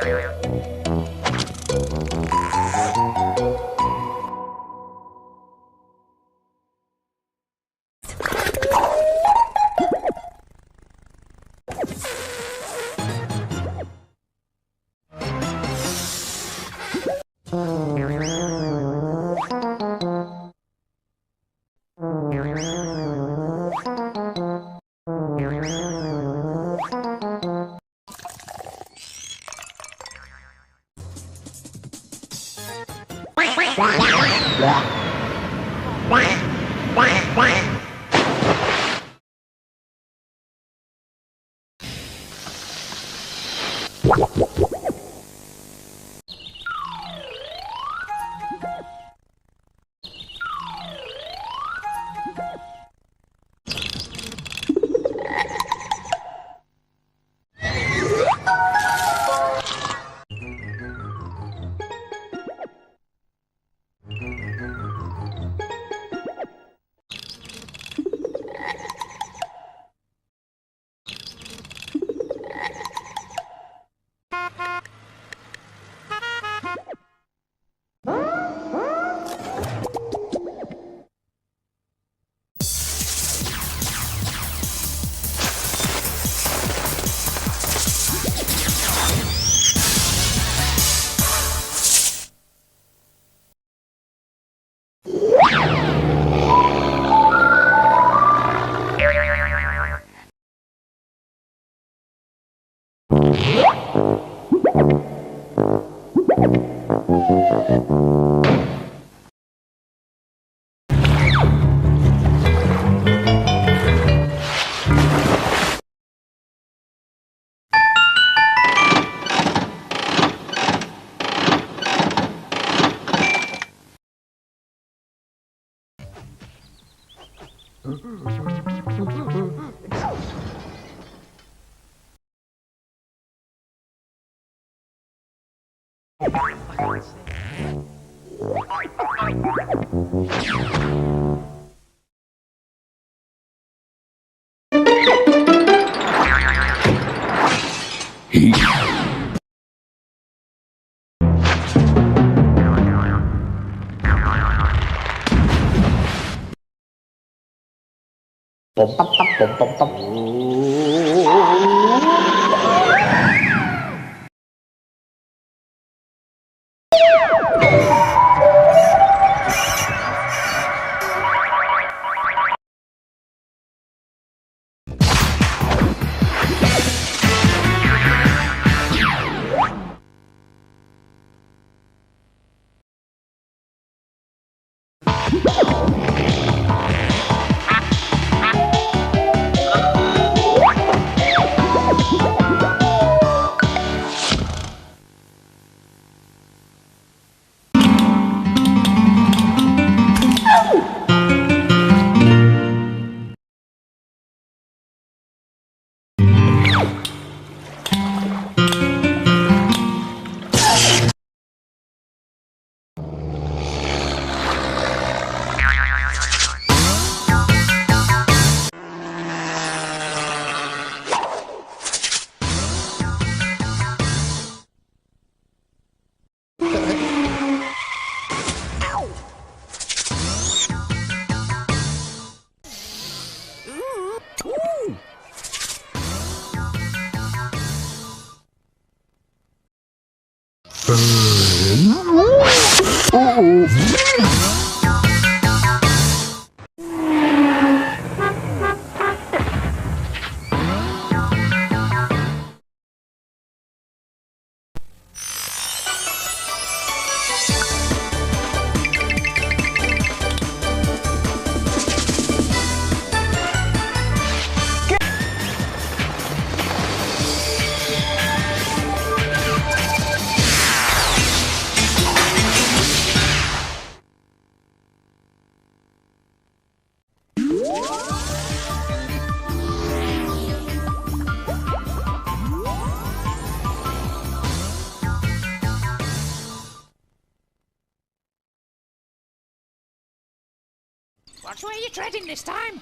Watch where you're treading this time.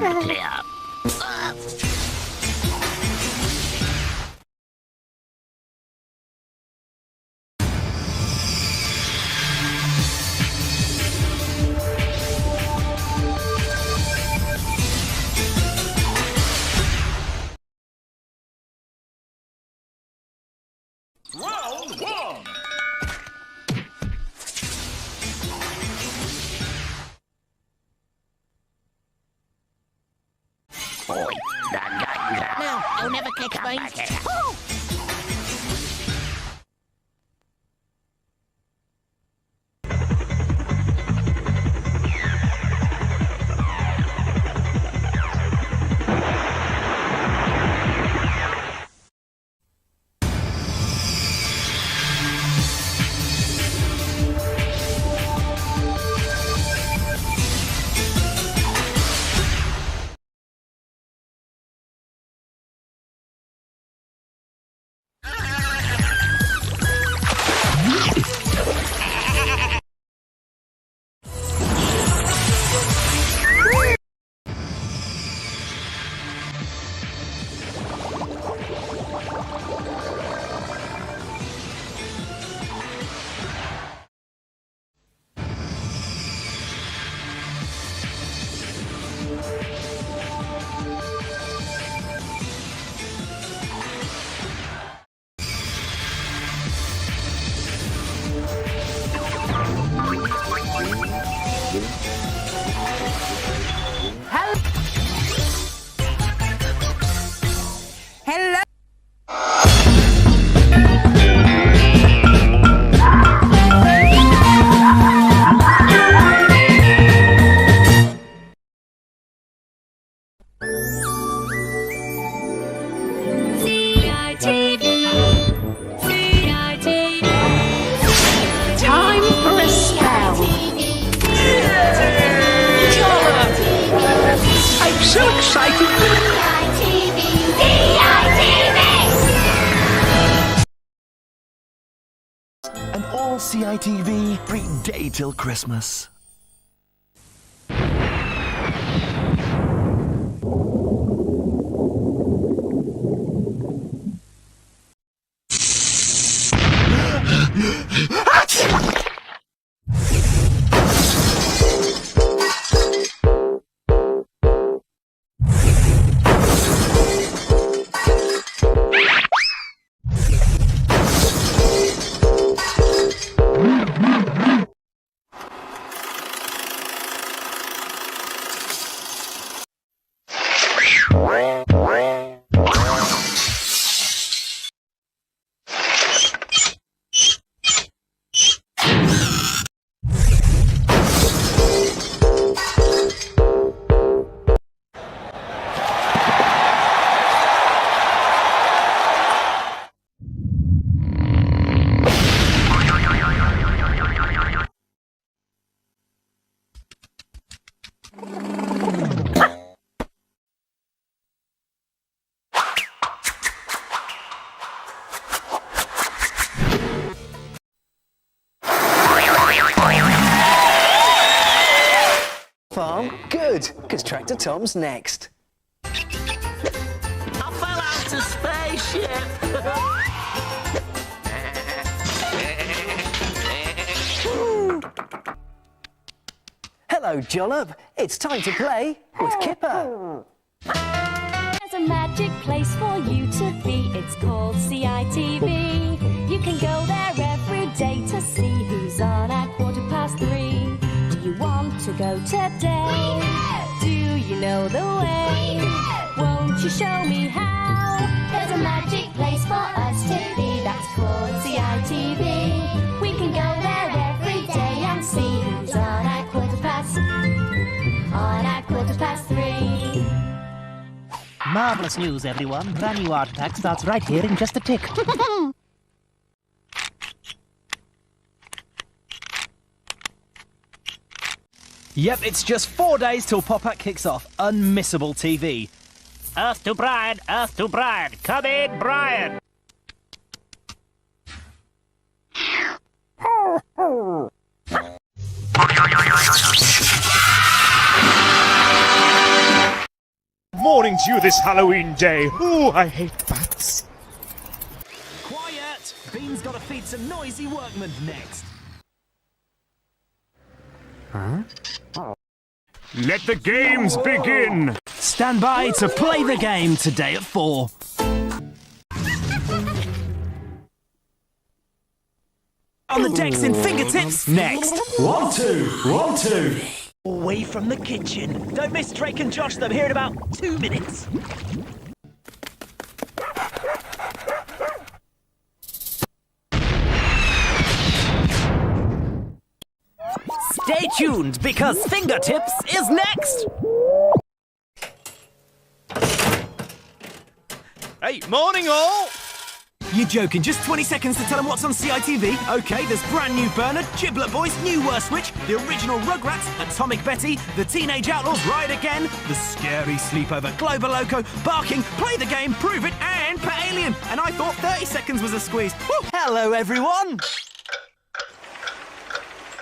Clear. Round one. No, you'll never catch me. Hello. Time for a spell. I'm so excited. And all CITV free day till Christmas. Farm? Good, because Tractor Tom's next. I fell out of spaceship. Hello, Jollop. It's time to play with Kipper. There's a magic place for you to be. It's called CITV. You can go there every day to see who's on at 3:15. Do you want to go today? Do you know the way? Won't you show me how? There's a magic place for us to be. That's called CITV. We can go there every day and see who's on at 3:15. Marvellous news, everyone. Brand new art attack starts right here in just a tick. Yep, it's just 4 days till Pop-Up kicks off. Unmissable TV. Earth to Brian, Earth to Brian. Come in, Brian. morning to you this Halloween day. Ooh, I hate bats. Quiet! Bean's got to feed some noisy workmen next. Huh? Let the games begin! Stand by to play the game today at 4. On the decks in fingertips next. 1, 2, 1, 2. Away from the kitchen. Don't miss Drake and Josh. They're here in about 2 minutes. Stay tuned because Fingertips is next. Hey, morning all! You're joking. Just 20 seconds to tell them what's on CITV. OK, there's Brand New Bernard, Giblet Boys, New Worst Witch, the original Rugrats, Atomic Betty, the Teenage Outlaws, Ride Again, the Scary Sleepover, Global Loco, Barking, Play the Game, Prove It, and Pet Alien. And I thought 30 seconds was a squeeze. Woo! Hello, everyone.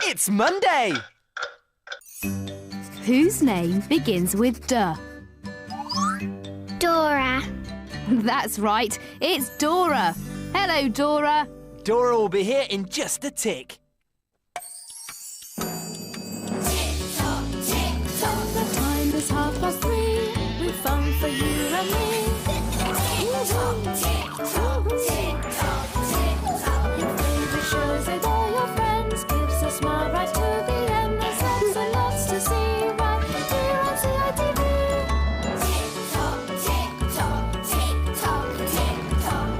It's Monday. Whose name begins with D? Dora. That's right, it's Dora. Hello, Dora. Dora will be here in just a tick. The time is 3:30 with fun for you and me. Your favourite shows with all your friends gives a smile right to the end. There's lots and lots to see right here on CITV.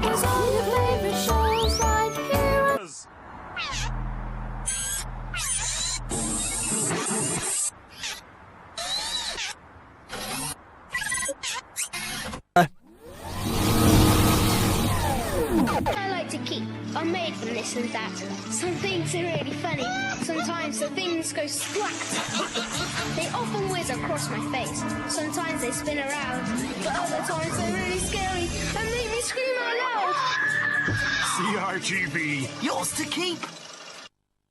There's all your favourite shows right here on... I like to keep are made from this and that. Some things are really funny. Sometimes the things go splat. They often whiz across my face. Sometimes they spin around. But other times they're really scary and make me scream out loud. CRTV, yours to keep.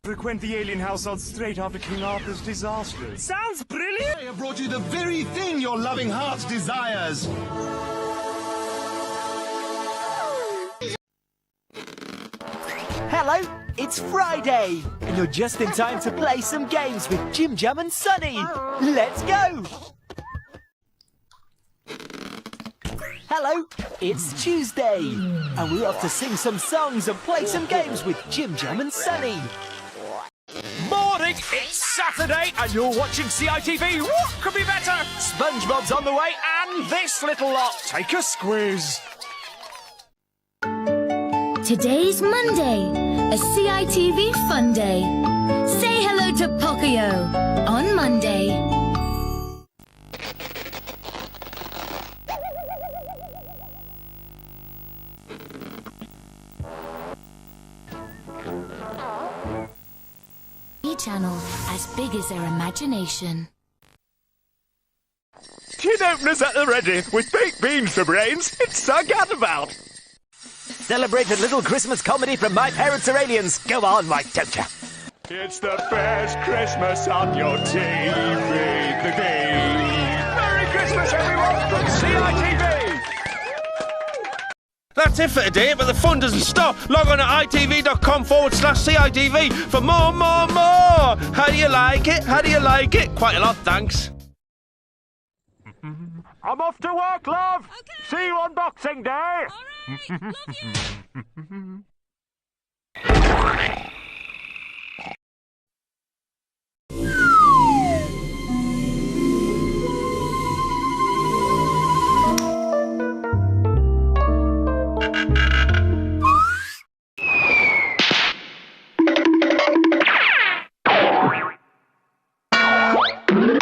Frequent the alien household straight after King Arthur's disaster. Sounds brilliant! I have brought you the very thing your loving heart desires. Hello, it's Friday, and you're just in time to play some games with Jim Jam and Sunny. Let's go! Hello, it's Tuesday, and we're off to sing some songs and play some games with Jim Jam and Sunny. Morning, it's Saturday, and you're watching CITV. What could be better? SpongeBob's on the way, and this little lot. Take a squiz. Today's Monday, a CITV fun day. Say hello to Pocoyo on Monday. Channel, as big as their imagination. Tin openers at the ready, with baked beans for brains. It's a gadabout. Celebrate a little Christmas comedy from My Parents Are Aliens. Go on, why don't you? It's the best Christmas on your TV. Merry Christmas, everyone, from CITV. That's it for today, but the fun doesn't stop. Log on to itv.com/CITV for more. How do you like it? How do you like it? Quite a lot, thanks. I'm off to work, love. Okay. See you on Boxing Day. All right. Love you.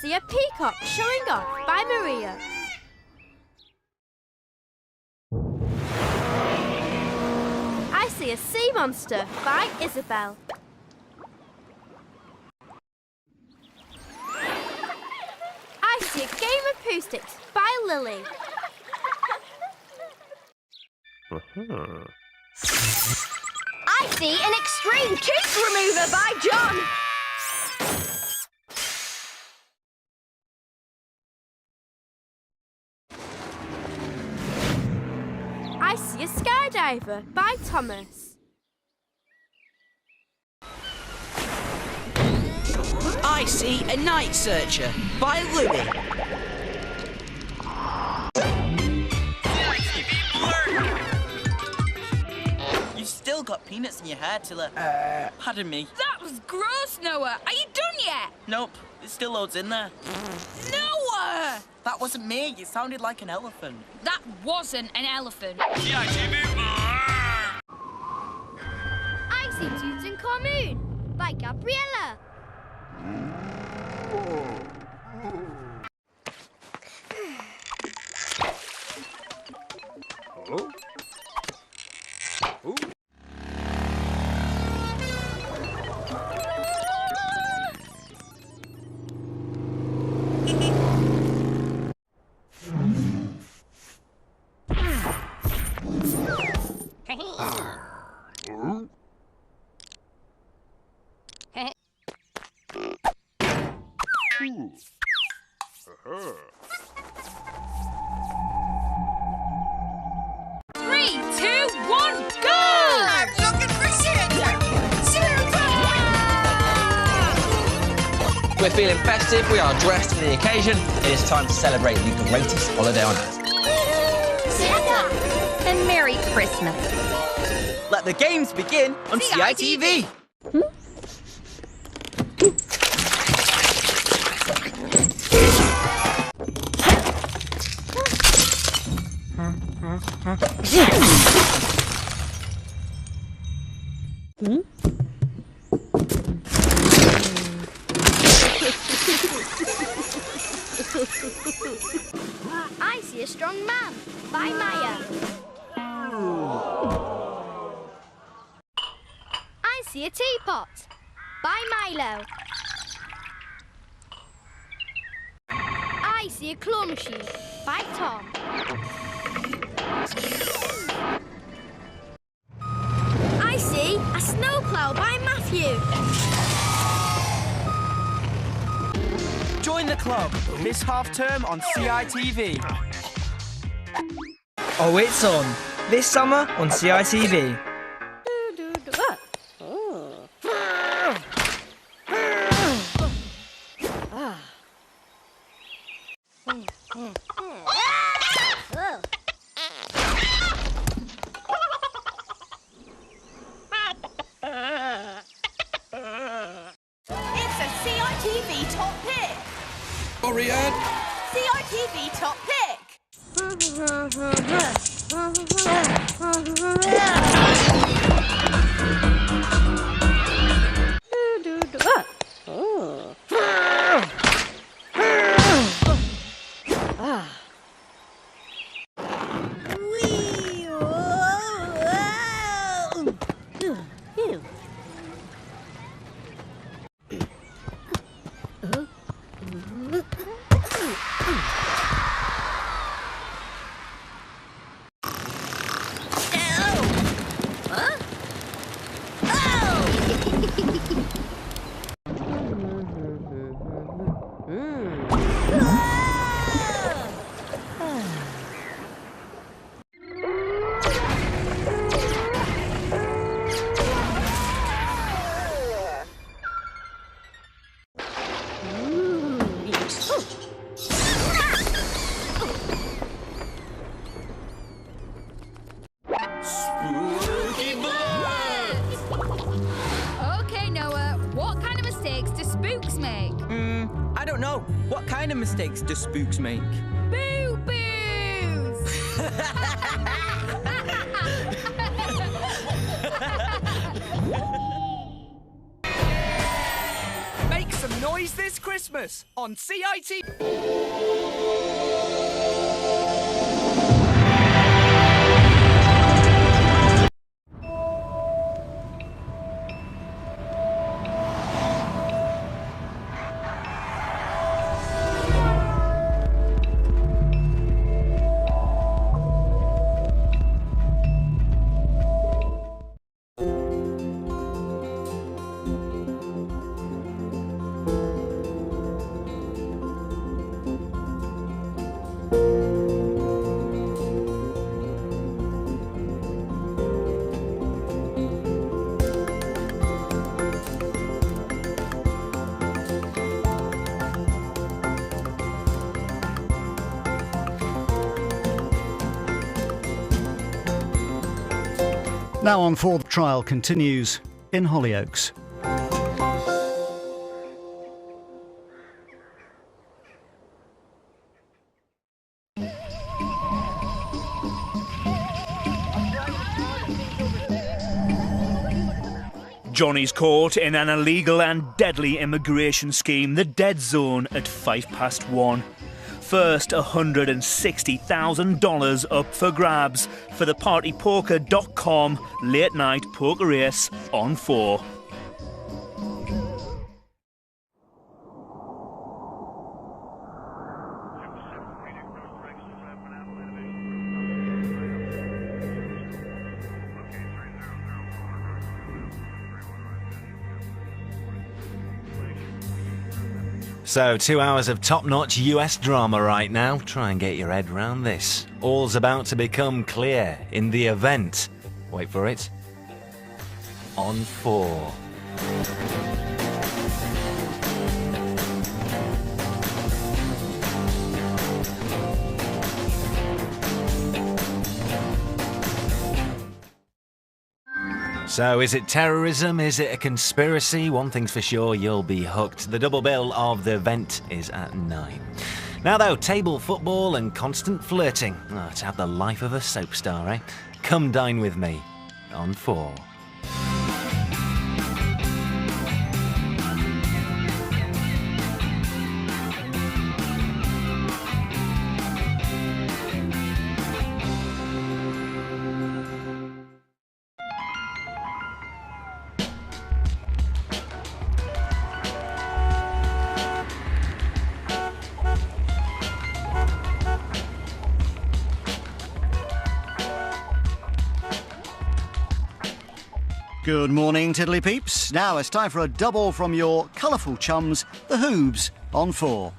see a peacock showing off by Maria. I see a sea monster by Isabel. I see a game of poo sticks by Lily. I see an extreme tooth remover by John. I see a skydiver by Thomas. I see a night searcher by Louie. You've still got peanuts in your hair, Tiller. Pardon me. That was gross, Noah. Are you done yet? Nope, there's still loads in there. Noah! That wasn't me. You sounded like an elephant. That wasn't an elephant. I see Tutankhamun by Gabriella. Oh. Ooh. 3, 2, 1, go! I'm looking for Santa! We're feeling festive, we are dressed for the occasion. It is time to celebrate the greatest holiday on earth. Santa! And Merry Christmas. Let the games begin on CITV. I see a strong man by Maya. I see a teapot by Milo. I see a claw machine by Tom. I see a snowplow by Matthew. Join the club this half term on CITV. Oh, it's on. This summer on CITV. It's a CITV top pick! Oriad! CITV top pick! Okay, Noah, what kind of mistakes do spooks make? I don't know. What kind of mistakes do spooks make? Boo-boos! Make some noise this Christmas on CIT. Now on 4, the trial continues in Hollyoaks. Johnny's caught in an illegal and deadly immigration scheme, the Dead Zone, at 1:05. First, $160,000 up for grabs for the partypoker.com late night poker race on 4. So, 2 hours of top-notch US drama right now. Try and get your head round this. All's about to become clear in the event. Wait for it. On 4. So, is it terrorism? Is it a conspiracy? One thing's for sure, you'll be hooked. The double bill of the event is at 9. Now though, table football and constant flirting. Oh, to have the life of a soap star, eh? Come dine with me on 4. Good morning, Tiddly Peeps. Now it's time for a double from your colourful chums, the Hoobs, on 4.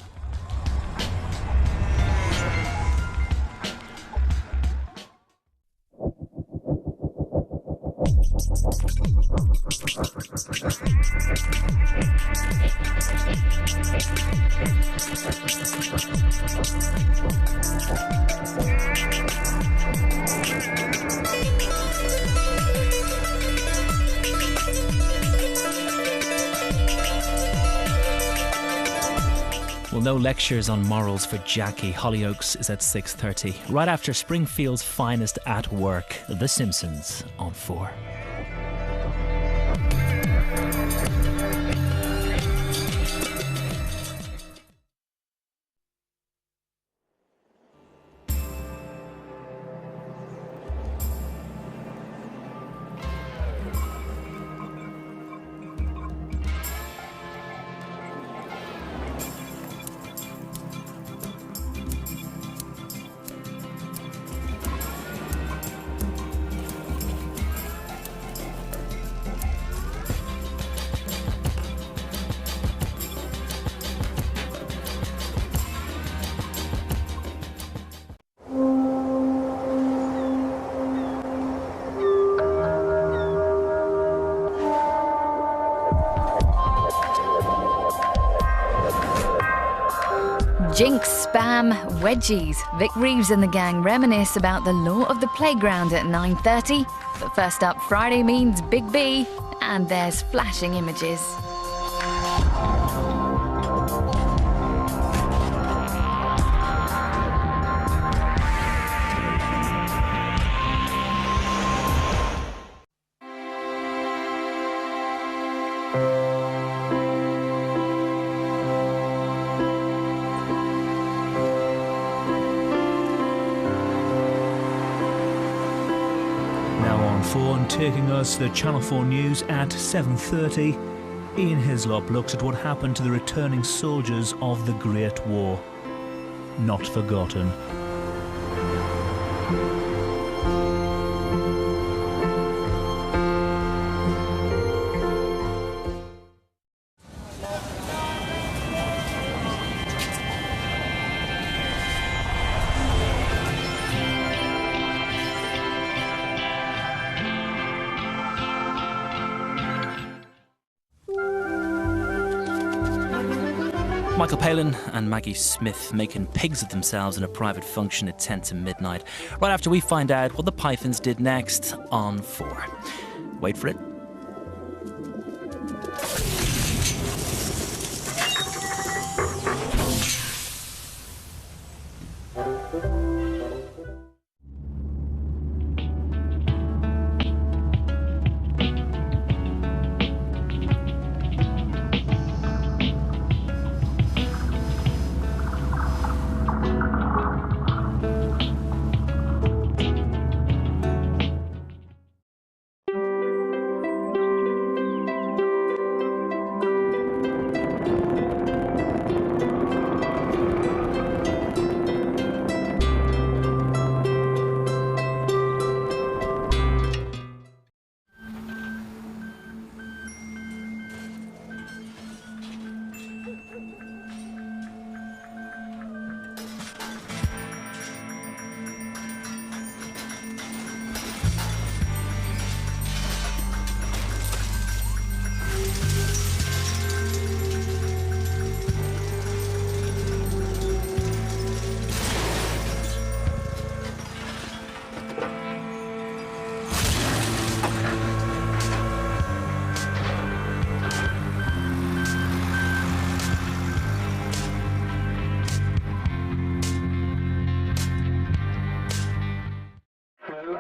Well, no lectures on morals for Jackie. Hollyoaks is at 6:30, right after Springfield's finest at work, The Simpsons, on 4. Jinx, spam, wedgies. Vic Reeves and the gang reminisce about the law of the playground at 9:30. But first up, Friday means Big B, and there's flashing images. 4 and taking us to the Channel 4 News at 7:30. Ian Hislop looks at what happened to the returning soldiers of the Great War. Not forgotten. Michael Palin and Maggie Smith making pigs of themselves in a private function at 10 to midnight, right after we find out what the Pythons did next on 4. Wait for it.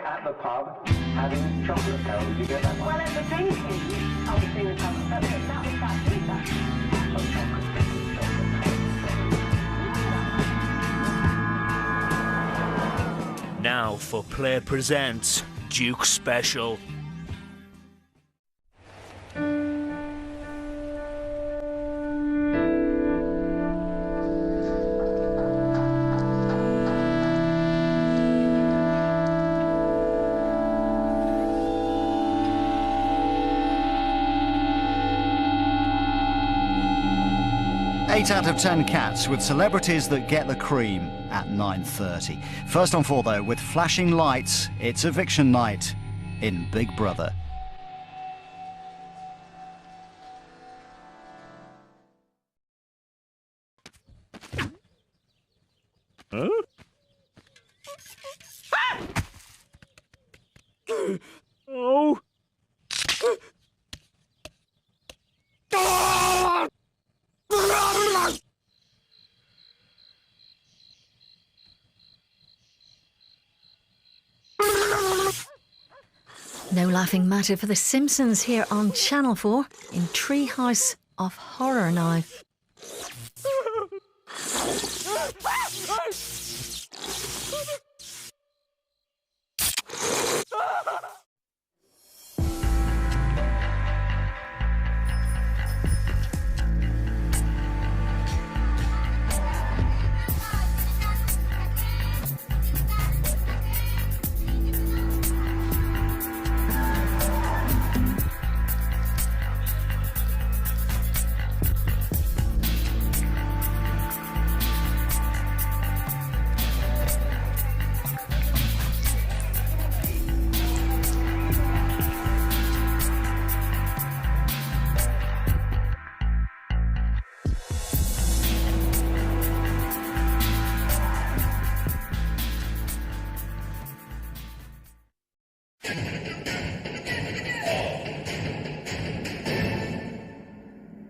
At the pub having chocolate cones. You get that one? Well, at the drinking, I was seeing a chocolate cone. That was that pizza. Now for Play Presents Duke Special. Eight out of 10 cats with celebrities that get the cream at 9:30. First on 4 though, with flashing lights, it's eviction night in Big Brother. Huh? Oh! No laughing matter for The Simpsons here on Channel 4 in Treehouse of Horror now.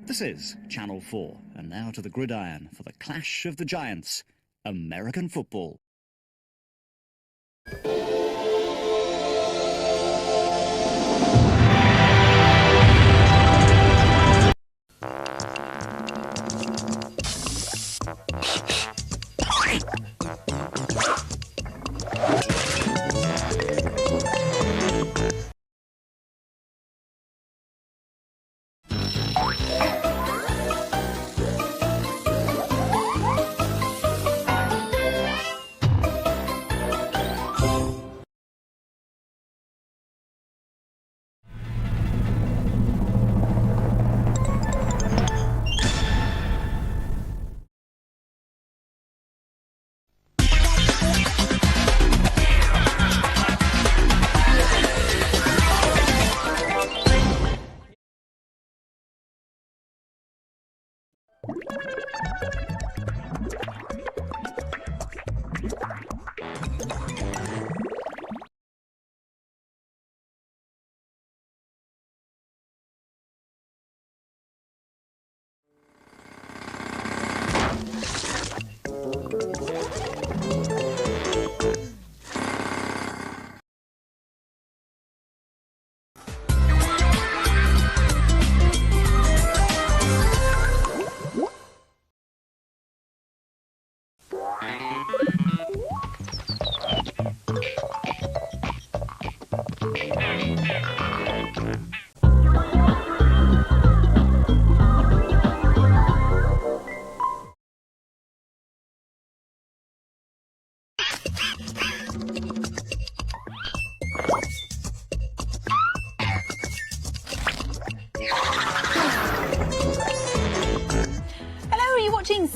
This is Channel 4, and now to the gridiron for the Clash of the Giants, American football.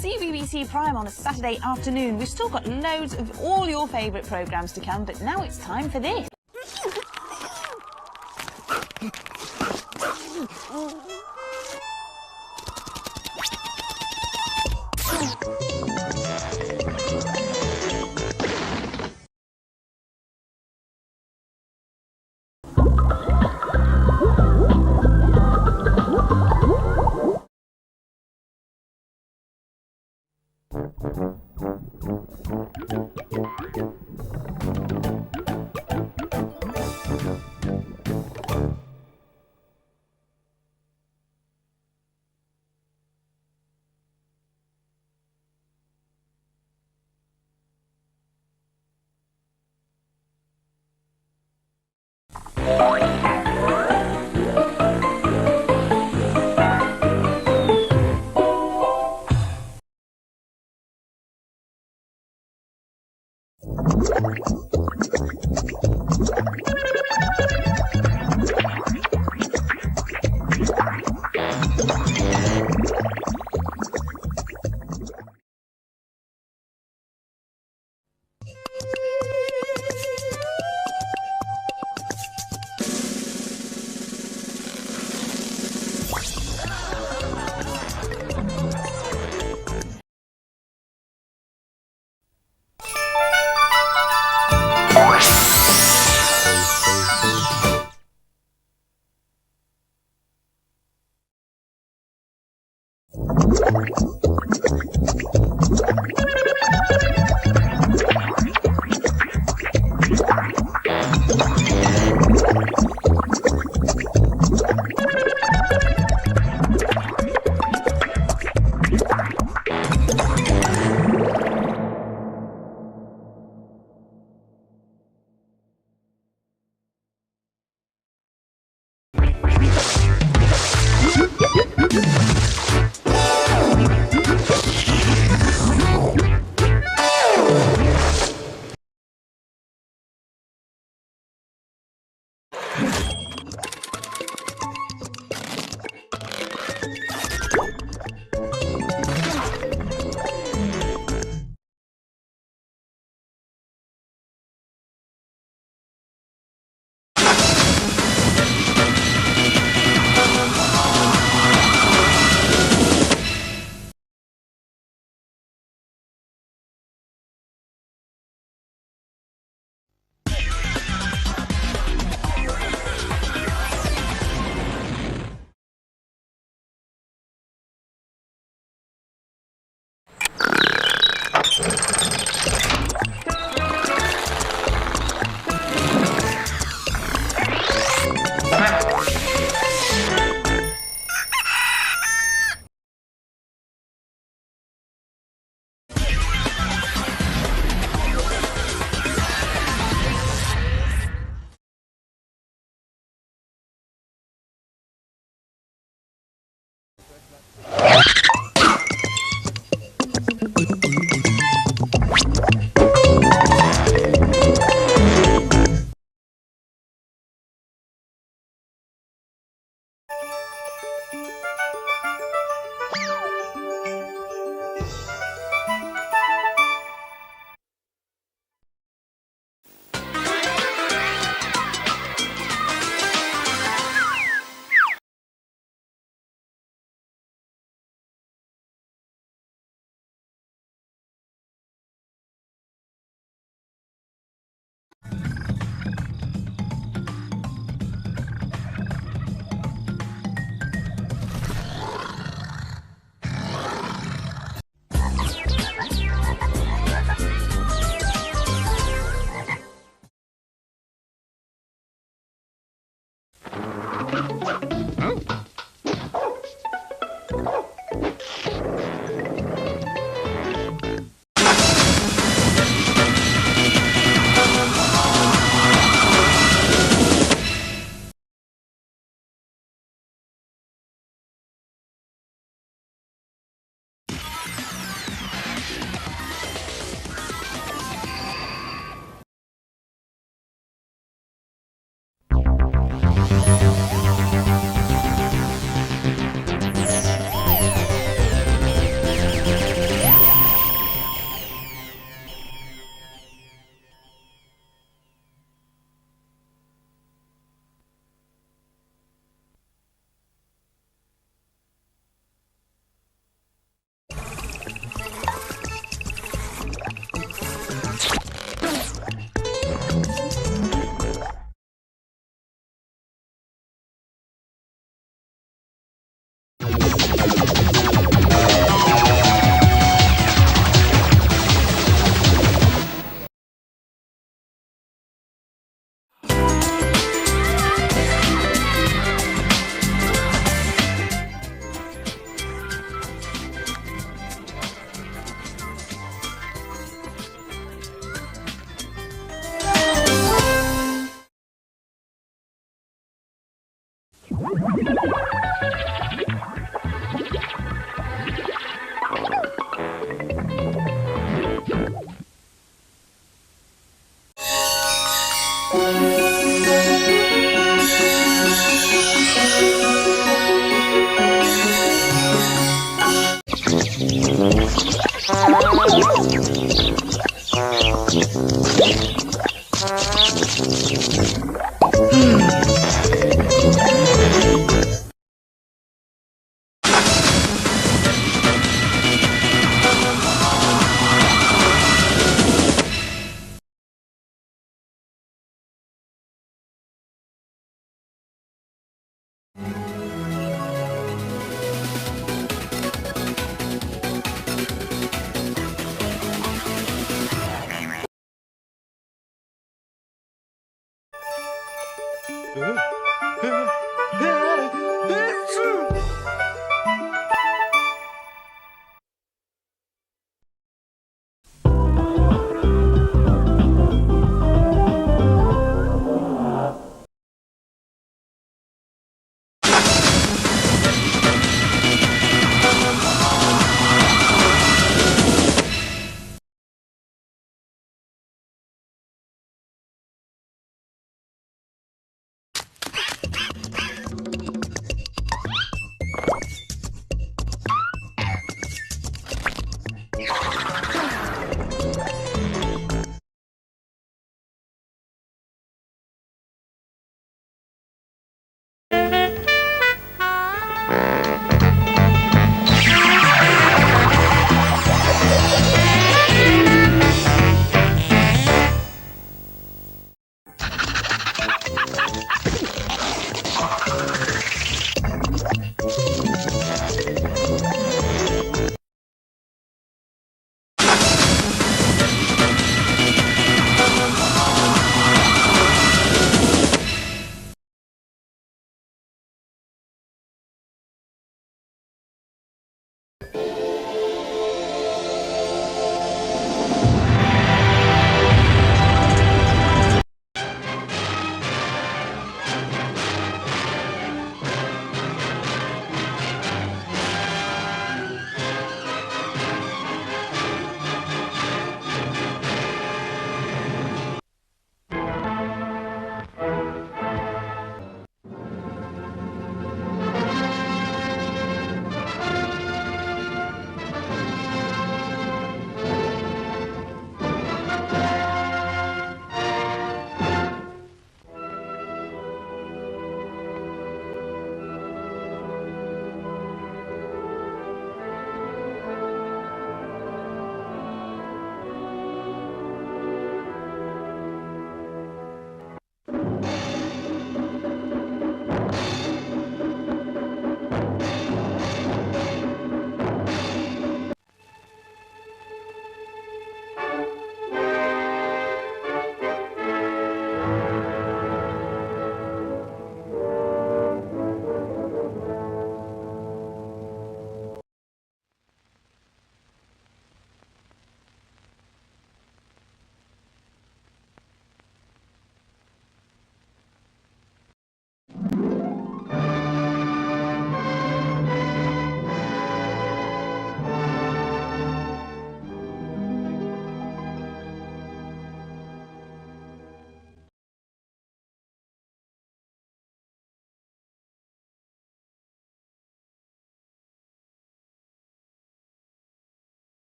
CBBC Prime on a Saturday afternoon. We've still got loads of all your favourite programmes to come, but now it's time for this.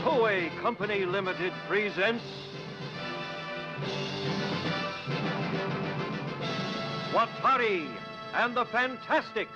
Toei Company Limited presents Watari and the Fantastic.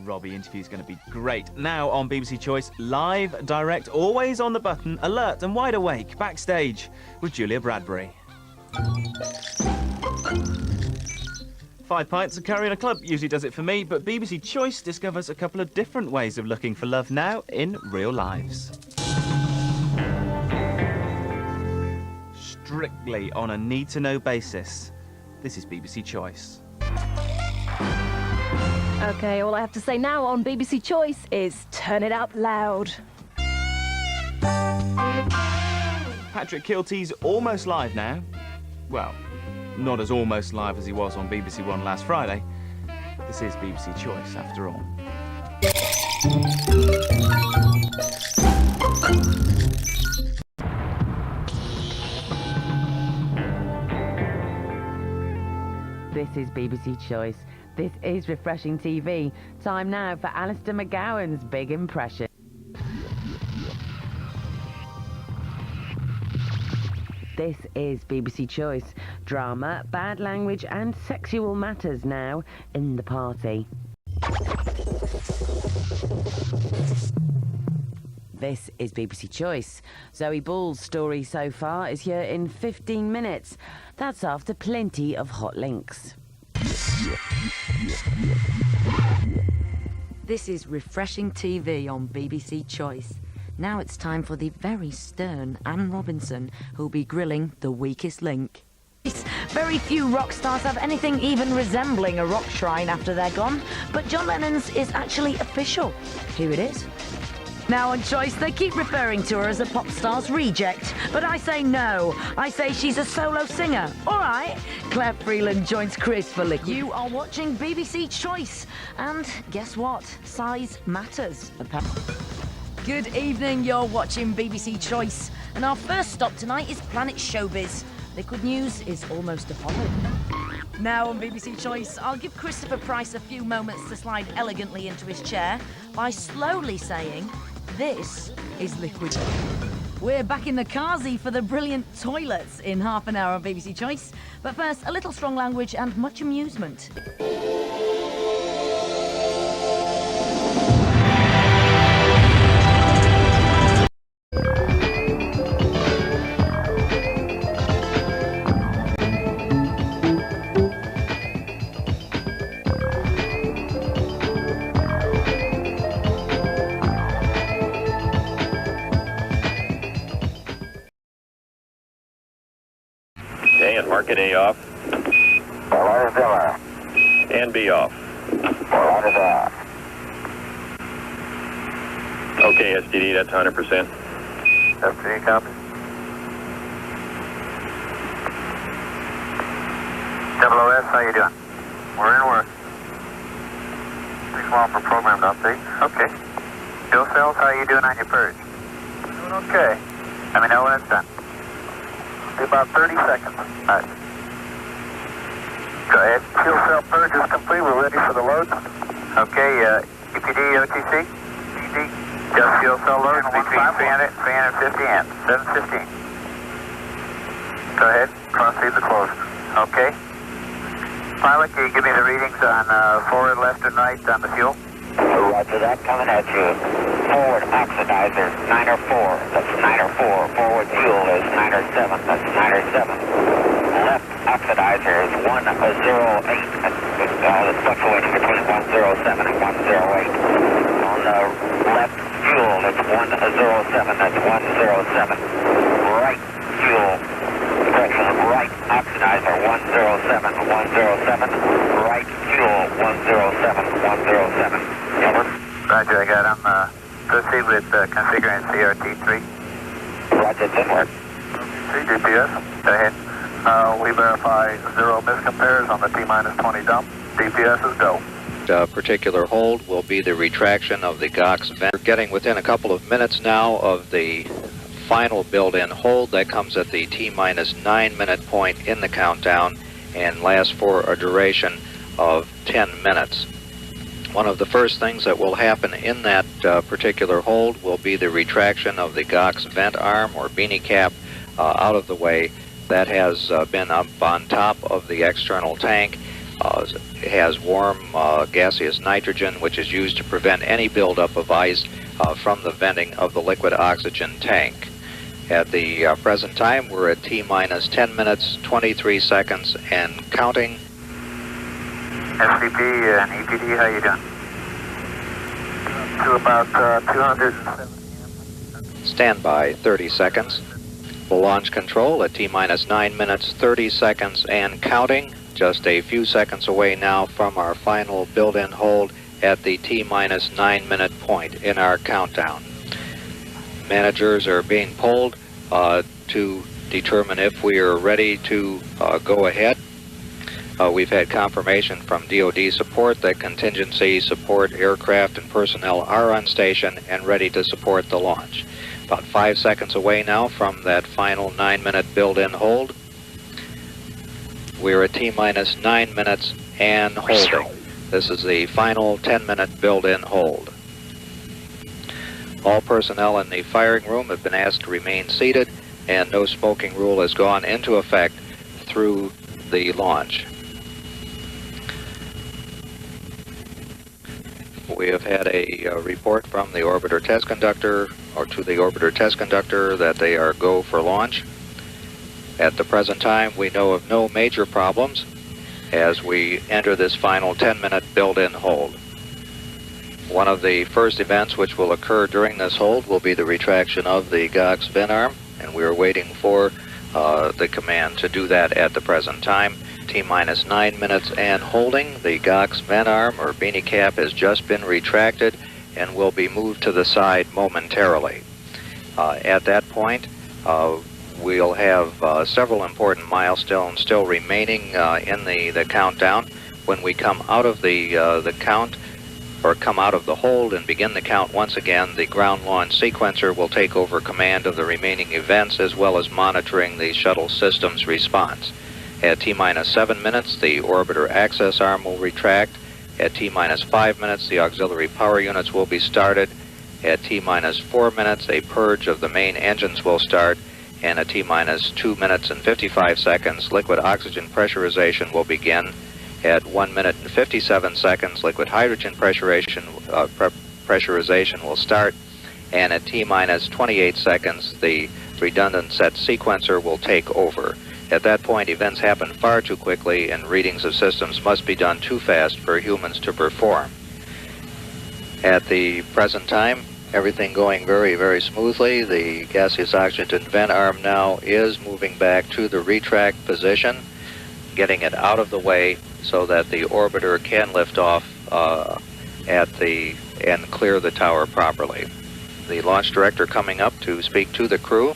Robbie interview is going to be great. Now on BBC Choice, live, direct, always on the button, alert and wide awake, backstage with Julia Bradbury. 5 pints of curry in a club usually does it for me, but BBC Choice discovers a couple of different ways of looking for love now in real lives. Strictly on a need-to-know basis. This is BBC Choice. Okay, all I have to say now on BBC Choice is turn it up loud. Patrick Kilty's almost live now. Well, not as almost live as he was on BBC One last Friday. This is BBC Choice, after all. This is BBC Choice. This is Refreshing TV. Time now for Alistair McGowan's Big Impression. This is BBC Choice. Drama, bad language and sexual matters now in the party. This is BBC Choice. Zoe Ball's story so far is here in 15 minutes. That's after plenty of hot links. This is Refreshing TV on BBC Choice. Now it's time for the very stern Anne Robinson, who'll be grilling the weakest link. Very few rock stars have anything even resembling a rock shrine after they're gone, but John Lennon's is actually official. Here it is. Now on Choice, they keep referring to her as a pop star's reject, but I say no. I say she's a solo singer. All right. Claire Freeland joins Chris for Liquid. You are watching BBC Choice, and guess what? Size matters. Good evening, you're watching BBC Choice. And our first stop tonight is Planet Showbiz. Liquid news is almost upon us. Now on BBC Choice, I'll give Christopher Price a few moments to slide elegantly into his chair by slowly saying, "This is Liquid." We're back in the Kazi for the brilliant toilets in half an hour on BBC Choice. But first, a little strong language and much amusement. Okay, and market A off. And B off. Okay, STD, that's 100%. STD, copy. OS, how you doing? We're in work. 6 mile for programmed update. Okay. Fuel cells, how you doing on your purge? Doing okay. Let me know when it's done. Be about 30 seconds. All right. Go ahead. Fuel cell purge is complete. We're ready for the load. Okay, EPD, OTC? EPD. Just fuel cell loads between 300, 350 and 715. Go ahead. Proceed to close. Okay. Pilot, can you give me the readings on forward, left, and right on the fuel? Roger that. Coming at you. Forward oxidizer, 9 or 4. That's 9 or 4. Forward fuel is 9 or 7. That's 9 or 7. Left oxidizer is 108. It's fluctuating between 107 and 108. On the left fuel, it's 107. That's 107. Right fuel, correction, right oxidizer, 107. 107. Right fuel, 107. 107. Over. Roger, I got him. Proceed with configuring CRT3. Roger, it's in work. GPS, go ahead. We verify 0 miscompares on the T-minus 20 dump. DPS is go. Particular hold will be the retraction of the GOX vent. We're getting within a couple of minutes now of the final build-in hold that comes at the T-minus 9-minute point in the countdown and lasts for a duration of 10 minutes. One of the first things that will happen in that particular hold will be the retraction of the GOX vent arm or beanie cap out of the way. That has been up on top of the external tank. It has warm gaseous nitrogen, which is used to prevent any buildup of ice from the venting of the liquid oxygen tank. At the present time, we're at T-minus 10 minutes, 23 seconds, and counting. SCP and EPD, how you doing? To about 270. Standby, 30 seconds. Launch control at T-minus 9 minutes, 30 seconds, and counting. Just a few seconds away now from our final build-in hold at the T-minus 9-minute point in our countdown. Managers are being polled to determine if we are ready to go ahead. We've had confirmation from DoD support that contingency support aircraft and personnel are on station and ready to support the launch. About 5 seconds away now from that final 9-minute build-in hold. We're at T-minus 9 minutes and holding. This is the final 10-minute build-in hold. All personnel in the firing room have been asked to remain seated, and no smoking rule has gone into effect through the launch. We have had a report from the orbiter test conductor, or to the orbiter test conductor, that they are go for launch. At the present time, we know of no major problems as we enter this final 10-minute build-in hold. One of the first events which will occur during this hold will be the retraction of the GOX vent arm, and we are waiting for the command to do that at the present time. T-minus 9 minutes and holding. The GOX vent arm or beanie cap has just been retracted and will be moved to the side momentarily. At that point, we'll have several important milestones still remaining in the countdown. When we come out of the count, or come out of the hold and begin the count once again, the ground launch sequencer will take over command of the remaining events as well as monitoring the shuttle system's response. At T-minus 7 minutes, the orbiter access arm will retract. At T-minus 5 minutes, the auxiliary power units will be started. At T-minus 4 minutes, a purge of the main engines will start. And at T-minus 2 minutes and 55 seconds, liquid oxygen pressurization will begin. At 1 minute and 57 seconds, liquid hydrogen pressurization will start. And at T-minus 28 seconds, the redundant set sequencer will take over. At that point, events happen far too quickly, and readings of systems must be done too fast for humans to perform. At the present time, everything going very, very smoothly. The gaseous oxygen vent arm now is moving back to the retract position, getting it out of the way so that the orbiter can lift off and clear the tower properly. The launch director coming up to speak to the crew.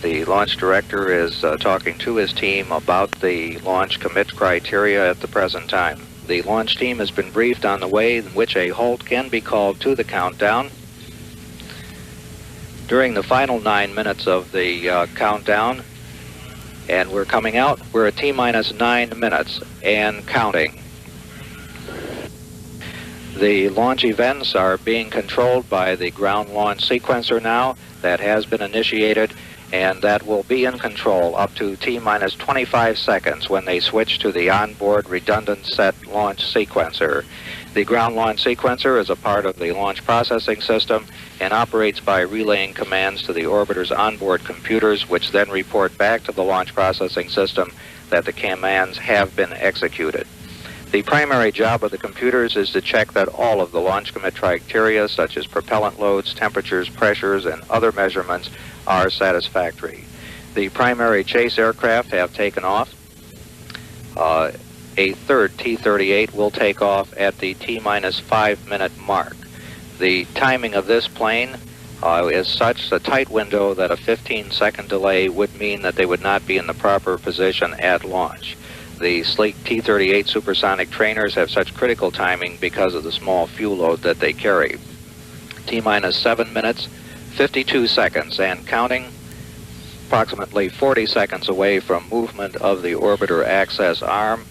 The launch director is talking to his team about the launch commit criteria at the present time. The launch team has been briefed on the way in which a halt can be called to the countdown. During the final 9 minutes of the countdown, and we're coming out, we're at T-minus 9 minutes and counting. The launch events are being controlled by the ground launch sequencer now. That has been initiated, and that will be in control up to T-minus 25 seconds when they switch to the onboard redundant set launch sequencer. The ground launch sequencer is a part of the launch processing system and operates by relaying commands to the orbiter's onboard computers, which then report back to the launch processing system that the commands have been executed. The primary job of the computers is to check that all of the launch commit criteria, such as propellant loads, temperatures, pressures, and other measurements, are satisfactory. The primary chase aircraft have taken off. A third T-38 will take off at the T-minus 5 minute mark. The timing of this plane is such a tight window that a 15-second delay would mean that they would not be in the proper position at launch. The sleek T-38 supersonic trainers have such critical timing because of the small fuel load that they carry. T-minus 7 minutes, 52 seconds and counting, approximately 40 seconds away from movement of the orbiter access arm.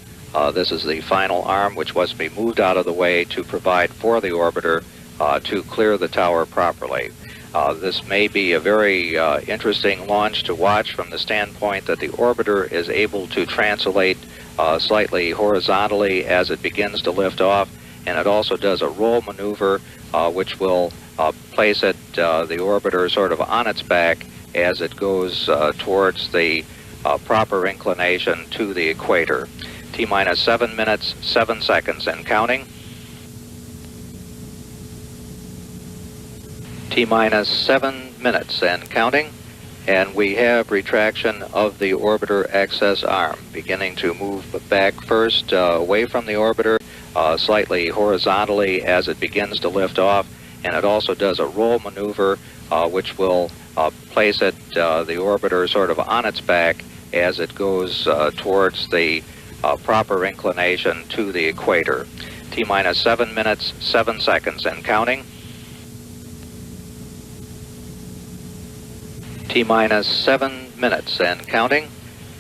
This is the final arm which was to be moved out of the way to provide for the orbiter to clear the tower properly. This may be a very interesting launch to watch from the standpoint that the orbiter is able to translate slightly horizontally as it begins to lift off, and it also does a roll maneuver which will place it, the orbiter sort of on its back as it goes towards the proper inclination to the equator. T-minus 7 minutes, 7 seconds and counting. T-minus 7 minutes and counting, and we have retraction of the orbiter access arm, beginning to move back first away from the orbiter, slightly horizontally as it begins to lift off, and it also does a roll maneuver which will place it, the orbiter sort of on its back as it goes towards the proper inclination to the equator. T-minus 7 minutes, 7 seconds and counting. T-minus 7 minutes and counting,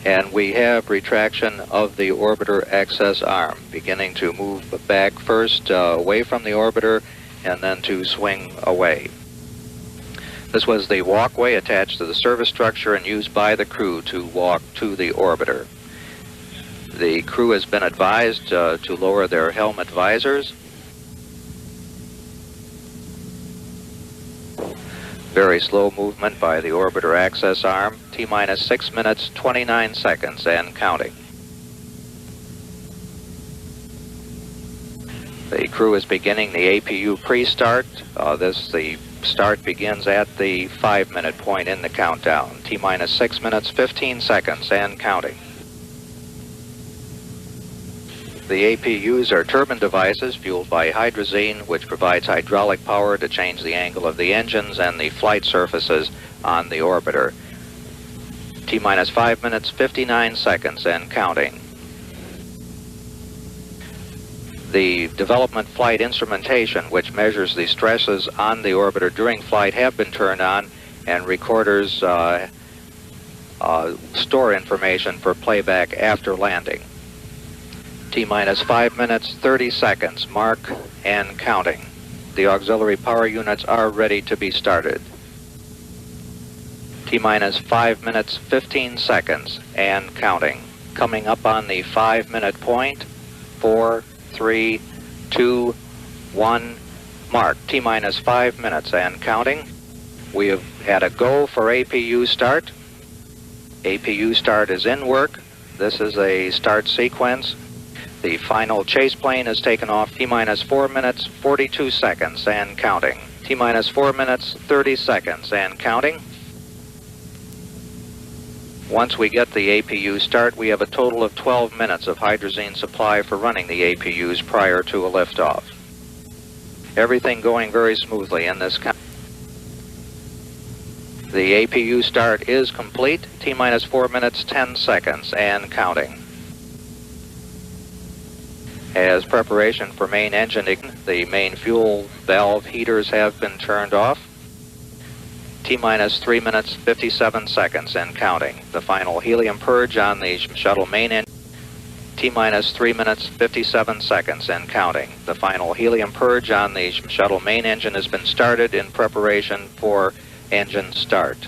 and we have retraction of the orbiter access arm, beginning to move back first away from the orbiter and then to swing away. This was the walkway attached to the service structure and used by the crew to walk to the orbiter. The crew has been advised to lower their helmet visors. Very slow movement by the orbiter access arm. T-minus 6 minutes, 29 seconds and counting. The crew is beginning the APU pre-start. The start begins at the 5 minute point in the countdown. T-minus 6 minutes, 15 seconds and counting. The APUs are turbine devices fueled by hydrazine, which provides hydraulic power to change the angle of the engines and the flight surfaces on the orbiter. T-minus 5 minutes, 59 seconds and counting. The development flight instrumentation, which measures the stresses on the orbiter during flight, have been turned on, and recorders store information for playback after landing. T-minus 5 minutes, 30 seconds, mark and counting. The auxiliary power units are ready to be started. T-minus 5 minutes, 15 seconds, and counting. Coming up on the 5-minute point, 4, 3, 2, 1, mark. T-minus 5 minutes and counting. We have had a go for APU start. APU start is in work. This is a start sequence. The final chase plane is taken off. T-minus 4 minutes, 42 seconds and counting. T-minus 4 minutes, 30 seconds and counting. Once we get the APU start, we have a total of 12 minutes of hydrazine supply for running the APUs prior to a liftoff. Everything going very smoothly in this count. The APU start is complete. T-minus 4 minutes, 10 seconds and counting. As preparation for main engine ignition, the main fuel valve heaters have been turned off. T-minus 3 minutes, 57 seconds and counting. The final helium purge on the shuttle main engine. T-minus 3 minutes, 57 seconds and counting. The final helium purge on the shuttle main engine has been started in preparation for engine start.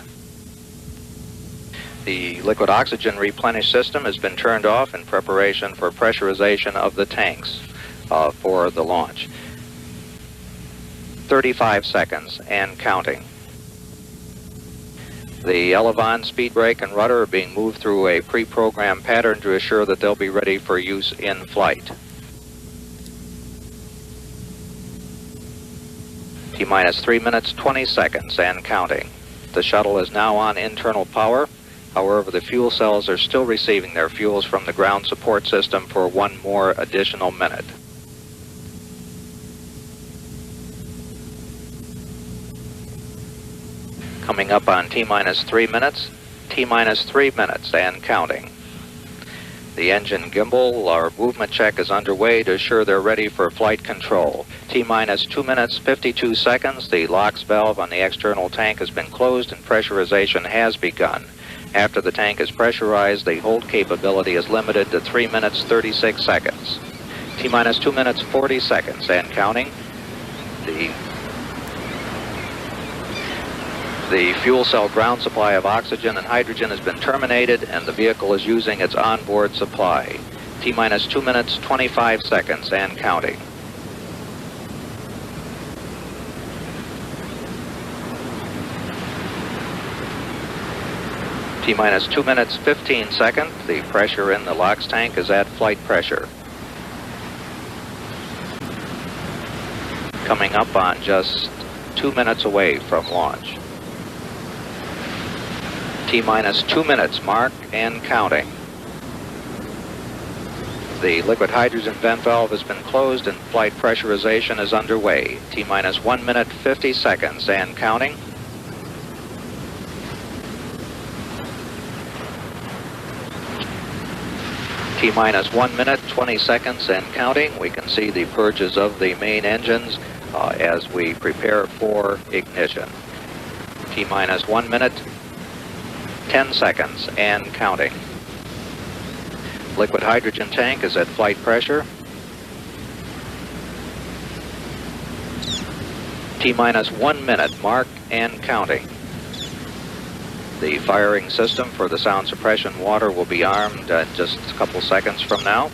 The liquid oxygen replenish system has been turned off in preparation for pressurization of the tanks for the launch. 35 seconds and counting. The Elevon speed brake and rudder are being moved through a pre-programmed pattern to assure that they'll be ready for use in flight. T-minus 3 minutes, 20 seconds and counting. The shuttle is now on internal power. However, the fuel cells are still receiving their fuels from the ground support system for one more additional minute. Coming up on T-minus 3 minutes, T-minus 3 minutes and counting. The engine gimbal or movement check is underway to assure they're ready for flight control. T-minus 2 minutes, 52 seconds. The LOX valve on the external tank has been closed and pressurization has begun. After the tank is pressurized, the hold capability is limited to 3 minutes, 36 seconds. T-minus 2 minutes, 40 seconds and counting. The fuel cell ground supply of oxygen and hydrogen has been terminated and the vehicle is using its onboard supply. T-minus 2 minutes, 25 seconds and counting. T-minus 2 minutes, 15 seconds. The pressure in the LOX tank is at flight pressure. Coming up on just 2 minutes away from launch. T-minus 2 minutes mark and counting. The liquid hydrogen vent valve has been closed and flight pressurization is underway. T-minus 1 minute, 50 seconds and counting. T-minus 1 minute, 20 seconds and counting. We can see the purges of the main engines as we prepare for ignition. T-minus 1 minute, 10 seconds and counting. Liquid hydrogen tank is at flight pressure. T-minus 1 minute mark and counting. The firing system for the sound suppression water will be armed just a couple seconds from now.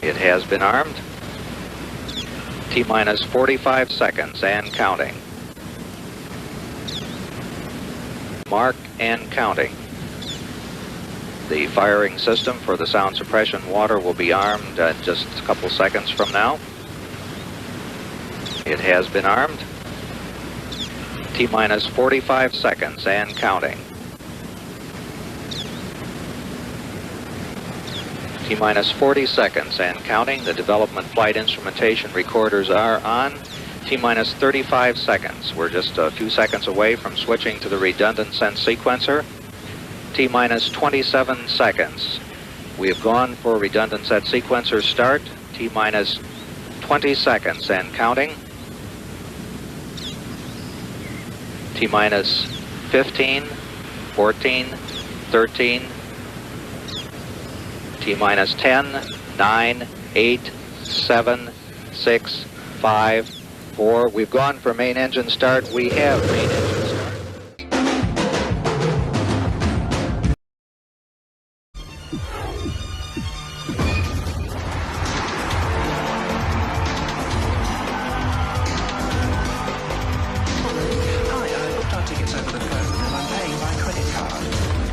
It has been armed. T-minus 45 seconds and counting. Mark and counting. The firing system for the sound suppression water will be armed just a couple seconds from now. It has been armed. T-minus 45 seconds and counting. T-minus 40 seconds and counting. The development flight instrumentation recorders are on. T-minus 35 seconds. We're just a few seconds away from switching to the redundant sense sequencer. T-minus 27 seconds. We have gone for redundant set sequencer start. T-minus 20 seconds and counting. T-minus 15, 14, 13, T-minus 10, 9, 8, 7, 6, 5, 4. We've gone for main engine start. We have main engine start. Hi, I booked our tickets over the phone and I'm paying by credit card.